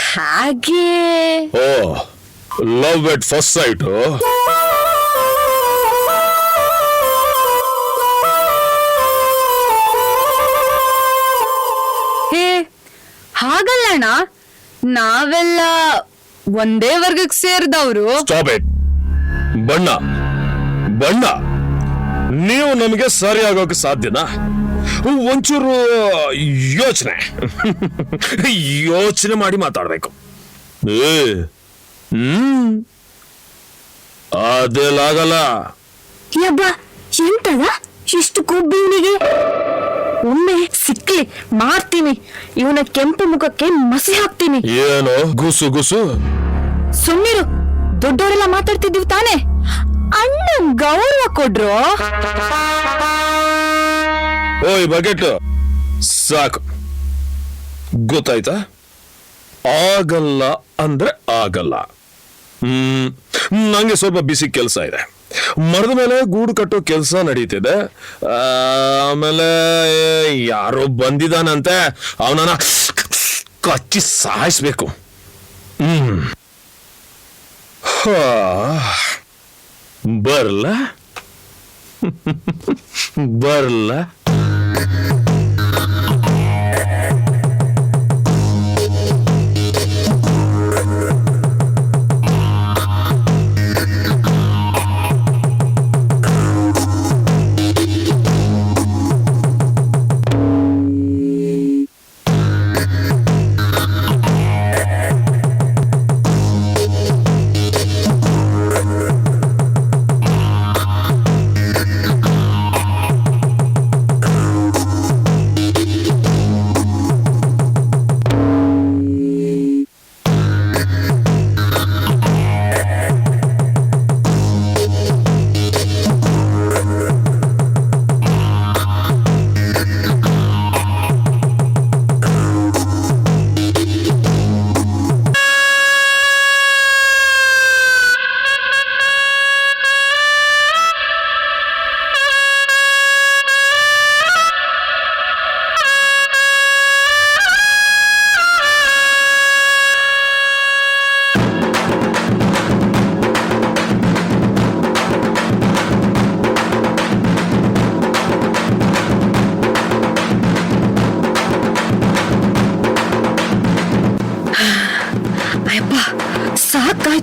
ಹಾಗೆ ಓ, ಲವ್ ಎಟ್ ಫಸ್ಟ್ ಸೈಟ್. ಹಾಗಲ್ಲ ಅಣ್ಣ, ನಾವೆಲ್ಲ ಒಂದೇ ವರ್ಗಕ್ಕೆ ಸೇರಿದವರು. Stop it. ಬಣ್ಣ ಬಣ್ಣ ನೀವು ನಮಗೆ ಸರಿಯಾಗೋಕೆ ಸಾಧ್ಯನಾ? ಒಂಚೂರು ಯೋಚನೆ ಮಾಡಿ ಮಾತಾಡ್ಬೇಕು. ಅದೆಲ್ಲಾಗಲ್ಲ. ಯಬ್ಬ, ಎಂತದ ಇಷ್ಟು ಕೊಬ್ಬು ಇವನಿಗೆ? ಒಮ್ಮೆ ಸಿಕ್ಲಿ ಮಾಡ್ತೀನಿ. ಇವನ ಕೆಂಪು ಮುಖಕ್ಕೆ ಮಸಿ ಹಾಕ್ತೀನಿ. ಏನೋ ಗುಸು ಗುಸು? ಸುಮ್ನಿರು, ದೊಡ್ಡವರೆಲ್ಲ ಮಾತಾಡ್ತಿದ್ದೀವಿ ತಾನೆ. ಅಣ್ಣ ಗೌರವ ಕೊಡ್ರು. ಓಯ್ ಬಕೆಟ್, ಸಾಕು. ಗೊತ್ತಾಯ್ತಾ? ಆಗಲ್ಲ ಅಂದ್ರೆ ಆಗಲ್ಲ. ನಂಗೆ ಸ್ವಲ್ಪ ಬಿಸಿ ಕೆಲಸ ಇದೆ. ಮರದ ಮೇಲೆ ಗೂಡು ಕಟ್ಟೋ ಕೆಲಸ ನಡೀತಿದೆ. ಆಮೇಲೆ ಯಾರೋ ಬಂದಿದ್ದಾನಂತೆ, ಅವನನ್ನ ಕಚ್ಚಿ ಸಾಯಿಸ್ಬೇಕು. ಬರ್ಲ ಬರ್ಲ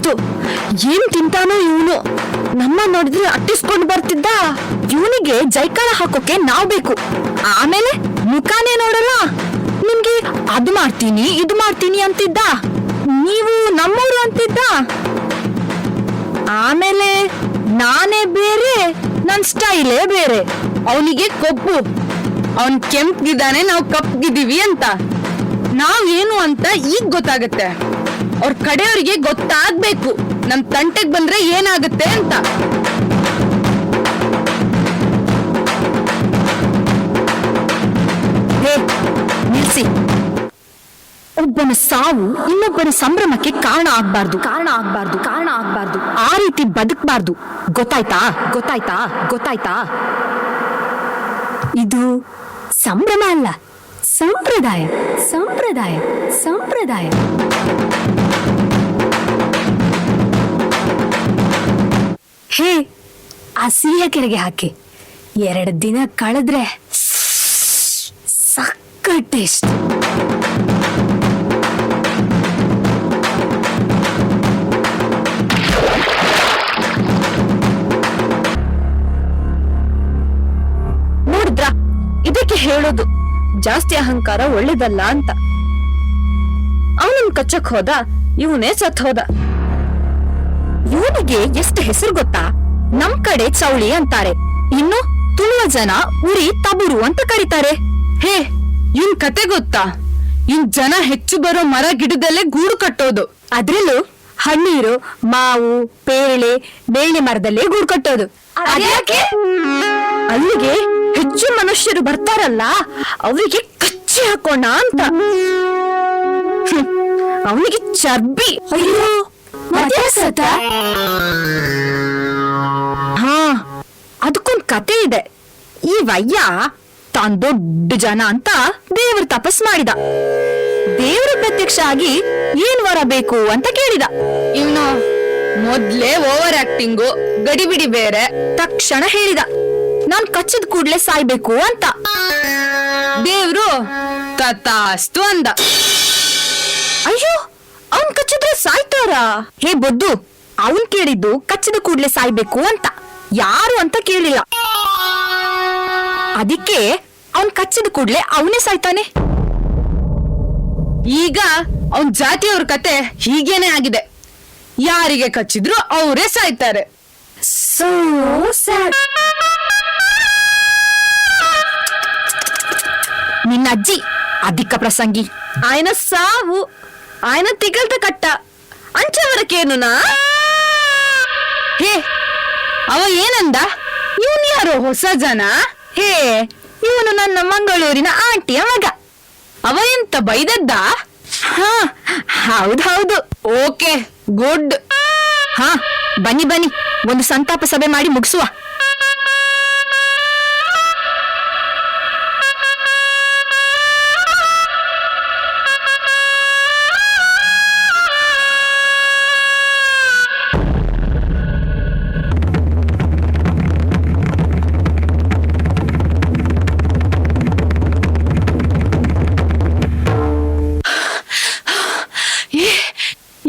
ಹೌದು, ಏನ್ ತಿಂತಾನೋ ಇವನು. ನಮ್ಮ ನೋಡಿದ್ರೆ ಅಟ್ಟಿಸ್ಕೊಂಡು ಬರ್ತಿದ್ದ. ಇವನಿಗೆ ಜೈಕಾರ ಹಾಕೋಕೆ ನಾವ್ ಬೇಕು. ಆಮೇಲೆ ಮುಖಾನೇ ನೋಡಲ್ಲ. ನಿಮ್ಗೆ ಅದು ಮಾಡ್ತೀನಿ ಇದು ಮಾಡ್ತೀನಿ ಅಂತಿದ್ದ. ನೀವು ನಮ್ಮವರು ಅಂತಿದ್ದ. ಆಮೇಲೆ ನಾನೇ ಬೇರೆ, ನನ್ ಸ್ಟೈಲೇ ಬೇರೆ. ಅವನಿಗೆ ಕೊಬ್ಬು, ಅವನ್ ಕೆಂಪ್ಗಿದ್ದಾನೆ, ನಾವು ಕಪ್ಗಿದೀವಿ ಅಂತ. ನಾವ್ ಏನು ಅಂತ ಈಗ ಗೊತ್ತಾಗತ್ತೆ. ಅವ್ರ ಕಡೆಯವ್ರಿಗೆ ಗೊತ್ತಾಗ್ಬೇಕು ನಮ್ ತಂಟೆಗ್ ಬಂದ್ರೆ ಏನಾಗುತ್ತೆ ಅಂತ. ಹೇ ನಿಲ್ಸಿ. ಒಬ್ಬನ ಸಾವು ಇನ್ನೊಬ್ಬನ ಸಂಭ್ರಮಕ್ಕೆ ಕಾರಣ ಆಗ್ಬಾರ್ದು. ಆ ರೀತಿ ಬದುಕಬಾರ್ದು. ಗೊತ್ತಾಯ್ತಾ? ಇದು ಸಂಭ್ರಮ ಅಲ್ಲ, ಸಂಪ್ರದಾಯ. ಹೇ, ಆ ಸಿಹಿಯ ಕೆರೆಗೆ ಹಾಕಿ 2 ದಿನ ಕಳೆದ್ರೆ ಸಕ್ಕ ಟೇಸ್ಟ್. ನೋಡಿದ್ರ, ಇದಕ್ಕೆ ಹೇಳೋದು ಜಾಸ್ತಿ ಅಹಂಕಾರ ಒಳ್ಳೇದಲ್ಲ ಅಂತ. ಅವನನ್ನ ಕಚ್ಚಕ್ ಹೋದ, ಇವನೇ ಸತ್ ಹೋದ. ಇವನಿಗೆ ಎಷ್ಟು ಹೆಸರು ಗೊತ್ತಾ? ನಮ್ ಕಡೆ ಚೌಳಿ ಅಂತಾರೆ, ಇನ್ನು ತುಳುವ ಜನ ಉರಿ ತಬುರು ಅಂತ ಕರೀತಾರೆ. ಹೇ, ಇನ್ ಕತೆ ಗೊತ್ತಾ? ಇನ್ ಜನ ಹೆಚ್ಚು ಬರೋ ಮರ ಗಿಡದಲ್ಲೇ ಗೂಡು ಕಟ್ಟೋದು. ಅದ್ರಲ್ಲೂ ಹಣ್ಣೀರು, ಮಾವು, ಪೇರಳೆ, ಬೇಳೆ ಮರದಲ್ಲೇ ಗೂಡು ಕಟ್ಟೋದು. ಅಲ್ಲಿಗೆ ಹೆಚ್ಚು ಮನುಷ್ಯರು ಬರ್ತಾರಲ್ಲ, ಅವರಿಗೆ ಕಚ್ಚಿ ಹಾಕೋಣ ಅಂತ. ಅವನಿಗೆ ಚರ್ಬಿ. ಅಯ್ಯೋ, ಹಾ, ಅದಕ್ಕೊಂದ್ ಕತೆ ಇದೆ. ಈ ವಯ್ಯ ತಾನ್ ದೊಡ್ಡ ಜನ ಅಂತ ದೇವ್ರ ತಪಸ್ ಮಾಡಿದ. ದೇವ್ರ ಪ್ರತ್ಯಕ್ಷ ಆಗಿ ಏನ್ ವರ ಬೇಕು ಅಂತ ಕೇಳಿದ. ಇವನು ಮೊದ್ಲೇ ಓವರ್ ಆಕ್ಟಿಂಗು, ಗಡಿಬಿಡಿ ಬೇರೆ. ತಕ್ಷಣ ಹೇಳಿದ, ನಾನ್ ಕಚ್ಚದ ಕೂಡ್ಲೆ ಸಾಯ್ಬೇಕು ಅಂತ. ದೇವ್ರು ತಥಾಸ್ತು ಅಂದ. ಅಯ್ಯೋ, ಅವನ್ ಕಚ್ಚಿದ್ರೆ ಸಾಯ್ತಾರ? ಹೇ ಬೊದ್ದು, ಅವನ್ ಕೇಳಿದ್ದು ಕಚ್ಚಿದ ಕೂಡ್ಲೆ ಸಾಯ್ಬೇಕು ಅಂತ, ಯಾರು ಅಂತ ಕೇಳಿಲ್ಲ. ಅದಕ್ಕೆ ಅವನ್ ಕಚ್ಚಿದ ಕೂಡ್ಲೆ ಅವನೇ ಸಾಯ್ತಾನೆ. ಈಗ ಅವನ್ ಜಾತಿಯವ್ರ ಕತೆ ಹೀಗೇನೆ ಆಗಿದೆ. ಯಾರಿಗೆ ಕಚ್ಚಿದ್ರು ಅವರೇ ಸಾಯ್ತಾರೆ. So sad. ನಿನ್ನ ಅಜ್ಜಿ ಅಧಿಕ ಪ್ರಸಂಗಿ. ఆయన ಸಾವು, ఆయన ತಿಗಲ್ತ ಕಟ್ಟ ಅಂಚವರಕೇನುನಾ? ಹೇ, ಅವ ಏನಂದ? ಇವನ್ ಯಾರೋ ಹೊಸ ಜನ? ಹೇ, ಇವನು ನನ್ನ ಮಂಗಳೂರಿನ ಆಂಟಿಯ ಮಗ. ಅವ ಎಂತ ಬೈದದ್ದ? ಹಾ, ಹೌದೌದು. Okay, good. ಹಾ, ಬನ್ನಿ ಒಂದು ಸಂತಾಪ ಸಭೆ ಮಾಡಿ ಮುಗಿಸುವ.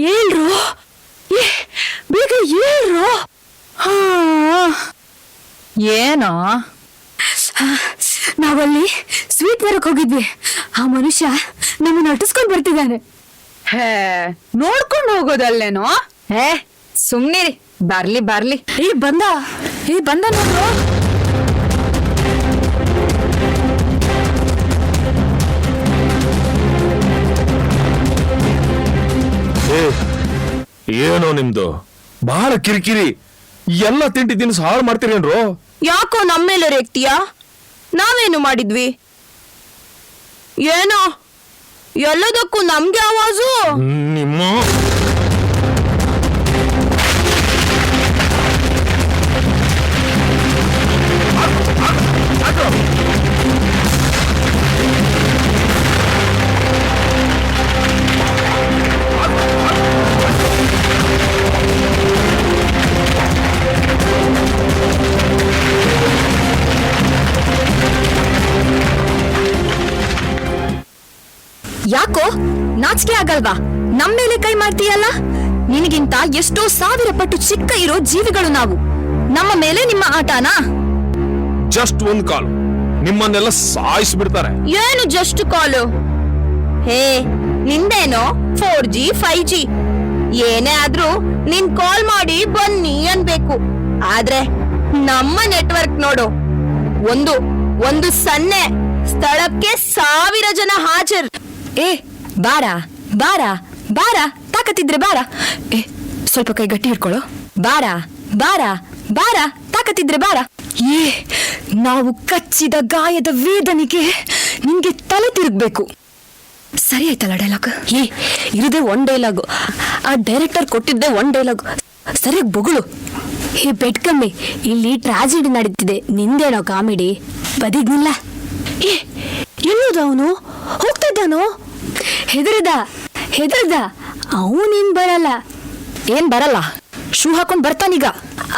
ಏಳ್ರು, ಬೇಗ ಏಳ್ರು. ಏನೋ, ನಾವಲ್ಲಿ ಸ್ವೀಟ್ ತರಕ್ ಹೋಗಿದ್ವಿ. ಆ ಮನುಷ್ಯ ನಮ್ಮನ್ನ ನಟಿಸ್ಕೊಂಡ್ ಬರ್ತಿದ್ದಾನೆ. ಹೇ, ನೋಡ್ಕೊಂಡು ಹೋಗೋದಲ್ಲೇನೋ? ಹೇ, ಸುಮ್ನಿರಿ, ಬರ್ಲಿ. ಈ ಬಂದ ನೋಡ್ರು. ಏನೋ ನಿಮ್ದು ಬಹಳ ಕಿರಿಕಿರಿ. ಎಲ್ಲ ತಿಂಡಿ ತಿನಿಸು ಹಾಳು ಮಾಡ್ತೀರೇನ್ರು? ಯಾಕೋ ನಮ್ಮೇಲೆ ರೇಗ್ತೀಯಾ? ನಾವೇನು ಮಾಡಿದ್ವಿ? ಏನೋ ಎಲ್ಲದಕ್ಕೂ ನಮ್ಗೆ ಆವಾಜು. ನಿಮ್ಮ ಯಾಕೋ ನಾಚಿಕೆ ಆಗಲ್ವಾ? ನಮ್ಮೇಲೆ ಕೈ ಮಾಡ್ತೀಯಲ್ಲ? ನಿನಗಿಂತ ಎಷ್ಟೋ ಸಾವಿರ ಪಟ್ಟು ಚಿಕ್ಕ ಇರೋ ಜೀವಿಗಳು ನಾವು. ನಮ್ಮ ಮೇಲೆ ನಿಮ್ಮ ಆಟನಾ? ಜಸ್ಟ್ ಒಂದ್ ಕಾಲ್ ನಿಮ್ಮನ್ನೆಲ್ಲ ಸಾಯಿಸ್ಬಿಡ್ತಾರೆ. ಏನು ಜಸ್ಟ್ ಕಾಲು? ಹೇ, ನಿಂದೇನೋ 4G 5G. ಏನೇ ಆದ್ರೂ ನಿನ್ ಕಾಲ್ ಮಾಡಿ ಬನ್ನಿ ಅನ್ಬೇಕು. ಆದ್ರೆ ನಮ್ಮ ನೆಟ್ವರ್ಕ್ ನೋಡು, ಒಂದು ಸನ್ನೆ ಸ್ಥಳಕ್ಕೆ 1000 ಜನ ಹಾಜರ್. ಬಾರ ಬಾರ ಬಾರ, ತಾಕತ್ತಿದ್ರೆ ಬಾರ. ಸ್ವಲ್ಪ ಕೈ ಗಟ್ಟಿ ಹಿಡ್ಕೊಳ್ಳೋ. ಬಾರ ಬಾರ ಬಾರ, ತಾಕತ್ತಿದ್ರೆ ಬಾರ. ನಾವು ಕಚ್ಚಿದ ಗಾಯದ ವೇದನೆಗೆ ನಿನ್ಗೆ ತಲೆ ತಿರುಗ್ಬೇಕು. ಸರಿ ಆಯ್ತಲ್ಲ ಡೈಲಾಗ್? ಇರದೆ ಒನ್ ಡೈಲಾಗು, ಆ ಡೈರೆಕ್ಟರ್ ಕೊಟ್ಟಿದ್ದೆ ಒನ್ ಡೈಲಾಗು. ಸರಿಯಾಗಿ ಬೊಗಳು. ಬೆಡ್ ಕಮ್ಮಿ, ಇಲ್ಲಿ ಟ್ರಾಜಿಡಿ ನಡೀತಿದೆ, ನಿಂದೇನೋ ಕಾಮಿಡಿ? ಬದಿಗ್ನಿಲ್ಲ. ಎಲ್ಲೋದು ಅವನು? ಹೋಗ್ತಾ ಇದ್ದಾನೋ? ಹೆದರ್ದ ಅವನೇನ್ ಬರಲ್ಲ. ಏನ್ ಬರಲ್ಲ? ಶೂ ಹಾಕೊಂಡ್ ಬರ್ತಾನೀಗ.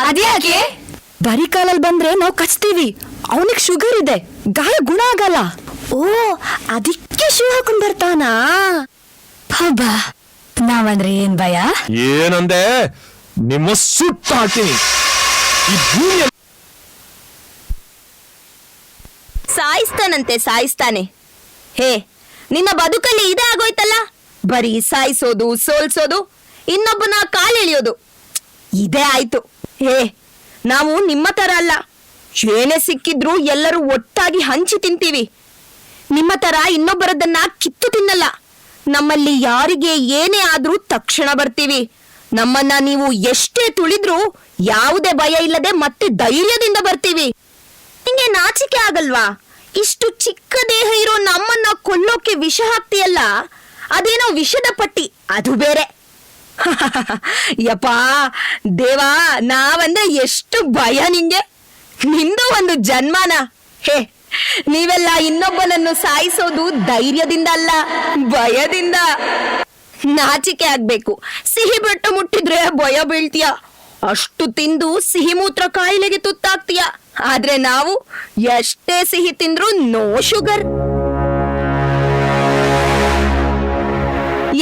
ಅದ್ಯಾಕೆ? ಬರೀ ಕಾಲಲ್ಲಿ ಬಂದ್ರೆ ನಾವು ಕಚ್ತೀವಿ. ಅವನಿಗೆ ಶುಗರ್ ಇದೆ, ಗಾಯ ಗುಣ ಆಗಲ್ಲ. ಓ, ಅದಕ್ಕೆ ಶೂ ಹಾಕೊಂಡ್ ಬರ್ತಾನಾ? ಹಬ್ಬ, ನಾವಂದ್ರೆ ಏನ್ ಭಯ? ಏನಂದೆ? ನಿಮ್ಮ ಸುಟ್ಟ ಹಾಕ್ತೀನಿ. ಈ ಭೂಮಿಯ ಸಾಯಿಸ್ತಾನಂತೆ, ಸಾಯಿಸ್ತಾನೆ. ಹೇ, ನಿನ್ನ ಬದುಕಲ್ಲಿ ಇದೇ ಆಗೋಯ್ತಲ್ಲ, ಬರೀ ಸಾಯಿಸೋದು, ಸೋಲ್ಸೋದು, ಇನ್ನೊಬ್ಬನ ಕಾಲೆಳೆಯೋದು, ಇದೇ ಆಯ್ತು. ಹೇ, ನಾವು ನಿಮ್ಮ ತರ ಅಲ್ಲ. ಏನೇ ಸಿಕ್ಕಿದ್ರು ಎಲ್ಲರೂ ಒಟ್ಟಾಗಿ ಹಂಚಿ ತಿಂತೀವಿ. ನಿಮ್ಮ ತರ ಇನ್ನೊಬ್ಬರದನ್ನ ಕಿತ್ತು ತಿನ್ನಲ್ಲ. ನಮ್ಮಲ್ಲಿ ಯಾರಿಗೆ ಏನೇ ಆದ್ರೂ ತಕ್ಷಣ ಬರ್ತೀವಿ. ನಮ್ಮನ್ನ ನೀವು ಎಷ್ಟೇ ತುಳಿದ್ರೂ ಯಾವುದೇ ಭಯ ಇಲ್ಲದೆ ಮತ್ತೆ ಧೈರ್ಯದಿಂದ ಬರ್ತೀವಿ. ನಿಂಗೆ ನಾಚಿಕೆ ಆಗಲ್ವಾ? ಇಷ್ಟು ಚಿಕ್ಕ ದೇಹ ಇರೋ ನಮ್ಮನ್ನ ಕೊಲ್ಲೋಕೆ ವಿಷ ಹಾಕ್ತಿಯಲ್ಲ, ಅದೇನೋ ವಿಷದ ಪಟ್ಟಿ, ಅದು ಬೇರೆ. ಯಪ್ಪಾ ದೇವಾ, ನಾವಂದ್ರೆ ಎಷ್ಟು ಭಯ ನಿಂಗೆ. ನಿಂದು ಒಂದು ಜನ್ಮಾನ. ಹೇ, ನೀವೆಲ್ಲ ಇನ್ನೊಬ್ಬನನ್ನು ಸಾಯಿಸೋದು ಧೈರ್ಯದಿಂದ ಅಲ್ಲ, ಭಯದಿಂದ. ನಾಚಿಕೆ ಆಗ್ಬೇಕು. ಸಿಹಿ ಬೆಟ್ಟ ಮುಟ್ಟಿದ್ರೆ ಭಯ ಬೀಳ್ತೀಯ, ಅಷ್ಟು ತಿಂದು ಸಿಹಿ ಮೂತ್ರ ಕಾಯಿಲೆಗೆ ತುತ್ತಾಗ್ತೀಯ. ಆದ್ರೆ ನಾವು ಎಷ್ಟೇ ಸಿಹಿ ತಿಂದ್ರು ನೋ ಶುಗರ್.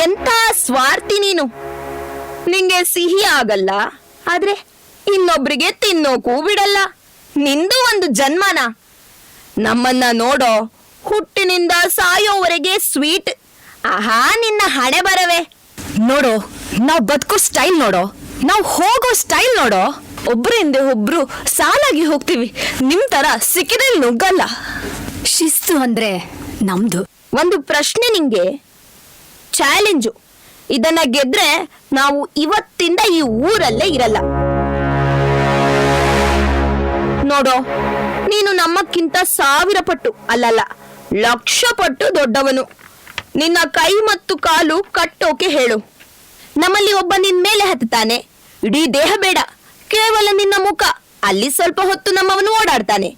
ಎಂತ ಸ್ವಾರ್ಥಿ ನೀನು. ನಿಂಗೆ ಸಿಹಿ ಆಗಲ್ಲ, ಆದ್ರೆ ಇನ್ನೊಬ್ರಿಗೆ ತಿನ್ನೋಕೂ ಬಿಡಲ್ಲ. ನಿಂದು ಒಂದು ಜನ್ಮನ. ನಮ್ಮನ್ನ ನೋಡೋ, ಹುಟ್ಟಿನಿಂದ ಸಾಯೋವರೆಗೆ ಸ್ವೀಟ್. ಆಹಾ, ನಿನ್ನ ಹಣೆ ಬರವೆ ನೋಡೋ. ನಾವ್ ಬದುಕೋ ಸ್ಟೈಲ್ ನೋಡೋ, ನಾವ್ ಹೋಗೋ ಸ್ಟೈಲ್ ನೋಡೋ. ಒಬ್ರು ಹಿಂದೆ ಒಬ್ರು ಸಾಲಾಗಿ ಹೋಗ್ತೀವಿ. ನಿಮ್ ತರ ಸಿಕ್ಕಿದಲ್ಲಿ ನುಗ್ಗಲ್ಲ. ಶಿಸ್ತು ಅಂದ್ರೆ ನಮ್ದು. ಒಂದು ಪ್ರಶ್ನೆ ನಿಂಗೆ, ಚಾಲೆಂಜು. ಇದನ್ನ ಗೆದ್ರೆ ನಾವು ಇವತ್ತಿಂದ ಈ ಊರಲ್ಲೇ ಇರಲ್ಲ. ನೋಡೋ, ನೀನು ನಮ್ಮಕ್ಕಿಂತ 1000 ಪಟ್ಟು ಅಲ್ಲಲ್ಲ 1,00,000 ಪಟ್ಟು ದೊಡ್ಡವನು. ನಿನ್ನ ಕೈ ಮತ್ತು ಕಾಲು ಕಟ್ಟೋಕೆ ಹೇಳು. ನಮ್ಮಲ್ಲಿ ಒಬ್ಬ ನಿನ್ ಮೇಲೆ ಹತ್ತಾನೆ, ಇಡೀ ದೇಹ ಬೇಡ, ಕೇವಲ ನಿನ್ನ ಮುಖ, ಅಲ್ಲಿ ಸ್ವಲ್ಪ ಹೊತ್ತು ನಮ್ಮವನು ಓಡಾಡ್ತಾನೆ.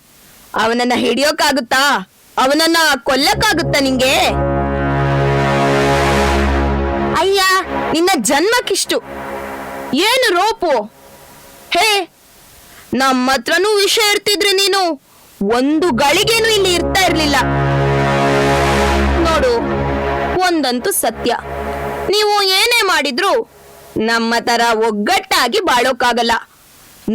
ಅವನನ್ನ ಹಿಡಿಯೋಕಾಗುತ್ತಾ? ಅವನನ್ನ ಕೊಲ್ಲಕ್ಕಾಗುತ್ತಾ ನಿಂಗೆ? ಅಯ್ಯ, ನಿನ್ನ ಜನ್ಮಕ್ಕಿಷ್ಟು ಏನು ರೋಪು? ಹೇ, ನಮ್ಮ ಹತ್ರನೂ ವಿಷ ಇರ್ತಿದ್ರೆ ನೀನು ಒಂದು ಗಳಿಗೇನು ಇಲ್ಲಿ ಇರ್ತಾ ಇರ್ಲಿಲ್ಲ. ನೋಡು, ಒಂದಂತೂ ಸತ್ಯ, ನೀವು ಏನೇ ಮಾಡಿದ್ರು ನಮ್ಮ ತರ ಒಗ್ಗಟ್ಟಾಗಿ ಬಾಳೋಕ್ಕಾಗಲ್ಲ.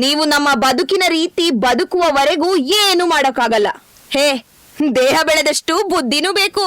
ನೀವು ನಮ್ಮ ಬದುಕಿನ ರೀತಿ ಬದುಕುವವರೆಗೂ ಏನು ಮಾಡೋಕ್ಕಾಗಲ್ಲ. ಹೇ, ದೇಹ ಬೆಳೆದಷ್ಟು ಬುದ್ಧಿನೂ ಬೇಕು.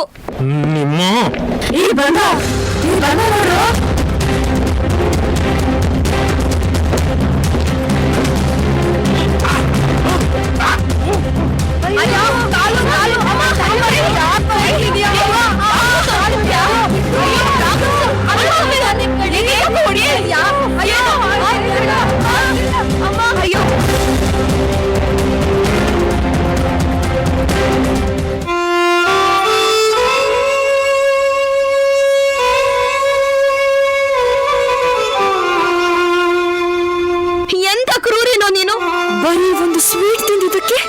ಎಂತ ಕ್ರೂರಿನೋ ನೀನು. ಬರೀ ಒಂದು ಸ್ವೀಟ್ ತಿಂದಿದ್ದಕ್ಕೆ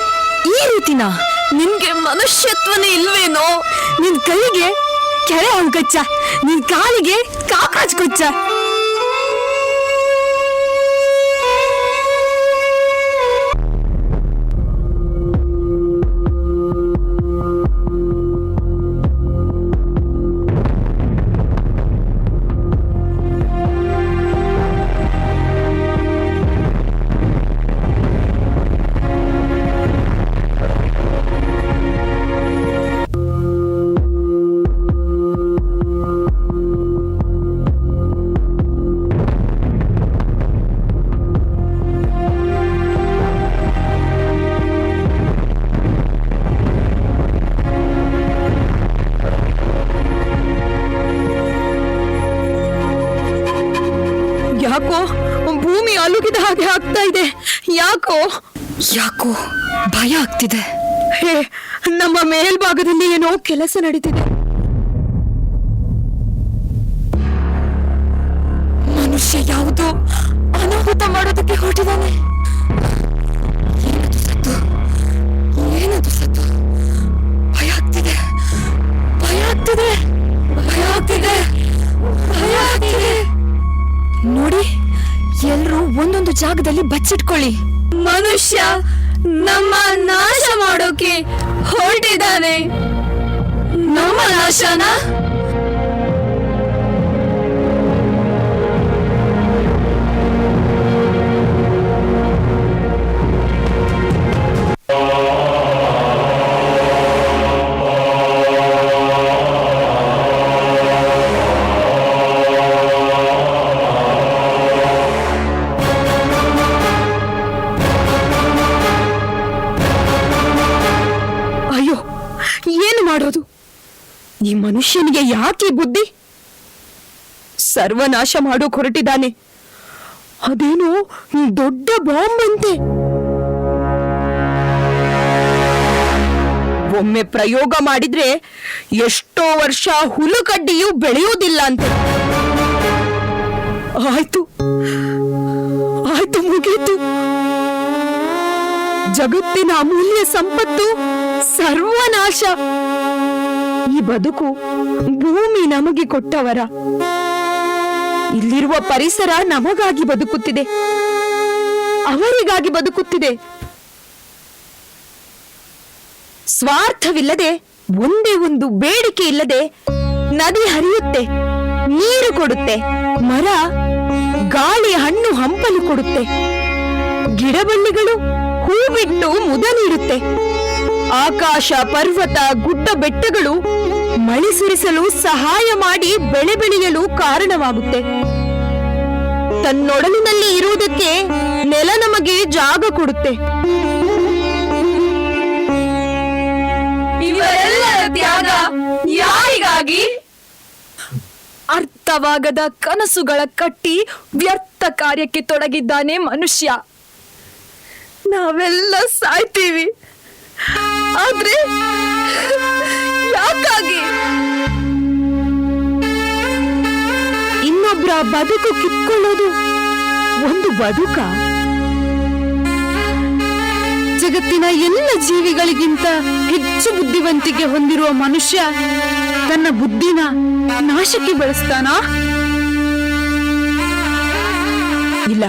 ಈ ರೀತಿನ? ನಿನ್ಗೆ ಮನುಷ್ಯತ್ವನೇ ಇಲ್ವೇನೋ? ನಿನ್ ಕೈಗೆ ಕೆರೆ ಅಂಕಚ್ಚ, ನಿನ್ ಕಾಲಿಗೆ ಕಾಕಾಚ್ ಕೊಚ್ಚ. ಹಾಗೆ ಆಗ್ತಾ ಇದೆ. ಯಾಕೋ ಯಾಕೋ ಭಯ ಆಗ್ತಿದೆ. ಹೇ, ನಮ್ಮ ಮೇಲ್ಭಾಗದಲ್ಲಿ ಏನೋ ಕೆಲಸ ನಡೀತಿದೆ. ಮನುಷ್ಯ ಯಾವುದೋ ಅನಾಹುತ ಮಾಡೋದಕ್ಕೆ ಹೊರಟಿದ್ದಾನೆ. ಏನದು ಸತ್ತು? ಭಯ ಆಗ್ತಿದೆ, ಭಯ ಆಗ್ತಿದೆ, ಭಯ ಆಗ್ತಿದೆ, ಭಯ ಆಗ್ತಿದೆ. ನೋಡಿ, ಎಲ್ರೂ ಒಂದೊಂದು ಜಾಗದಲ್ಲಿ ಬಚ್ಚಿಟ್ಕೊಳ್ಳಿ. ಮನುಷ್ಯ ನಮ್ಮ ನಾಶ ಮಾಡೋಕೆ ಹೊರಟಿದ್ದಾನೆ. ನಮ್ಮ ನಾಶನ? ಅಯ್ಯೋ, ಏನು ಮಾಡೋದು? ಈ ಮನುಷ್ಯನಿಗೆ ಯಾಕೆ ಬುದ್ಧಿ? ಸರ್ವನಾಶ ಮಾಡೋಕ್ ಹೊರಟಿದ್ದಾನೆ. ಅದೇನೋ ದೊಡ್ಡ ಬಾಂಬ್ ಅಂತೆ. ಒಮ್ಮೆ ಪ್ರಯೋಗ ಮಾಡಿದ್ರೆ ಎಷ್ಟೋ ವರ್ಷ ಹುಲ್ಲುಕಡ್ಡಿಯೂ ಬೆಳೆಯುವುದಿಲ್ಲ ಅಂತೆ. ಆಯ್ತು ಆಯ್ತು, ಮುಗೀತು. ಜಗತ್ತಿನ ಅಮೂಲ್ಯ ಸಂಪತ್ತು ಸರ್ವನಾಶ. ಈ ಬದುಕು ಭೂಮಿ ನಮಗೆ ಕೊಟ್ಟವರ. ಇಲ್ಲಿರುವ ಪರಿಸರ ನಮಗಾಗಿ ಬದುಕುತ್ತಿದೆ, ಅವರಿಗಾಗಿ ಬದುಕುತ್ತಿದೆ. ಸ್ವಾರ್ಥವಿಲ್ಲದೆ, ಒಂದೇ ಒಂದು ಬೇಡಿಕೆ ಇಲ್ಲದೆ ನದಿ ಹರಿಯುತ್ತೆ, ನೀರು ಕೊಡುತ್ತೆ. ಮರ ಗಾಳಿ ಹಣ್ಣು ಹಂಪಲು ಕೊಡುತ್ತೆ. ಗಿಡಬಳ್ಳಿಗಳು ಹೂ ಬಿಟ್ಟು ಮುದ ನೀಡುತ್ತೆ. ಆಕಾಶ, ಪರ್ವತ, ಗುಡ್ಡ ಬೆಟ್ಟಗಳು ಮಳೆ ಸುರಿಸಲು ಸಹಾಯ ಮಾಡಿ ಬೆಳೆ ಬೆಳೆಯಲು ಕಾರಣವಾಗುತ್ತೆ. ತನ್ನೊಡಲಿನಲ್ಲಿ ಇರುವುದಕ್ಕೆ ನೆಲ ನಮಗೆ ಜಾಗ ಕೊಡುತ್ತೆ. ಇವರೆಲ್ಲರ ತ್ಯಾಗ ಯಾರಿಗಾಗಿ? ಅರ್ಥವಾಗದ ಕನಸುಗಳ ಕಟ್ಟಿ ವ್ಯರ್ಥ ಕಾರ್ಯಕ್ಕೆ ತೊಡಗಿದ್ದಾನೆ ಮನುಷ್ಯ. ನಾವೆಲ್ಲ ಸಾಯ್ತೀವಿ, ಆದ್ರೆ ಯಾಕಾಗಿ? ಇನ್ನೊಬ್ಬರ ಬದುಕು ಕಿತ್ಕೊಳ್ಳೋದು ಒಂದು ಬದುಕ? ಜಗತ್ತಿನ ಎಲ್ಲ ಜೀವಿಗಳಿಗಿಂತ ಹೆಚ್ಚು ಬುದ್ಧಿವಂತಿಕೆ ಹೊಂದಿರುವ ಮನುಷ್ಯ ತನ್ನ ಬುದ್ಧಿನ ನಾಶಕ್ಕೆ ಬಳಸ್ತಾನ? ಇಲ್ಲ,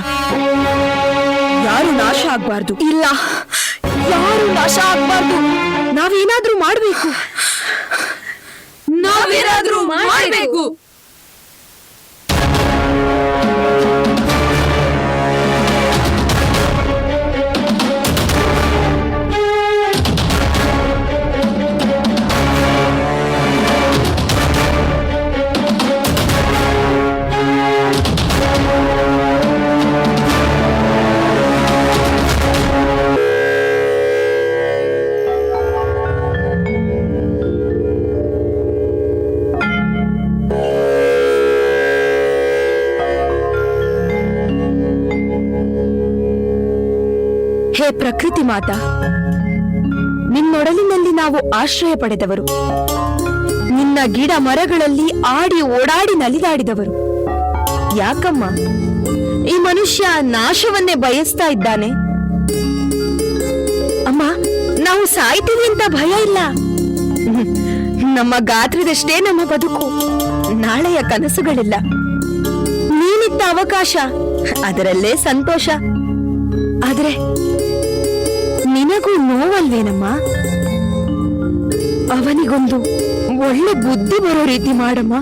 ಯಾರು ನಾಶ ಆಗ್ಬಾರ್ದು. ಇಲ್ಲ, ಯಾರು ನಾಶ ಆಗ್ಬಾರ್ದು. ನಾವೇನಾದ್ರೂ ಮಾಡ್ಬೇಕು, ನಾವೇನಾದ್ರೂ ಮಾಡ್ಬೇಕು. ಹೇ ಪ್ರಕೃತಿ ಮಾತಾ, ನಿನ್ನೊಡಲಿನಲ್ಲಿ ನಾವು ಆಶ್ರಯ ಪಡೆದವರು, ನಿನ್ನ ಗಿಡ ಮರಗಳಲ್ಲಿ ಆಡಿ ಓಡಾಡಿ ನಲಿದಾಡಿದವರು. ಯಾಕಮ್ಮ ಈ ಮನುಷ್ಯ ನಾಶವನ್ನೇ ಬಯಸ್ತಾ ಇದ್ದಾನೆ? ಅಮ್ಮ, ನಾವು ಸಾಯ್ತೀವಿ ಅಂತ ಭಯ ಇಲ್ಲ. ನಮ್ಮ ಗಾತ್ರದಷ್ಟೇ ನಮ್ಮ ಬದುಕು, ನಾಳೆಯ ಕನಸುಗಳಿಲ್ಲ. ನೀನಿದ್ದ ಅವಕಾಶ, ಅದರಲ್ಲೇ ಸಂತೋಷ. ಆದ್ರೆ ನಿನಗೂ ನೋವಲ್ವೇನಮ್ಮ? ಅವನಿಗೊಂದು ಒಳ್ಳೆ ಬುದ್ಧಿ ಬರೋ ರೀತಿ ಮಾಡಮ್ಮ.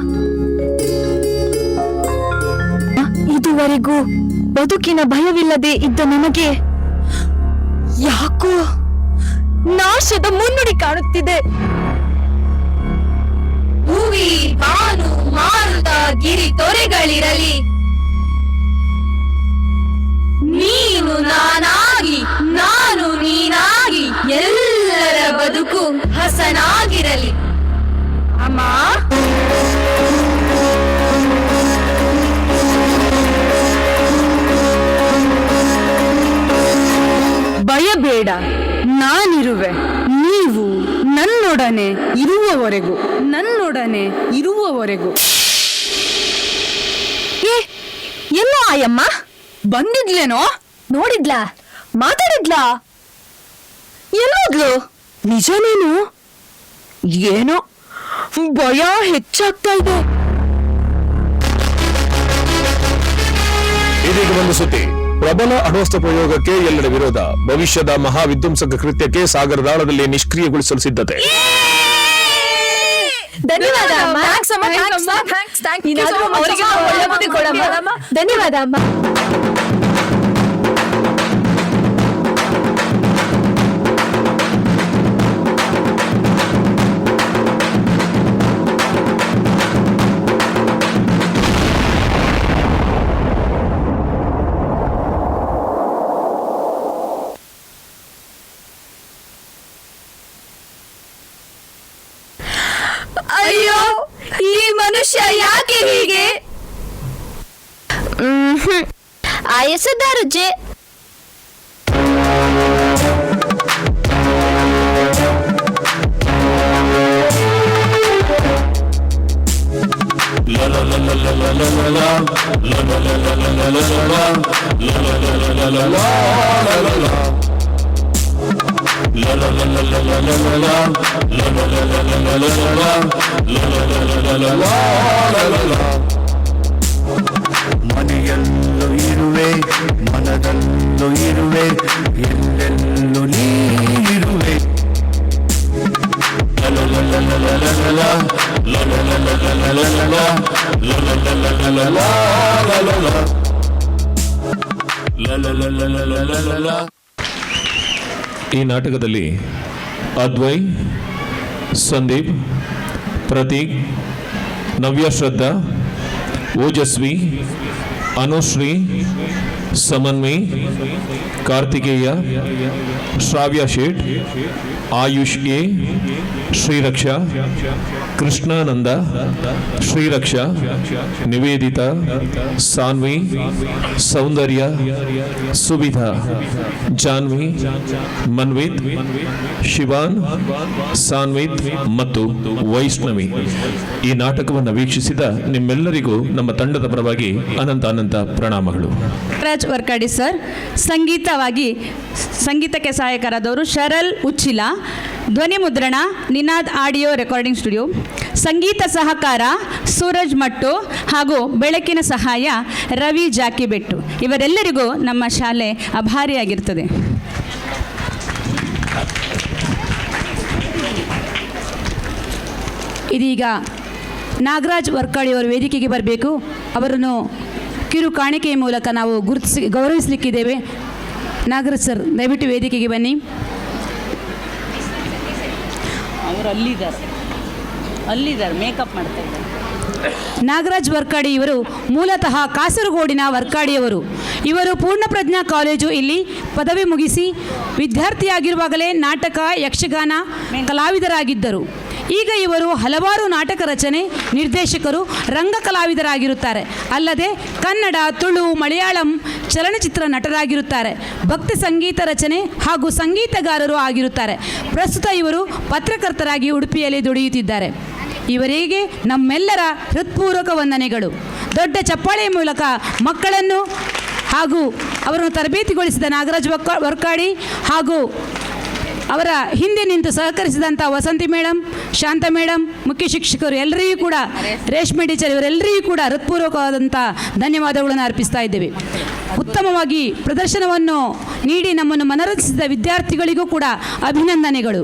ಇದುವರೆಗೂ ಬದುಕಿನ ಭಯವಿಲ್ಲದೆ ಇದ್ದ ನಮಗೆ ಯಾಕೋ ನಾಶದ ಮುನ್ನುಡಿ ಕಾಣುತ್ತಿದೆ. ಭೂಮಿ, ಬಾನು, ಮಾರುತ, ಗಿರಿ ತೊರೆಗಳಿರಲಿ, ನೀನು ನಾನಾಗಿ, ನಾನು ನೀನಾಗಿ, ಎಲ್ಲರ ಬದುಕು ಹಸನಾಗಿರಲಿ. ಅಮ್ಮ, ನನ್ನೊಡನೆ ಇರುವವರೆಗೂ ನನ್ನೊಡನೆ ಇರುವವರೆಗೂ. ಎಲ್ಲೋ ಆಯಮ್ಮ ಬಂದಿದ್ಲೇನೋ? ನೋಡಿದ್ಲಾ? ಮಾತಾಡಿದ್ಲಾ? ಎಲ್ಲೋದ್ಲು? ನಿಜನೇನು? ಏನೋ ಭಯ ಹೆಚ್ಚಾಗ್ತಾ ಇದೆ. ಇದೀಗ ಒಂದು ಸುದ್ದಿ. ಪ್ರಬಲ ಅಣ್ವಸ್ತ್ರ ಪ್ರಯೋಗಕ್ಕೆ ಎಲ್ಲೆಡೆ ವಿರೋಧ. ಭವಿಷ್ಯದ ಮಹಾವಿಧ್ವಂಸಕ ಕೃತ್ಯಕ್ಕೆ ಸಾಗರದಾಳದಲ್ಲಿ ನಿಷ್ಕ್ರಿಯಗೊಳಿಸಲು ಸಿದ್ಧತೆ. ಧನ್ಯವಾದ ಅಮ್ಮ. ಇನ್ನಾದ್ರೂ ಅವರಿಗೆ ಒಳ್ಳೆ ಬುದ್ಧಿ ಕೊಡಮ್ಮ. ಧನ್ಯವಾದ ಅಮ್ಮ. ಅಯ್ಯೋ, ಈ ಮನುಷ್ಯ ಯಾಕೆ ಹೀಗೆ? ಆಯಸದಾರುಜೆ ಮನೆಯಲ್ಲೂ ಇರುವೆ, ಮನದಲ್ಲೂ ಇರುವೆ, ಎಲ್ಲೆಲ್ಲೂ ನೀರುವೆ. ಈ ನಾಟಕದಲ್ಲಿ ಅದ್ವೈ, ಸಂದೀಪ್, ಪ್ರತೀಕ್, ನವ್ಯ ಶ್ರದ್ಧಾ, ಓಜಸ್ವಿ, ಅನುಶ್ರೀ, ಸಮನ್ವಿ, ಕಾರ್ತಿಕೇಯ, ಶ್ರಾವ್ಯ ಶೇಟ್, ಆಯುಷ್ ಎ, ಶ್ರೀರಕ್ಷಾ, ಕೃಷ್ಣಾನಂದ, ಶ್ರೀರಕ್ಷಾ, ನಿವೇದಿತಾ, ಸಾನ್ವಿ, ಸೌಂದರ್ಯ, ಸುವಿಧಾ, ಜಾನ್ವಿ, ಮನ್ವಿತ್, ಶಿವಾನ್, ಸಾನ್ವಿತ್ ಮತ್ತು ವೈಷ್ಣವಿ. ಈ ನಾಟಕವನ್ನು ವೀಕ್ಷಿಸಿದ ನಿಮ್ಮೆಲ್ಲರಿಗೂ ನಮ್ಮ ತಂಡದ ಪರವಾಗಿ ಅನಂತ ಅನಂತ ಪ್ರಣಾಮಗಳು. ರಾಜ್ ವರ್ಕಾಡಿ ಸರ್. ಸಂಗೀತಕ್ಕೆ ಸಹಾಯಕರಾದವರು ಶರಲ್ ಉಚ್ಚಿಲ. ಧ್ವನಿ ಮುದ್ರಣ ನಿನಾದ್ ಆಡಿಯೋ ರೆಕಾರ್ಡಿಂಗ್ ಸ್ಟುಡಿಯೋ. ಸಂಗೀತ ಸಹಕಾರ ಸೂರಜ್ ಮಟ್ಟು ಹಾಗೂ ಬೆಳಕಿನ ಸಹಾಯ ರವಿ ಜಾಕಿಬೆಟ್ಟು. ಇವರೆಲ್ಲರಿಗೂ ನಮ್ಮ ಶಾಲೆ ಆಭಾರಿಯಾಗಿರ್ತದೆ. ಇದೀಗ ನಾಗರಾಜ್ ವರ್ಕಾಡಿಯವರು ವೇದಿಕೆಗೆ ಬರಬೇಕು. ಅವರನ್ನು ಕಿರು ಕಾಣಿಕೆಯ ಮೂಲಕ ನಾವು ಗೌರವಿಸಲಿಕ್ಕಿದ್ದೇವೆ. ನಾಗರಾಜ್ ಸರ್, ದಯವಿಟ್ಟು ವೇದಿಕೆಗೆ ಬನ್ನಿ. ಅವರು ಅಲ್ಲಿದ್ದಾರೆ ಮೇಕಪ್ ಮಾಡ್ತಾ ಇದ್ದಾರೆ. ನಾಗರಾಜ್ ವರ್ಕಾಡಿ ಇವರು ಮೂಲತಃ ಕಾಸರಗೋಡಿನ ವರ್ಕಾಡಿಯವರು. ಇವರು ಪೂರ್ಣಪ್ರಜ್ಞಾ ಕಾಲೇಜು ಇಲ್ಲಿ ಪದವಿ ಮುಗಿಸಿ ವಿದ್ಯಾರ್ಥಿಯಾಗಿರುವಾಗಲೇ ನಾಟಕ, ಯಕ್ಷಗಾನ ಕಲಾವಿದರಾಗಿದ್ದರು. ಈಗ ಇವರು ಹಲವಾರು ನಾಟಕ ರಚನೆ, ನಿರ್ದೇಶಕರು, ರಂಗ ಕಲಾವಿದರಾಗಿರುತ್ತಾರೆ. ಅಲ್ಲದೆ ಕನ್ನಡ, ತುಳು, ಮಲಯಾಳಂ ಚಲನಚಿತ್ರ ನಟರಾಗಿರುತ್ತಾರೆ. ಭಕ್ತಿ ಸಂಗೀತ ರಚನೆ ಹಾಗೂ ಸಂಗೀತಗಾರರು ಆಗಿರುತ್ತಾರೆ. ಪ್ರಸ್ತುತ ಇವರು ಪತ್ರಕರ್ತರಾಗಿ ಉಡುಪಿಯಲ್ಲಿ ದುಡಿಯುತ್ತಿದ್ದಾರೆ. ಇವರಿಗೆ ನಮ್ಮೆಲ್ಲರ ಹೃತ್ಪೂರ್ವಕ ವಂದನೆಗಳು. ದೊಡ್ಡ ಚಪ್ಪಾಳೆಯ ಮೂಲಕ ಮಕ್ಕಳನ್ನು ಹಾಗೂ ಅವರನ್ನು ತರಬೇತಿಗೊಳಿಸಿದ ನಾಗರಾಜ್ ವರ್ಕಾಡಿ ಹಾಗೂ ಅವರ ಹಿಂದೆ ನಿಂತು ಸಹಕರಿಸಿದಂಥ ವಸಂತಿ ಮೇಡಮ್, ಶಾಂತ ಮೇಡಮ್, ಮುಖ್ಯ ಶಿಕ್ಷಕರು ಎಲ್ಲರಿಗೂ ಕೂಡ, ರೇಷ್ಮೆ ಟೀಚರ್ ಇವರೆಲ್ಲರಿಗೂ ಕೂಡ ಹೃತ್ಪೂರ್ವಕವಾದಂಥ ಧನ್ಯವಾದಗಳನ್ನು ಅರ್ಪಿಸ್ತಾ ಇದ್ದೇವೆ. ಉತ್ತಮವಾಗಿ ಪ್ರದರ್ಶನವನ್ನು ನೀಡಿ ನಮ್ಮನ್ನು ಮನರಂಜಿಸಿದ ವಿದ್ಯಾರ್ಥಿಗಳಿಗೂ ಕೂಡ ಅಭಿನಂದನೆಗಳು.